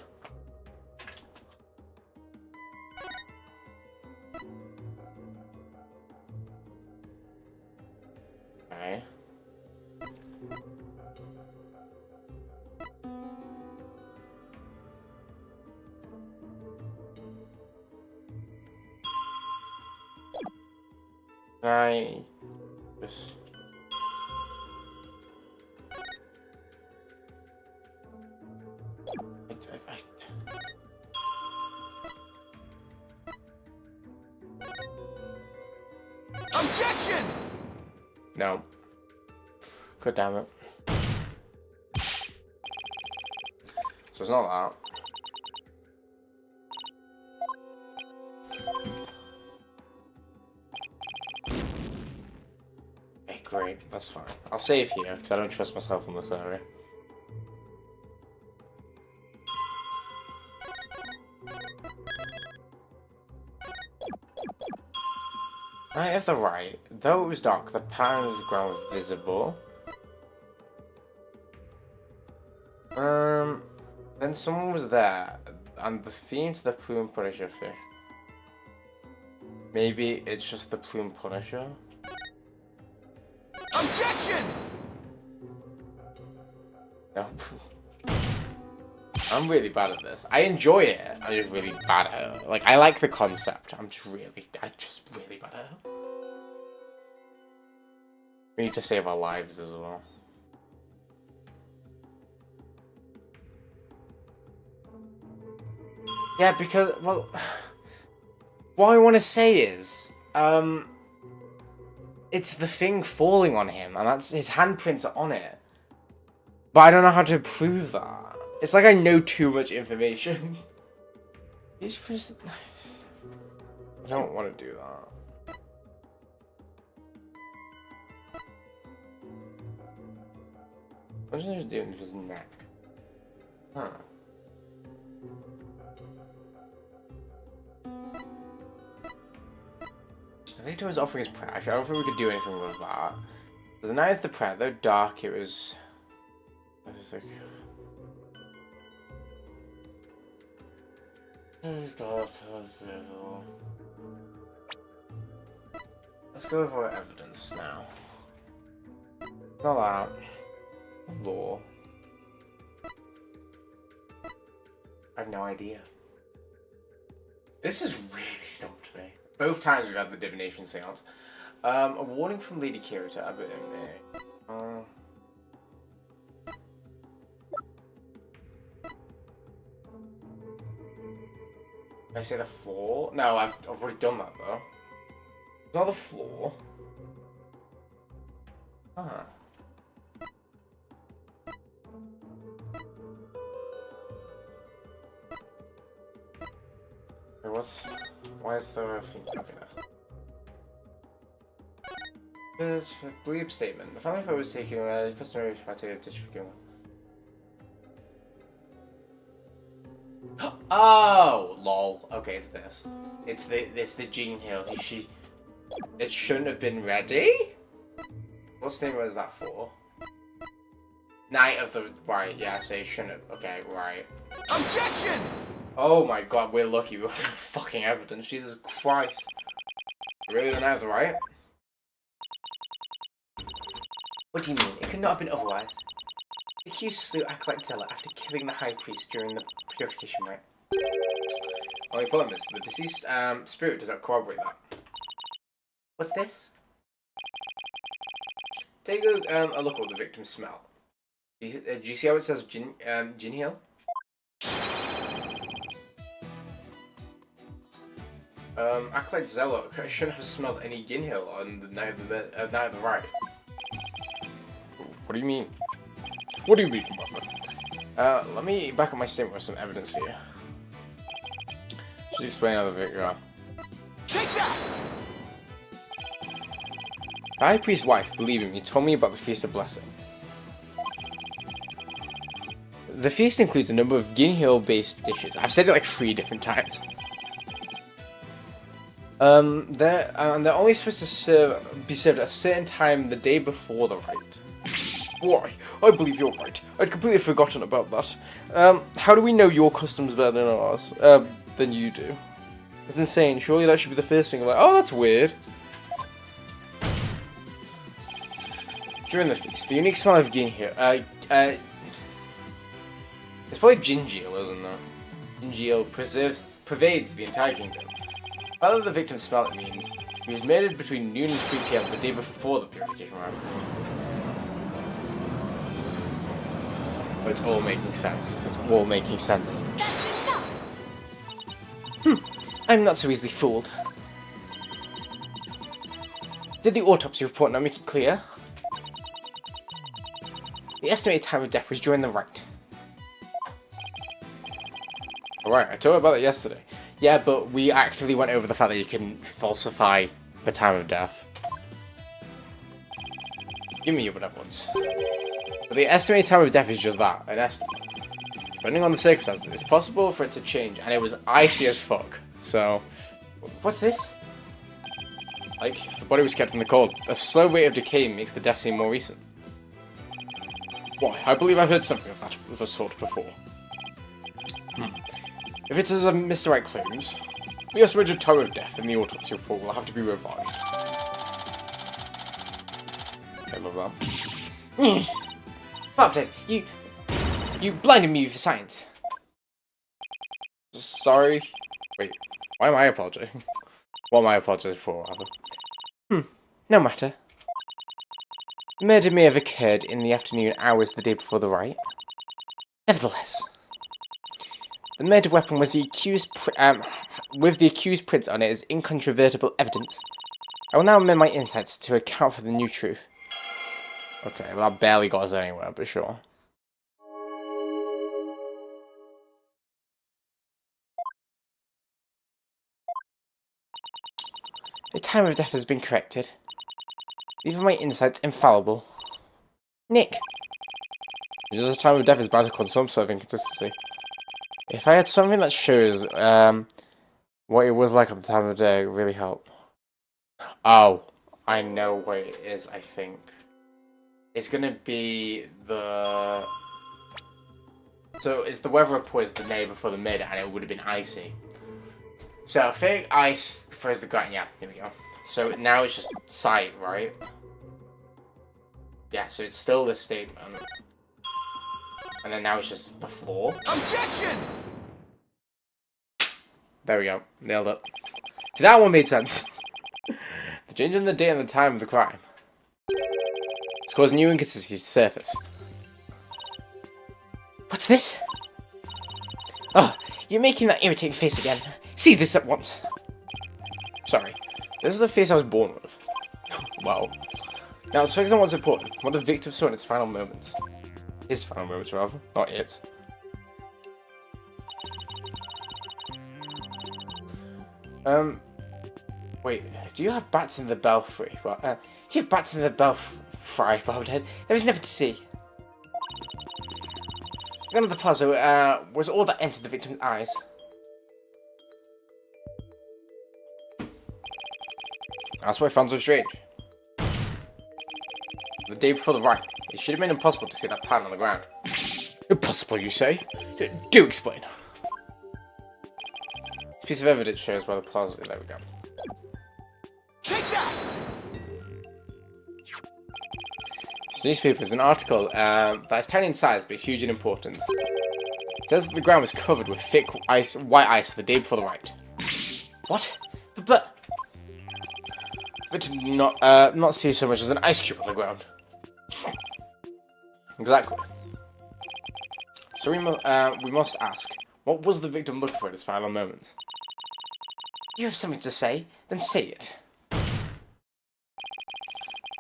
Speaker 3: Okay. I just
Speaker 2: Objection!
Speaker 3: no. God damn it. So it's not that. Okay, great. That's fine. I'll save here because I don't trust myself in this area. I have the right. Though it was dark, the pattern of the ground was visible. Then someone was there, and the theme to the Plume Punisher fish. Maybe it's just the Plume Punisher?
Speaker 2: Objection!
Speaker 3: No.
Speaker 1: I'm really bad at this. I enjoy it. I'm just really bad at it. Like, I like the concept. I'm just really bad at it. We need to save our lives as well. Yeah, because, well, what I want to say is, it's the thing falling on him, and that's his handprints are on it. But I don't know how to prove that. It's like I know too much information. He's just... I don't want to do that. What should I do with his neck? Huh. I think it was offering his prayer. Actually, I don't think we could do anything with that. But the night of the prayer, though dark, it was like... Let's go over evidence now. Not that. Law. I have no idea. This has really stumped me. Both times we've had the divination seance. A warning from Lady Kira to Abbot Imne. Can I say the floor? No, I've already done that though. It's not the floor. Huh. Why is there a thing? Okay. There's a bleep statement. The family photo was taken when a customary party of district. Oh, lol. Okay, it's this. It's the Jean Hill. It shouldn't have been ready. What statement was that for? Night of the right. Yeah, say shouldn't have. Okay, right.
Speaker 2: Objection!
Speaker 1: Oh my god, we're lucky we have fucking evidence. Jesus Christ. Really don't have the right? What do you mean? It could not have been otherwise. The accused slew Acolyte Zealot after killing the High Priest during the purification rite. Only problem is, the deceased spirit does not corroborate that. What's this? Take a look at what the victims smell. Do you see how it says gin Hill? Acolyte Zealot shouldn't have smelled any Gin Hill on the night of the ride. What do you mean? What do you mean, Muffin? Let me back up my statement with some evidence for you. Should explain how the victim.
Speaker 2: Take that!
Speaker 1: The High Priest's wife, believing me, told me about the Feast of Blessing. The feast includes a number of Gin Hill-based dishes. I've said it like 3 different times. They're only supposed to be served at a certain time the day before the rite. Why? I believe you're right. I'd completely forgotten about that. How do we know your custom's better than ours? Than you do? It's insane. Surely that should be the first thing. Like, oh, that's weird. During the feast, the unique smell of Gin Hill, it's probably gingeal, isn't it? Gingeal pervades the entire kingdom. Whether the victim smelled it means he was murdered between noon and 3 PM the day before the purification rite. But it's all making sense. It's all making sense. I'm not so easily fooled. Did the autopsy report not make it clear? The estimated time of death was during the rite. Alright, I told you about it yesterday. Yeah, but we actively went over the fact that you can falsify the time of death. Give me your benevolence. But the estimated time of death is just that, an estimate. Depending on the circumstances, it's possible for it to change, and it was icy as fuck. So, what's this? Like, if the body was kept in the cold, the slow rate of decay makes the death seem more recent. Why, I believe I've heard something of the sort before. If it's as Mr. Wright claims, the estimated time of death in the autopsy report will have to be revised. I love that. Bobdad, you blinded me with science. sorry. Wait, why am I apologizing? What am I apologizing for, rather?
Speaker 3: No matter. The murder may have occurred in the afternoon hours the day before the riot. Nevertheless, the murder weapon was the accused with the accused print on it as incontrovertible evidence. I will now amend my insights to account for the new truth.
Speaker 1: Okay, well that barely got us anywhere, but sure.
Speaker 3: The time of death has been corrected. Leaving my insights infallible. Nick.
Speaker 1: The time of death is bound to cause some sort of inconsistency. If I had something that shows what it was like at the time of day, it would really help. Oh, I know what it is, I think. It's gonna be the... So, it's the weather report is the day before the mid, and it would have been icy. So, thick ice froze the ground. Yeah, here we go. So, now it's just sight, right? Yeah, so it's still this statement. And then now it's just the floor.
Speaker 2: Objection!
Speaker 1: There we go. Nailed it. See, that one made sense. The change in the date and the time of the crime. It's caused new inconsistencies to surface.
Speaker 3: What's this? Oh, you're making that irritating face again. See this at once.
Speaker 1: Sorry. This is the face I was born with. Wow. Now, let's focus on what's important. What the victim saw in its final moments. His final moments, rather. Not its. Wait. Do you have bats in the belfry? Well,
Speaker 3: Do you have bats in the belfry, Bobhead? There was never to see. None of the plaza was all that entered the victim's eyes.
Speaker 1: That's what I found so strange. The day before the riot, it should have been impossible to see that pattern on the ground. Impossible, you say? Do explain. This piece of evidence shows where the plaza... There we go.
Speaker 2: Take that!
Speaker 1: This newspaper is an article that's tiny in size but huge in importance. It says that the ground was covered with thick ice, white ice the day before the riot.
Speaker 3: What? But...
Speaker 1: But to not see so much as an ice cube on the ground. Exactly. So we must ask, what was the victim looking for in his final moments?
Speaker 3: You have something to say? Then say it.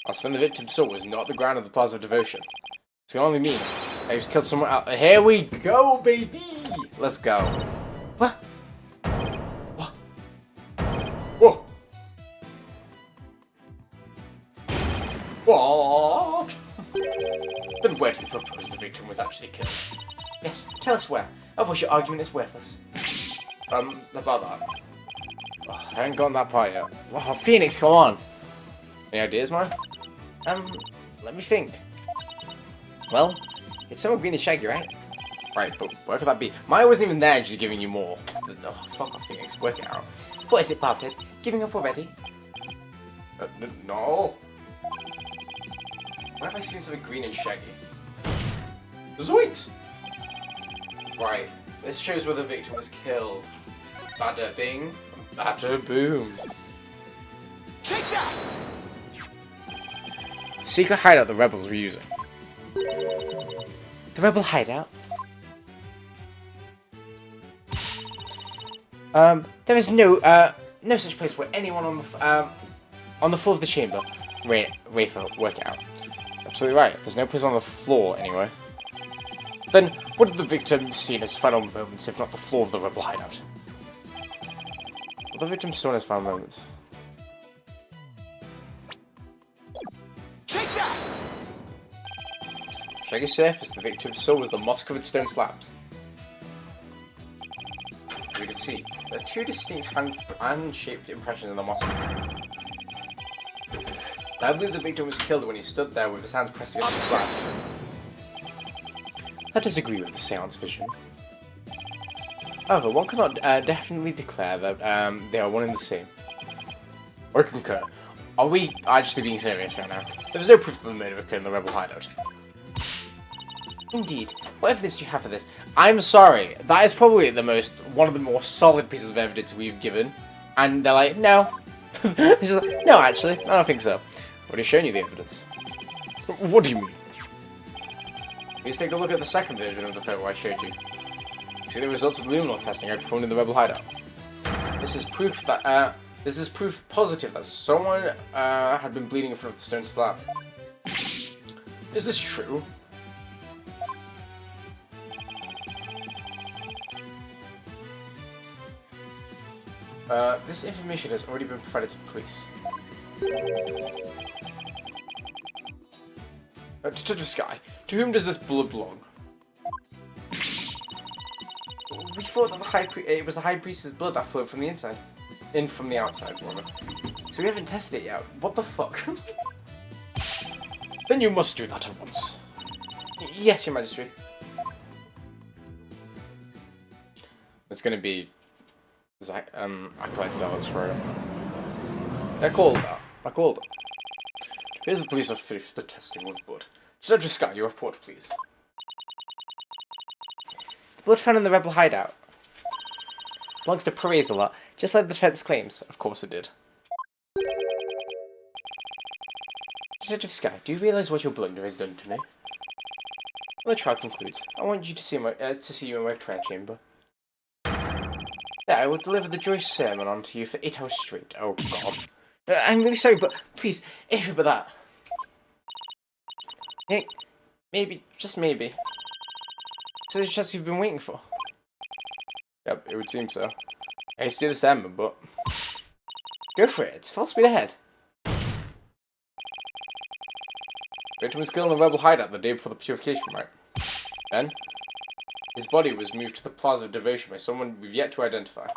Speaker 1: Last thing the victim saw was not the ground of the Plaza of Devotion. This can only mean that he was killed somewhere else. Here we go, baby! Let's go.
Speaker 3: What?
Speaker 1: What? Whoa! What? Then where do you propose the victim was actually killed?
Speaker 3: Yes, tell us where. Otherwise your argument is worthless.
Speaker 1: About that. Oh, I haven't gotten that part yet. Oh, Phoenix, come on! Any ideas, man?
Speaker 3: Let me think. Well, it's somewhat green and shaggy, right?
Speaker 1: Right, but where could that be? Maya wasn't even there, she's giving you more. Oh, fuck off, Phoenix, work it out.
Speaker 3: What is it, Bobhead? Giving up already?
Speaker 1: No! Where have I seen something green and shaggy? Zoinks! Right, this shows where the victim was killed. Bada bing, bada boom.
Speaker 2: Take that!
Speaker 1: Secret hideout the rebels were using.
Speaker 3: The rebel hideout? There is no such place where anyone on the floor of the chamber.
Speaker 1: Rafa, work it out. Absolutely right, there's no place on the floor anyway. Then, what did the victim see in his final moments, if not the floor of the rebel hideout? What the victim saw in his final moments?
Speaker 2: Take that!
Speaker 1: Shaggy surface the victim saw was the moss-covered stone slabs. As you can see, there are two distinct hand-shaped impressions in the moss. I believe the victim was killed when he stood there with his hands pressed against the slabs. I disagree with the seance vision. However, one cannot definitely declare that they are one and the same. Or concur. Are we actually being serious right now? There is no proof that the murder occurred in the rebel hideout.
Speaker 3: Indeed,
Speaker 1: What evidence do you have for this? I'm sorry. That is probably one of the more solid pieces of evidence we've given. And they're like, no. It's just like, no, actually, I don't think so. I've already shown you the evidence. What do you mean? Please take a look at the second version of the photo I showed you. See the results of luminol testing I performed in the Rebel Hideout. This is proof positive that someone had been bleeding in front of the stone slab. Is this true? This information has already been provided to the police. Detective Sky, to whom does this blood belong? We thought that it was the High Priest's blood that flowed from the inside. From the outside, rather. So we haven't tested it yet. What the fuck? Then you must do that at once. Yes, Your Majesty. It's gonna be... Acolyte Zealots for... They're called that. They're called that. Here's the police have finished the testing with blood. Detective Sky, your report, please. The blood found in the Rebel Hideout belongs to Perez a lot, just like the defense claims. Of course it did. Detective Sky, do you realize what your blunder has done to me? When the trial concludes, I want you to see you in my prayer chamber. There, I will deliver the Joyce sermon onto you for 8 hours straight. Oh God. I'm really sorry, but please, anything but that. Nick, maybe, just maybe. So there's a chance you've been waiting for. Yep, it would seem so. I hate to do this to Emma, but... Go for it, it's full speed ahead. Victim was killed in the Rebel Hideout the day before the purification rite. Then, his body was moved to the Plaza of Devotion by someone we've yet to identify.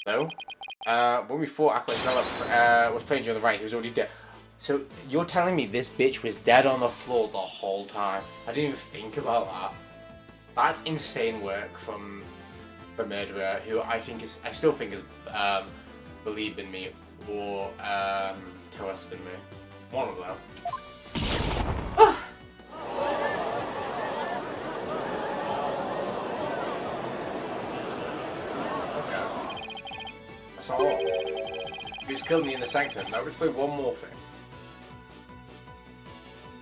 Speaker 1: So, when we fought Acolyte Zealot was playing during the rite, he was already dead. So, you're telling me this bitch was dead on the floor the whole time? I didn't even think about that. That's insane work from the murderer, who I still think is believed in me, or coerced in me. One of them. Okay. That's not all. He was killed me in the sanctum. Now let's play one more thing.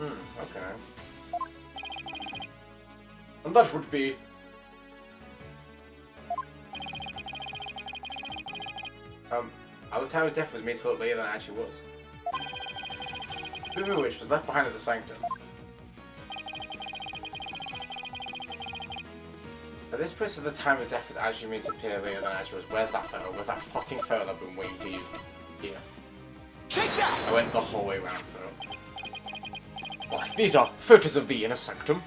Speaker 1: Okay. And that would be... the time of death was made to look later than it actually was. Hoover Witch was left behind at the sanctum. At this place, the time of death was actually made to appear later than it actually was. Where's that photo? Where's that fucking photo I've been waiting to use? Here.
Speaker 2: Take that!
Speaker 1: I went the whole way around for it. Why, these are photos of the inner sanctum.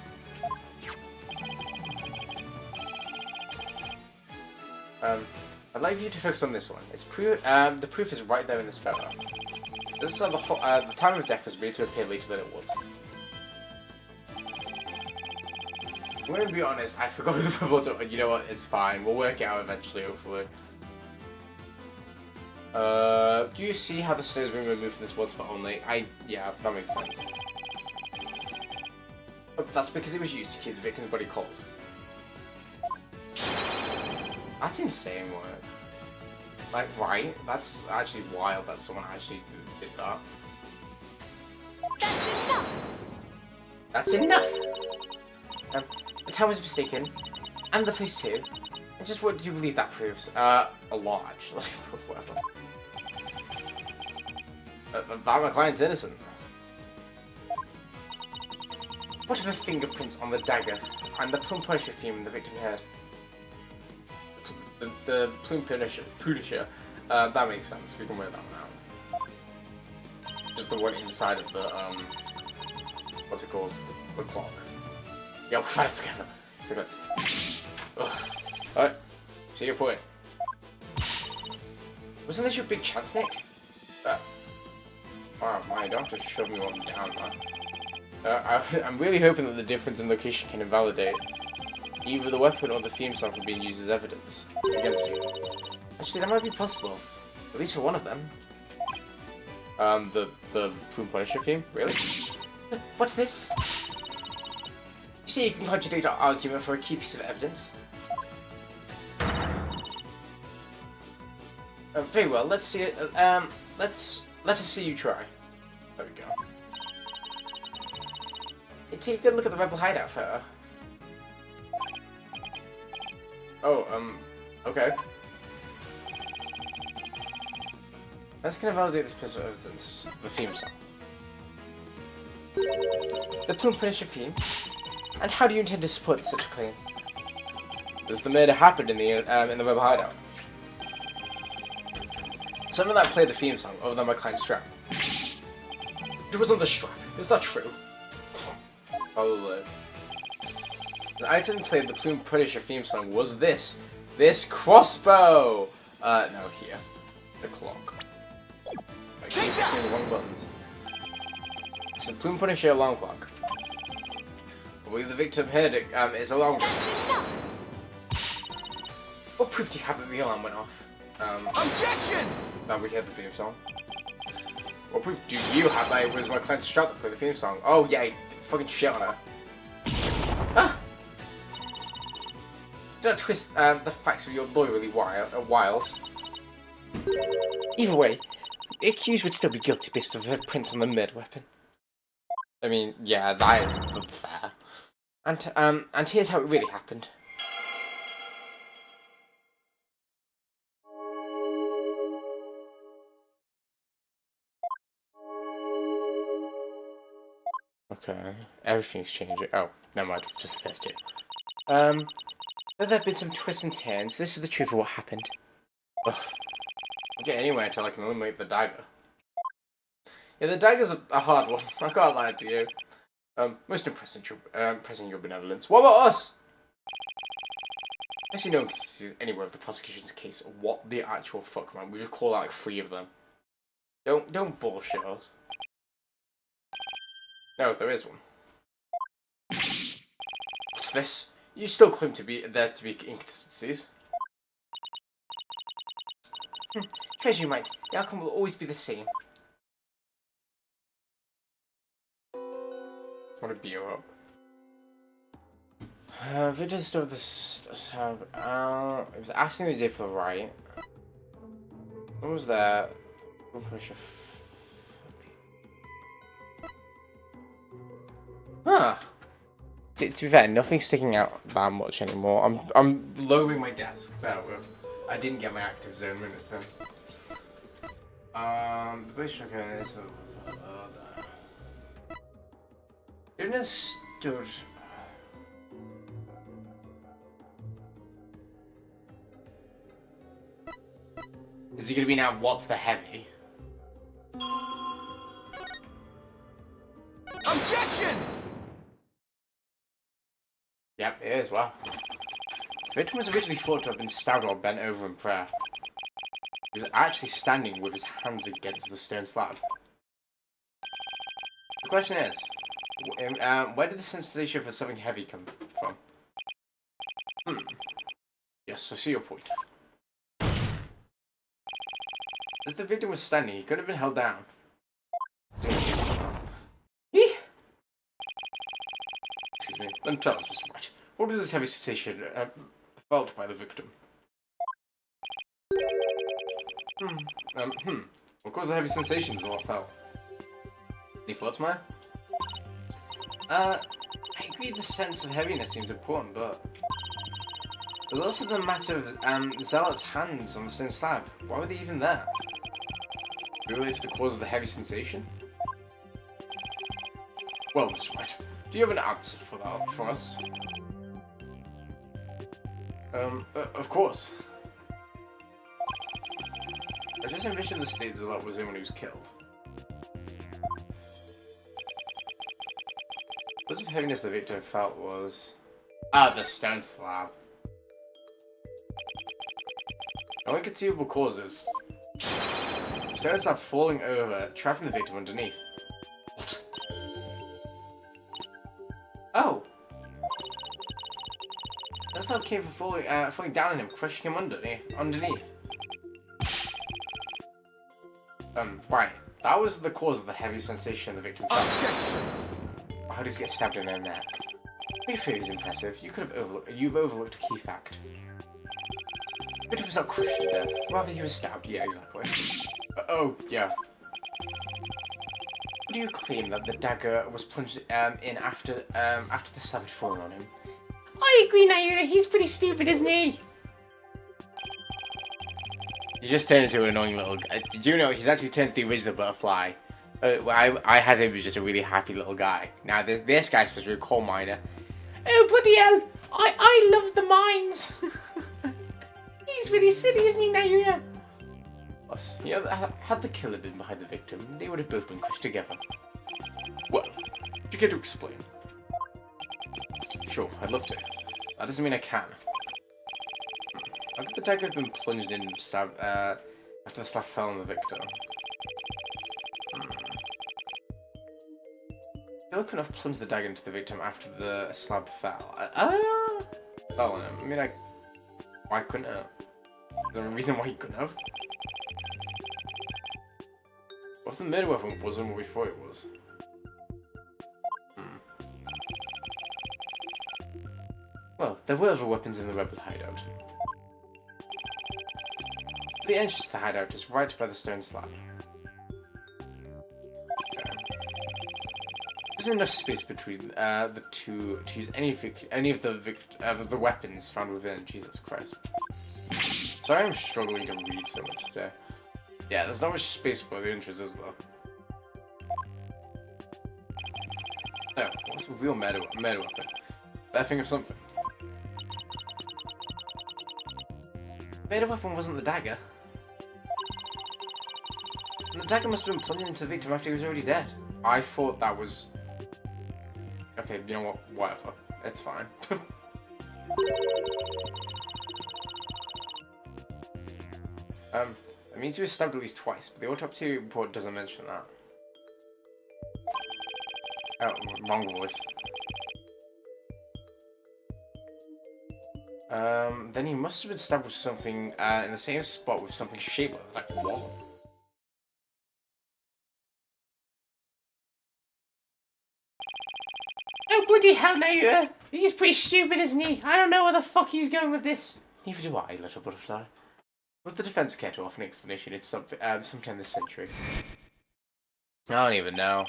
Speaker 1: I'd like you to focus on this one. It's the proof is right there in this photo. This is how the time of death was made to appear later than it was. I'm going to be honest, I forgot the photo. You know what? It's fine. We'll work it out eventually, hopefully. Do you see how the snow has been removed from this one spot only? Yeah, that makes sense. But that's because it was used to keep the victim's body cold. That's insane work. Like, right? That's actually wild that someone actually did that.
Speaker 4: That's enough!
Speaker 1: That's enough! The time was mistaken, and the police too. And just what do you believe that proves? A lot, actually. Whatever. That my client's innocent. What are the fingerprints on the dagger and the Plume Punisher theme in the victim's head? The Plume Punisher, that makes sense. We can wear that one out. Just the one inside of the, what's it called? The clock. Yeah, we'll find it together. Alright, see your point. Wasn't this your big chance, Nick? Wow, man, you don't have to shove me one down, man. I'm really hoping that the difference in location can invalidate either the weapon or the theme song for being used as evidence against you. Actually, that might be possible. At least for one of them. The Plume Punisher theme? Really? What's this?
Speaker 3: You see, you can contradict our argument for a key piece of evidence. Very well. Let's see it. Let us see you try. There we go. Hey, take a good look at the rebel hideout photo. Oh, okay. Let's kind of validate this piece of evidence. The theme song. The Plume Punisher theme. And how do you intend to support such a claim? Does the murder happen in the rebel hideout? Someone that played the theme song other than my client's strap. It wasn't the strap. Is that true? Probably. The item that played the Plume Punisher theme song was this crossbow. No, here, the clock. I keep pressing the wrong buttons. It's the Plume Punisher alarm clock. I believe the victim heard it. It's alarm clock. What proof do you have that the alarm went off?
Speaker 2: Objection!
Speaker 3: That we heard the theme song. What proof do you have that it was my client's strap that played the theme song? Oh yeah, fucking shit on her. Ah! Do not twist the facts of your lawyerly wiles. Either way, the accused would still be guilty based on the prints on the murder weapon. I mean, yeah, that is fair. And here's how it really happened. Okay, everything's changing. Oh, never mind, just the first two. Though there have been some twists and turns, this is the truth of what happened. Ugh. I'll get anywhere until I can eliminate the dagger. Yeah, the dagger's a hard one, I can't lie to you. Most impressive your benevolence. What about us? I see no one sees anywhere of the prosecution's case. What the actual fuck, man? We just call out like 3 of them. Don't bullshit us. No, there is one. What's this? You still claim to be there to be inconsistencies. Try as you might, the outcome will always be the same. Want to beat her up? Videos of this. It was asking the day for the right. What was that? Huh. To be fair, nothing's sticking out that much anymore. I'm lowering my desk. Bear with. I didn't get my active zone minutes in. The base shotgun is understood. Is he gonna be now? What's the heavy?
Speaker 2: Objection!
Speaker 3: Yep, it is. Wow. The victim was originally thought to have been stabbed or bent over in prayer. He was actually standing with his hands against the stone slab. The question is, where did the sensation for something heavy come from? Yes, I see your point. As the victim was standing, he could have been held down. Excuse me, then tell us, Mr. White. What was this heavy sensation felt by the victim? What caused the heavy sensations and what fell? Any thoughts, Maya? I agree the sense of heaviness seems important, but there's also the matter of Zealot's hands on the stone slab. Why were they even there? Related to the cause of the heavy sensation? Well, Mr. White, do you have an answer for that for us? Of course. I just envisioned the state Zealot was in when he was killed. The cause of heaviness the victim felt was... the stone slab. Only conceivable causes. Stone slab falling over, trapping the victim underneath. What? Oh! That slab came from falling down on him, crushing him underneath. Right. That was the cause of the heavy sensation the victim felt.
Speaker 2: Objection!
Speaker 3: How does he get stabbed in their neck?
Speaker 1: Your fear is impressive. You've overlooked a key fact. The victim was not crushed to death. Rather, he was stabbed. Yeah, exactly. Oh, yeah. Do you claim that the dagger was plunged in after the stab had fallen on him?
Speaker 3: I agree, Naira. He's pretty stupid, isn't he?
Speaker 1: He just turned into an annoying little guy. Did you know he's actually turned to the original butterfly? I had him as just a really happy little guy. Now this guy's supposed to be a coal miner.
Speaker 3: Oh, bloody hell! I love the mines! He's really silly, isn't he, Naira?
Speaker 1: Plus, you know, had the killer been behind the victim, they would have both been crushed together. Well, would you care to explain? Sure, I'd love to. That doesn't mean I can. How could the dagger have been plunged in after the stab fell on the victim? Killer couldn't have plunged the dagger into the victim after the slab fell. Oh no. I mean, why couldn't it? Is there a reason why he couldn't have? What if the murder weapon wasn't what we thought it was? Well, there were other weapons in the rebel hideout. The entrance to the hideout is right by the stone slab. Okay. There's enough space between the two to use any of the weapons found within. Jesus Christ. Sorry, I'm struggling to read so much today. Yeah, there's not much space by the entrance, is there? Oh, what's a real meta weapon? Better think of something. Meta weapon wasn't the dagger. And the dagger must have been plunged into the victim after he was already dead. I thought that was... Okay, you know what? Whatever. It's fine. I mean, he was stabbed at least twice, but the autopsy report doesn't mention that. Oh, wrong voice. Then he must have been stabbed with something in the same spot with something shaped like a wall.
Speaker 3: Oh, bloody hell, Naira! He's pretty stupid, isn't he? I don't know where the fuck he's going with this.
Speaker 1: Neither do I, little butterfly. Would the defense care to offer an explanation in sometime this century? I don't even know.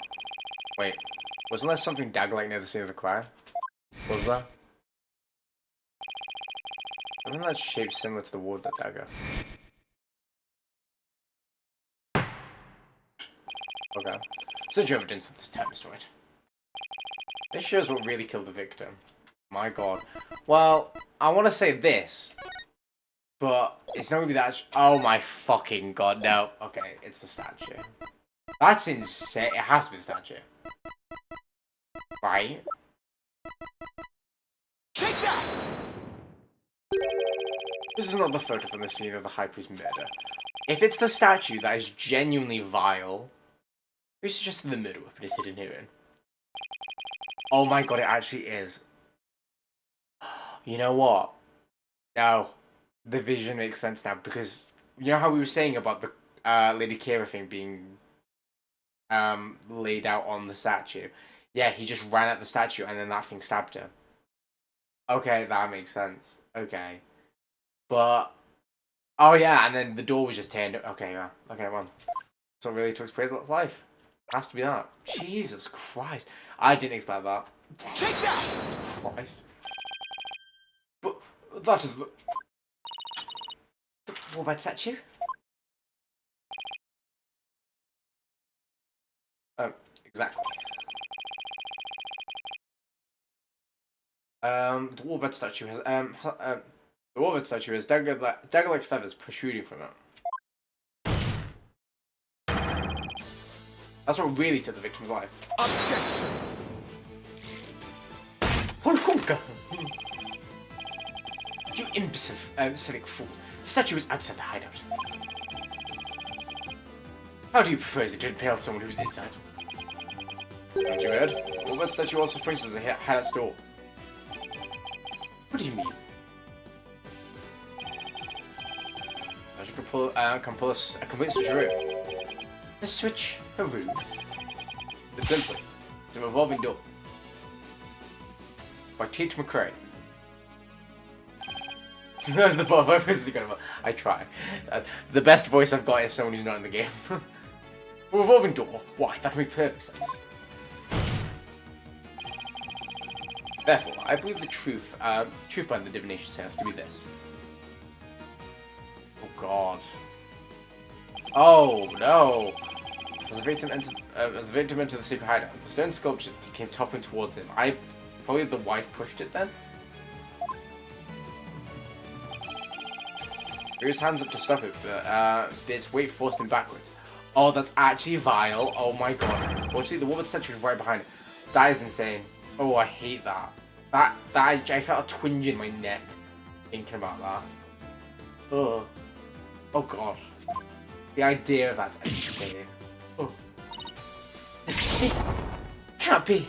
Speaker 1: Wait, wasn't there something dagger-like near the scene of the crime? Was there? Wasn't that shape similar to the Wardlet dagger? Okay. Such evidence of this time is right. This shows what really killed the victim. My god. Well, I want to say this, but it's not gonna be that. Oh my fucking god, no. Okay, it's the statue. That's insane. It has to be the statue. Right?
Speaker 2: Take that!
Speaker 1: This is not the photo from the scene of the High Priest murder. If it's the statue that is genuinely vile, who suggested the murder weapon is hidden herein? Oh my god, it actually is. You know what? No. The vision makes sense now, because you know how we were saying about the Lady Kira thing being laid out on the statue? Yeah, he just ran at the statue and then that thing stabbed him. Okay, that makes sense. Okay. But... Oh yeah, and then the door was just turned... Okay, yeah. Okay, well. So it really took Prazelot's life. Has to be that. Jesus Christ. I didn't expect that.
Speaker 2: Take that!
Speaker 1: Christ. But that is the...
Speaker 3: What about statue?
Speaker 1: Exactly. The Warbird statue has the Warbird statue has dagger-like feathers protruding from it. That's what really took the victim's life.
Speaker 2: Objection!
Speaker 1: Holkunka! You imbecile, civic fool. The statue is outside the hideout. How do you propose it to impale someone who's inside? Haven't you heard? The Warbird statue also functions as a hideout's door. What do you mean? I should pull a complete switcheroo. A switcheroo? It's simply, it's a revolving door. by Tate McRae. The voice is good. I try. The best voice I've got is someone who's not in the game. Revolving door. Why? That makes perfect sense. Therefore, I believe the truth behind the divination seance to be this. Oh God. Oh no! As the victim entered the secret hideout, the stone sculpture came toppling towards him. Probably the wife pushed it then? He threw his hands up to stop it, but its weight forced him backwards. Oh, that's actually vile. Oh my God. Fortunately, the woman statue was right behind it. That is insane. Oh, I hate that. I felt a twinge in my neck thinking about that. Oh. Oh God. The idea of that's insane. Oh. This can't be.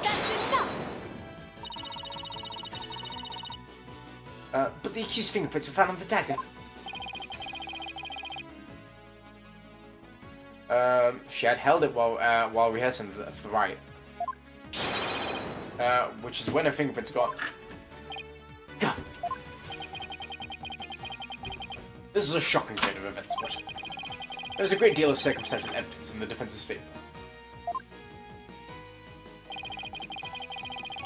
Speaker 4: That's enough!
Speaker 1: But the accused's fingerprints were found on the dagger. She had held it while rehearsing for the riot. Which is when her fingerprints got. God. This is a shocking turn of events, but there's a great deal of circumstantial evidence in the defense's favor.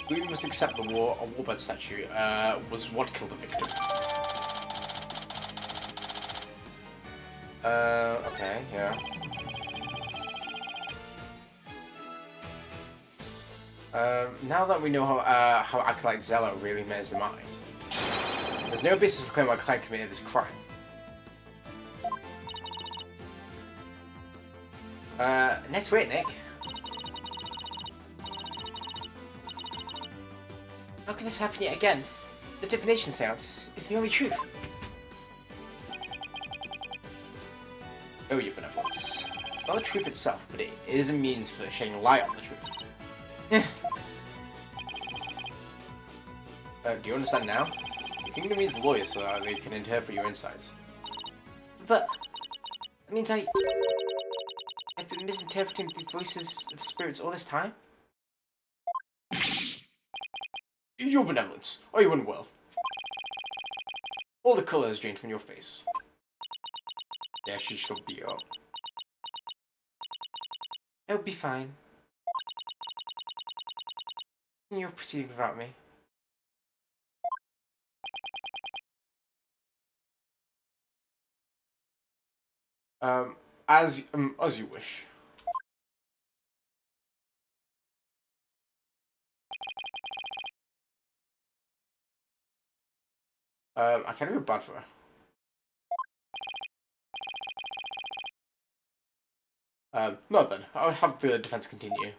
Speaker 1: We must accept the warbird statue was what killed the victim. Okay, yeah. Now that we know how Acolyte Zealot really met his demise, there's no basis for claiming Acolyte committed this crime. Let's wait, Nick. How can this happen yet again? The divination seance is the only truth. Oh, your benevolence. It's not the truth itself, but it is a means for shedding light on the truth. Do you understand now? The kingdom needs lawyers so that they can interpret your insights. But that means I've been misinterpreting the voices of spirits all this time? Your benevolence, are you unwell? All the colour has drained from your face. Yeah, she should be up. It'll be fine. You're proceeding without me. As you wish. I can't feel bad for her. No then, I would have the defense continue.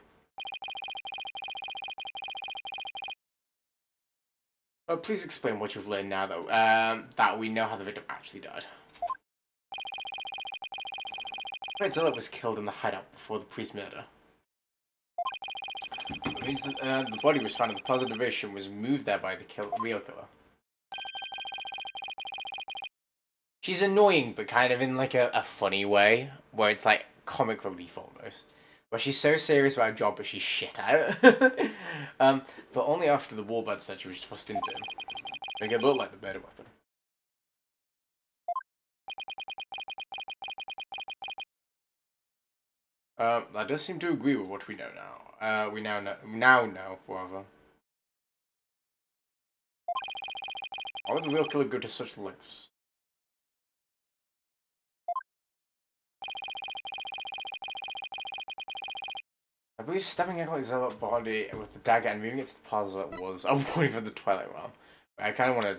Speaker 1: Please explain what you've learned now, though, that we know how the victim actually died. Zealot was killed in the hideout before the priest's murder. It means that the body was found in the Plaza Division was moved there by the real killer. She's annoying, but kind of in like a funny way, where it's like comic relief almost. Where she's so serious about her job, but she's shit out. But only after the warbird statue was thrust into him. Make it look like the murder weapon. That does seem to agree with what we know now. We now know, rather. Why would the real killer go to such lengths? I believe stabbing Acolyte Zealot's body with the dagger and moving it to the plaza was a warning from the Twilight Realm. I kind of want to...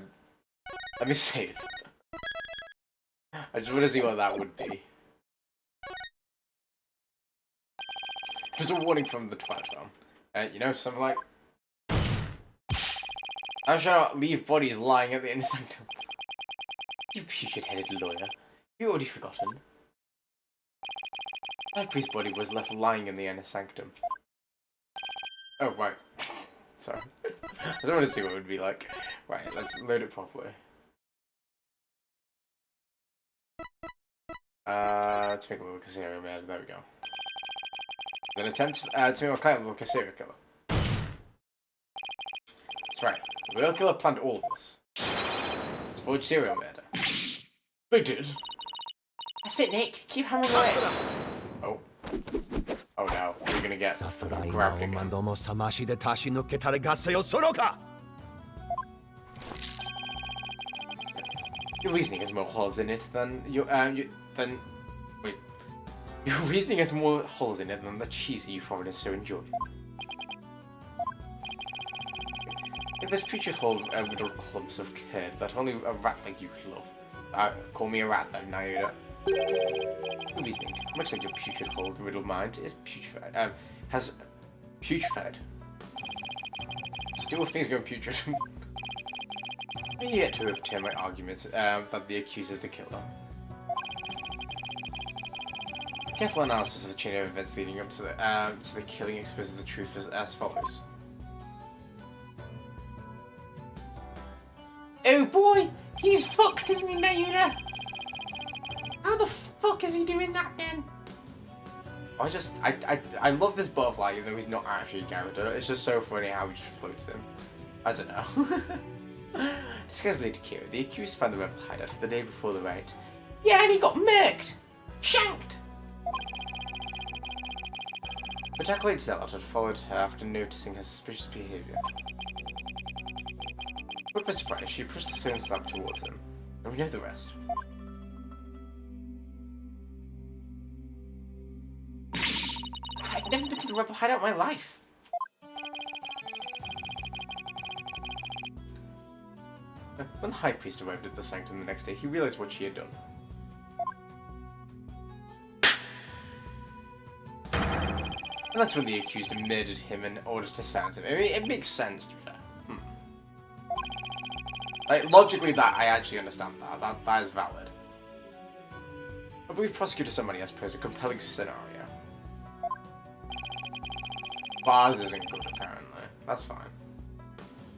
Speaker 1: Let me save. I just want to see what that would be. It was a warning from the Twilight Realm. You know, something like... I shall not leave bodies lying at the inner sanctum. You putrid-headed lawyer. You already forgotten. My priest's body was left lying in the inner sanctum. Oh, right. Sorry. I don't want to see what it would be like. Right, let's load it properly. To make a little serial man. There we go. An attempt to make a client look like a serial killer. That's right. The real killer planned all of this. It's forged serial murder. They did.
Speaker 3: That's it, Nick. Keep hammering away.
Speaker 1: Oh. Oh no. We're gonna get
Speaker 2: さすらい
Speaker 1: grabbed
Speaker 2: はお
Speaker 1: again.
Speaker 2: まどもさましで足し抜けたれ合戦をするか
Speaker 1: Your reasoning has more holes in it than wait. Your reasoning has more holes in it than the cheese you foreigners so enjoy. If there's putrid whole little clumps of curd that only a rat like you could love. Call me a rat then, Naira. Your reasoning, much like your putrid whole riddled mind, is putrefied. Has putrefied. Still things going putrid. I yet to overturn my argument that the accuser is the killer. Careful analysis of the chain of events leading up to the killing exposes the truth as follows. Oh boy, he's fucked, isn't he, Naira? How the fuck is he doing that then? I love this butterfly even though he's not actually a character. It's just so funny how he just floats him. I don't know. Disguised Lady Kira, the accused found the rebel hideout the day before the raid. Yeah, and he got murked! Shanked! But Jacqueline Zealot had followed her after noticing her suspicious behaviour. Put by surprise, she pushed the stone slab towards him, and we know the rest. I've never been to the rebel hideout in my life. When the High Priest arrived at the sanctum the next day, he realized what she had done. And that's when the accused murdered him in order to silence him. I mean, it makes sense, to be fair. Like, logically, that I actually understand that. That is valid. I believe Prosecutor Somebody has posed a compelling scenario. Bars isn't good, apparently. That's fine.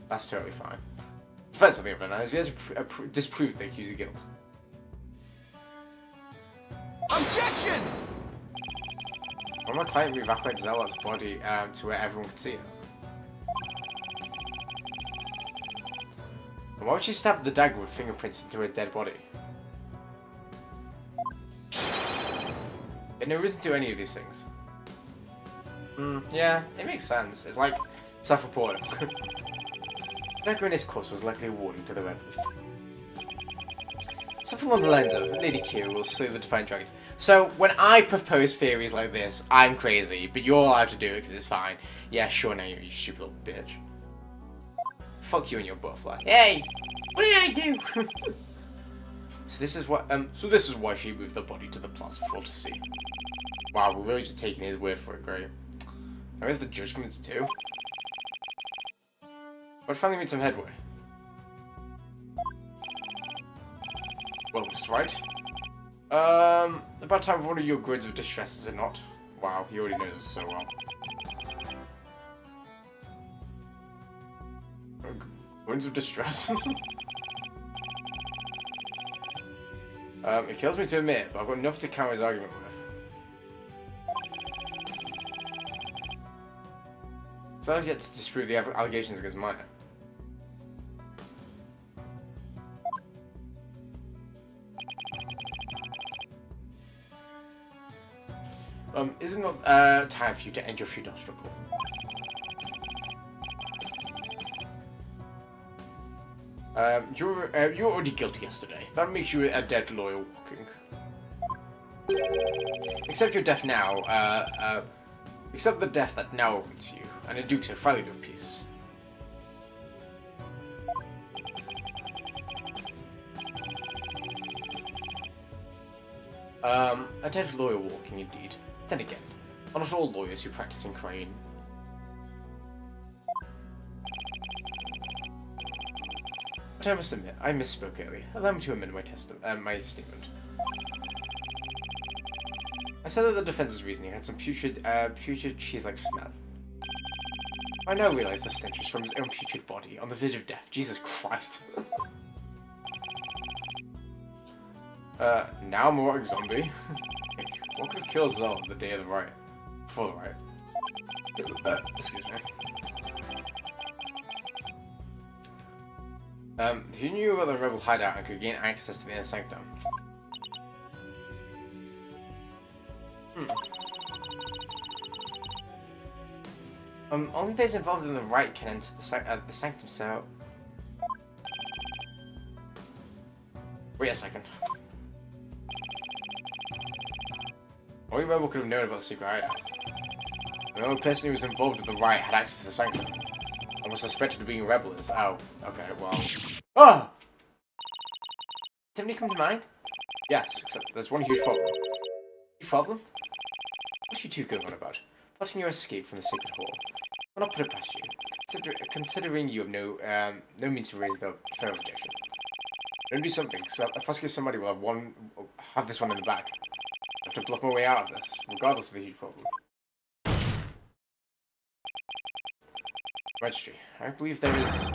Speaker 1: That's totally fine. Defense, on the other hand, is yet to disprove the accuser's guilt.
Speaker 2: Objection!
Speaker 1: Why my client evacuate Zealot's body to where everyone could see it? And why would she stab the dagger with fingerprints into her dead body? There's no reason to do any of these things. Yeah, it makes sense. It's like self-reporting. The dagger in his corpse was likely a warning to the rebels. Something along the lines of, Lady Kira will slay the Defiant Dragons. So, when I propose theories like this, I'm crazy, but you're allowed to do it because it's fine. Yeah, sure, now you stupid little bitch. Fuck you and your butterfly. Hey! What did I do? So this is why she moved the body to the plaza floor to see. Wow, we're really just taking his word for it, great. Now is the judge coming too? But finally made some headway. Well, that's right. About time for one of your grades of distress, is it not? Wow, he already knows this so well. Grades of distress? It kills me to admit, but I've got enough to counter his argument with. So I've yet to disprove the allegations against Maya. Is it not time for you to end your feudal struggle? You're already guilty yesterday. That makes you a dead lawyer walking. Accept your death now, accept the death that now awaits you, and the Dukes have finally no peace. A dead lawyer walking indeed. Then again, are not all lawyers who practice in Crane? But I must admit, I misspoke earlier. Allow me to amend my statement. I said that the defense's reasoning had some putrid cheese-like smell. I now realize the stench was from his own putrid body, on the verge of death. Jesus Christ. Now I'm a rock zombie. What could have killed Zell on the day of the riot? Before the riot. Excuse me. Who knew about the rebel hideout and could gain access to the inner sanctum? Only those involved in the riot can enter the sanctum, so... Wait a second. Only rebel could have known about the secret hideout. The only person who was involved with the riot had access to the sanctum. And was suspected of being a rebel is... Oh, okay, well... Oh! Somebody come to mind? Yes, except there's one huge problem. Huge problem? What are you two going on about? Plotting your escape from the sacred hall. I'll not put it past you. Considering you have no means to raise the fair objection. Don't do something, so I'll prosecute somebody will have this one in the back. I have to block my way out of this, regardless of the huge problem. Registry. I believe there is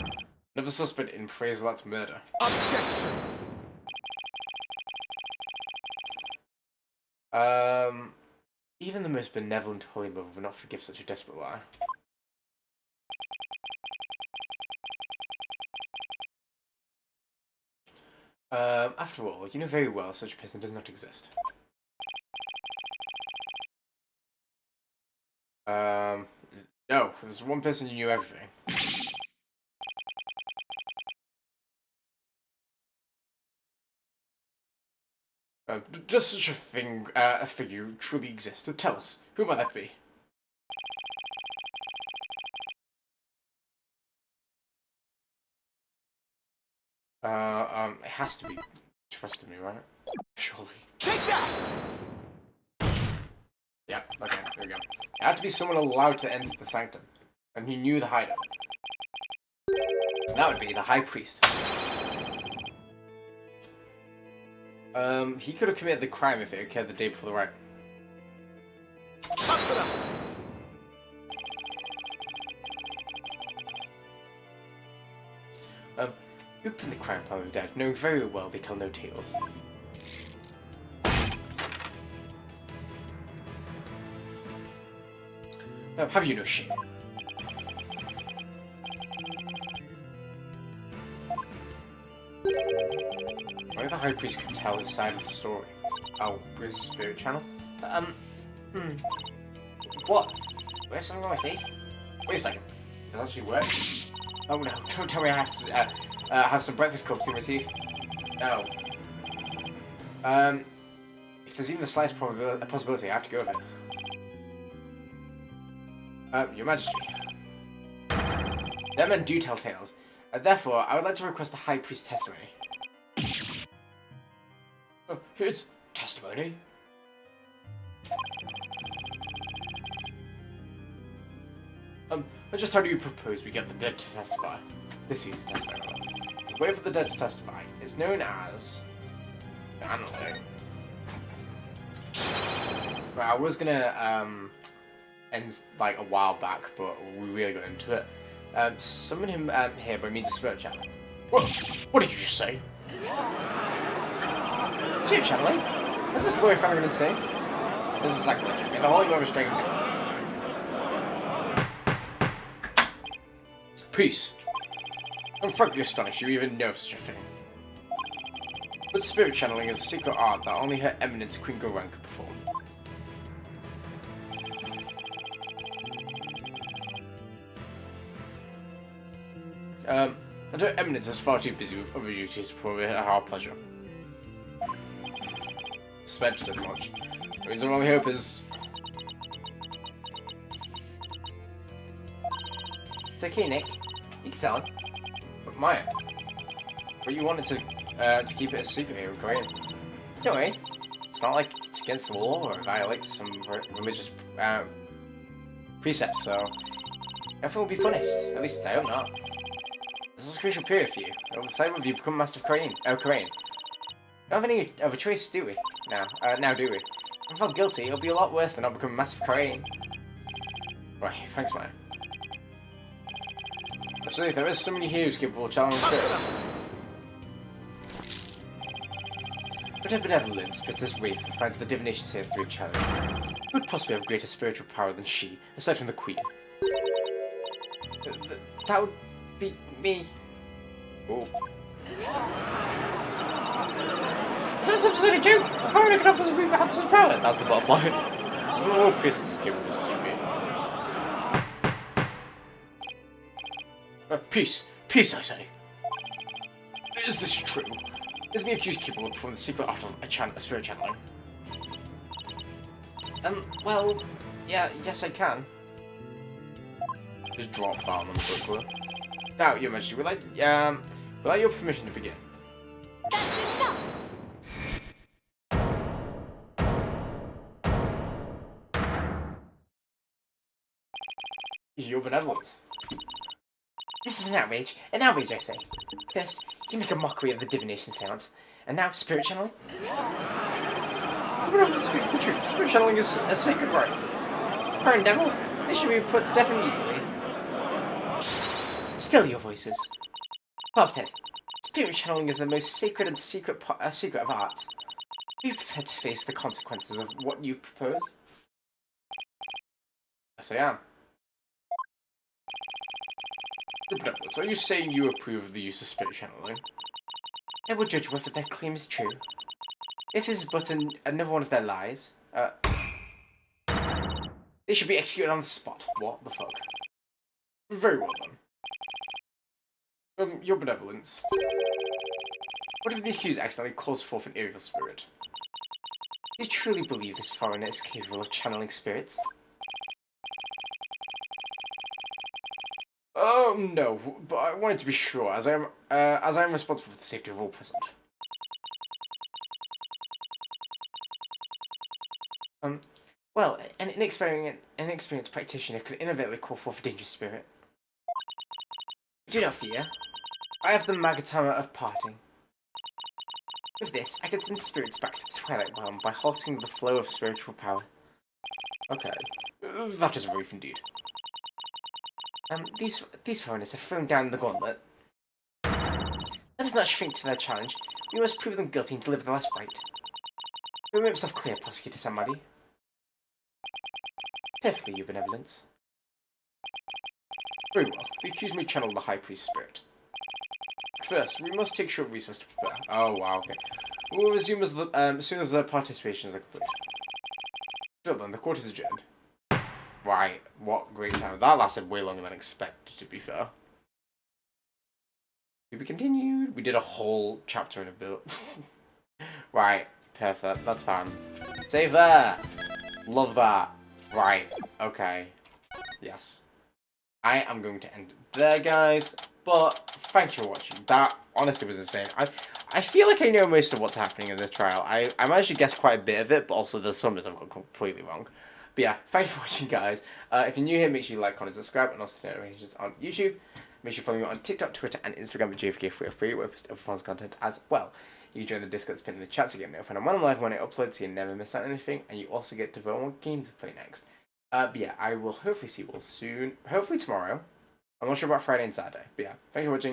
Speaker 1: another suspect in Fraserlat's murder.
Speaker 2: Objection!
Speaker 1: Even the most benevolent holy mother would not forgive such a desperate lie. After all, you know very well such a person does not exist. No, there's one person who knew everything. Does such a thing, a figure truly exist? So tell us, who might that be? It has to be. Trusted me, right? Surely.
Speaker 2: Take that!
Speaker 1: Yeah, okay, there we go. It had to be someone allowed to enter the sanctum, and he knew the hideout. That would be the High Priest. He could have committed the crime if it occurred the day before the riot.
Speaker 2: Talk to them!
Speaker 1: You opened the crime pile of dead, knowing very well they tell no tales. Have you no shame? Only the High Priest could tell his side of the story. Oh, where's the spirit channel? What? Where's something on my face? Wait a second. Does that actually work? Oh no, don't tell me I have to have some breakfast cooked in my teeth. No. If there's even the slightest possibility, I have to go with it. Your Majesty. Dead men do tell tales. Therefore, I would like to request the High Priest's testimony. Oh, here's testimony. Just how do you propose we get the dead to testify? Deceased to testify. The way for the dead to testify is known as... I don't know. Right, I was gonna, end, like, a while back, but we really got into it. Summon him, here by means of spirit channeling. What did you just say? Spirit channeling? Is this the way found insane? This is sacrilege. May the Holy Mother strengthen me. Peace. I'm frankly astonished you even know of such a thing. But spirit channeling is a secret art that only Her Eminence Queen Goran could perform. And Her Eminence is far too busy with other duties for our pleasure. Suspected as much. That means our only hope is... It's okay, Nick. You can tell him. But Maya, but you wanted to keep it a secret here, Korean. Don't worry. It's not like it's against the law or violates some religious precepts, so everyone will be punished. At least I hope not. This is a crucial period for you. It will decide whether you become Master of Korean. Korean. We don't have any other choice, do we? Now do we? If I felt guilty, it'll be a lot worse than not becoming Master of Korean. Right, thanks, Maya. Actually, there is somebody here who's capable of challenging spirits.
Speaker 3: But her benevolence, because this wraith finds the divination sales through a challenge. Who would possibly have greater spiritual power than she, aside from the Queen? That would be me. Oh. Is that some sort of joke? The foreigner can offer reap out of power. That's the butterfly. Oh, Priest is giving us such fear. Peace. Peace, I say. Is this true? Isn't the accused capable of performing the secret art of a spirit channeling? Well, yeah, yes I can. Just drop that on them quickly. Now, Your Majesty, would I your permission to begin?
Speaker 4: That's enough!
Speaker 3: Your benevolence.
Speaker 1: This is an outrage. An outrage, I say. First, you make a mockery of the divination seance, and now spirit channeling?
Speaker 3: Your benevolence speaks the truth. Spirit channeling is a sacred right.
Speaker 1: Burn devils! They should be put to death immediately. Still your voices. Bobhead, spirit channeling is the most sacred and secret of arts. Are you prepared to face the consequences of what you propose?
Speaker 3: Yes, I am. Your benevolence, are you saying you approve of the use of spirit channeling?
Speaker 1: I will judge whether their claim is true. If this is but another one of their lies, they should be executed on the spot.
Speaker 3: What the fuck? Very well then. Your benevolence.
Speaker 1: What if the accused accidentally calls forth an evil spirit? Do you truly believe this foreigner is capable of channeling spirits?
Speaker 3: No, but I wanted to be sure, as I am responsible for the safety of all present.
Speaker 1: Well, an inexperienced practitioner could inadvertently call forth a dangerous spirit. Do not fear. I have the Magatama of Parting. With this, I can send spirits back to the Twilight Realm by halting the flow of spiritual power.
Speaker 3: Okay. That is a relief indeed.
Speaker 1: These foreigners have thrown down the gauntlet. Let us not shrink to their challenge. We must prove them guilty and deliver the last right. You make yourself clear, Prosecutor Samadi. Perfectly, Your Benevolence.
Speaker 3: Very well. The accused may channel the High Priest spirit. First, we must take short recess to prepare. Oh, wow, okay. We'll resume as soon as the participations are complete. Still then, the court is adjourned. Right, what great time. That lasted way longer than expected, to be fair. To be continued. We did a whole chapter in a bit. Right, perfect. That's fine. Save there! Love that. Right, okay. Yes. I am going to end there, guys. But thanks for watching. That honestly was insane. I feel like I know most of what's happening in the trial. I managed to guess quite a bit of it, but also there's some bits I've got completely wrong. But yeah, thanks for watching, guys. If you're new here, make sure you like, comment, subscribe, and also turn on notifications on YouTube. Make sure you follow me on TikTok, Twitter, and Instagram at JFK303, where I post other fun content as well. You can join the Discord pinned in the chat to get notified when I'm live, when I upload, so you never miss out on anything. And you also get to vote on what games to play next. But yeah, I will hopefully see you all soon. Hopefully tomorrow. I'm not sure about Friday and Saturday. But yeah, thanks for watching.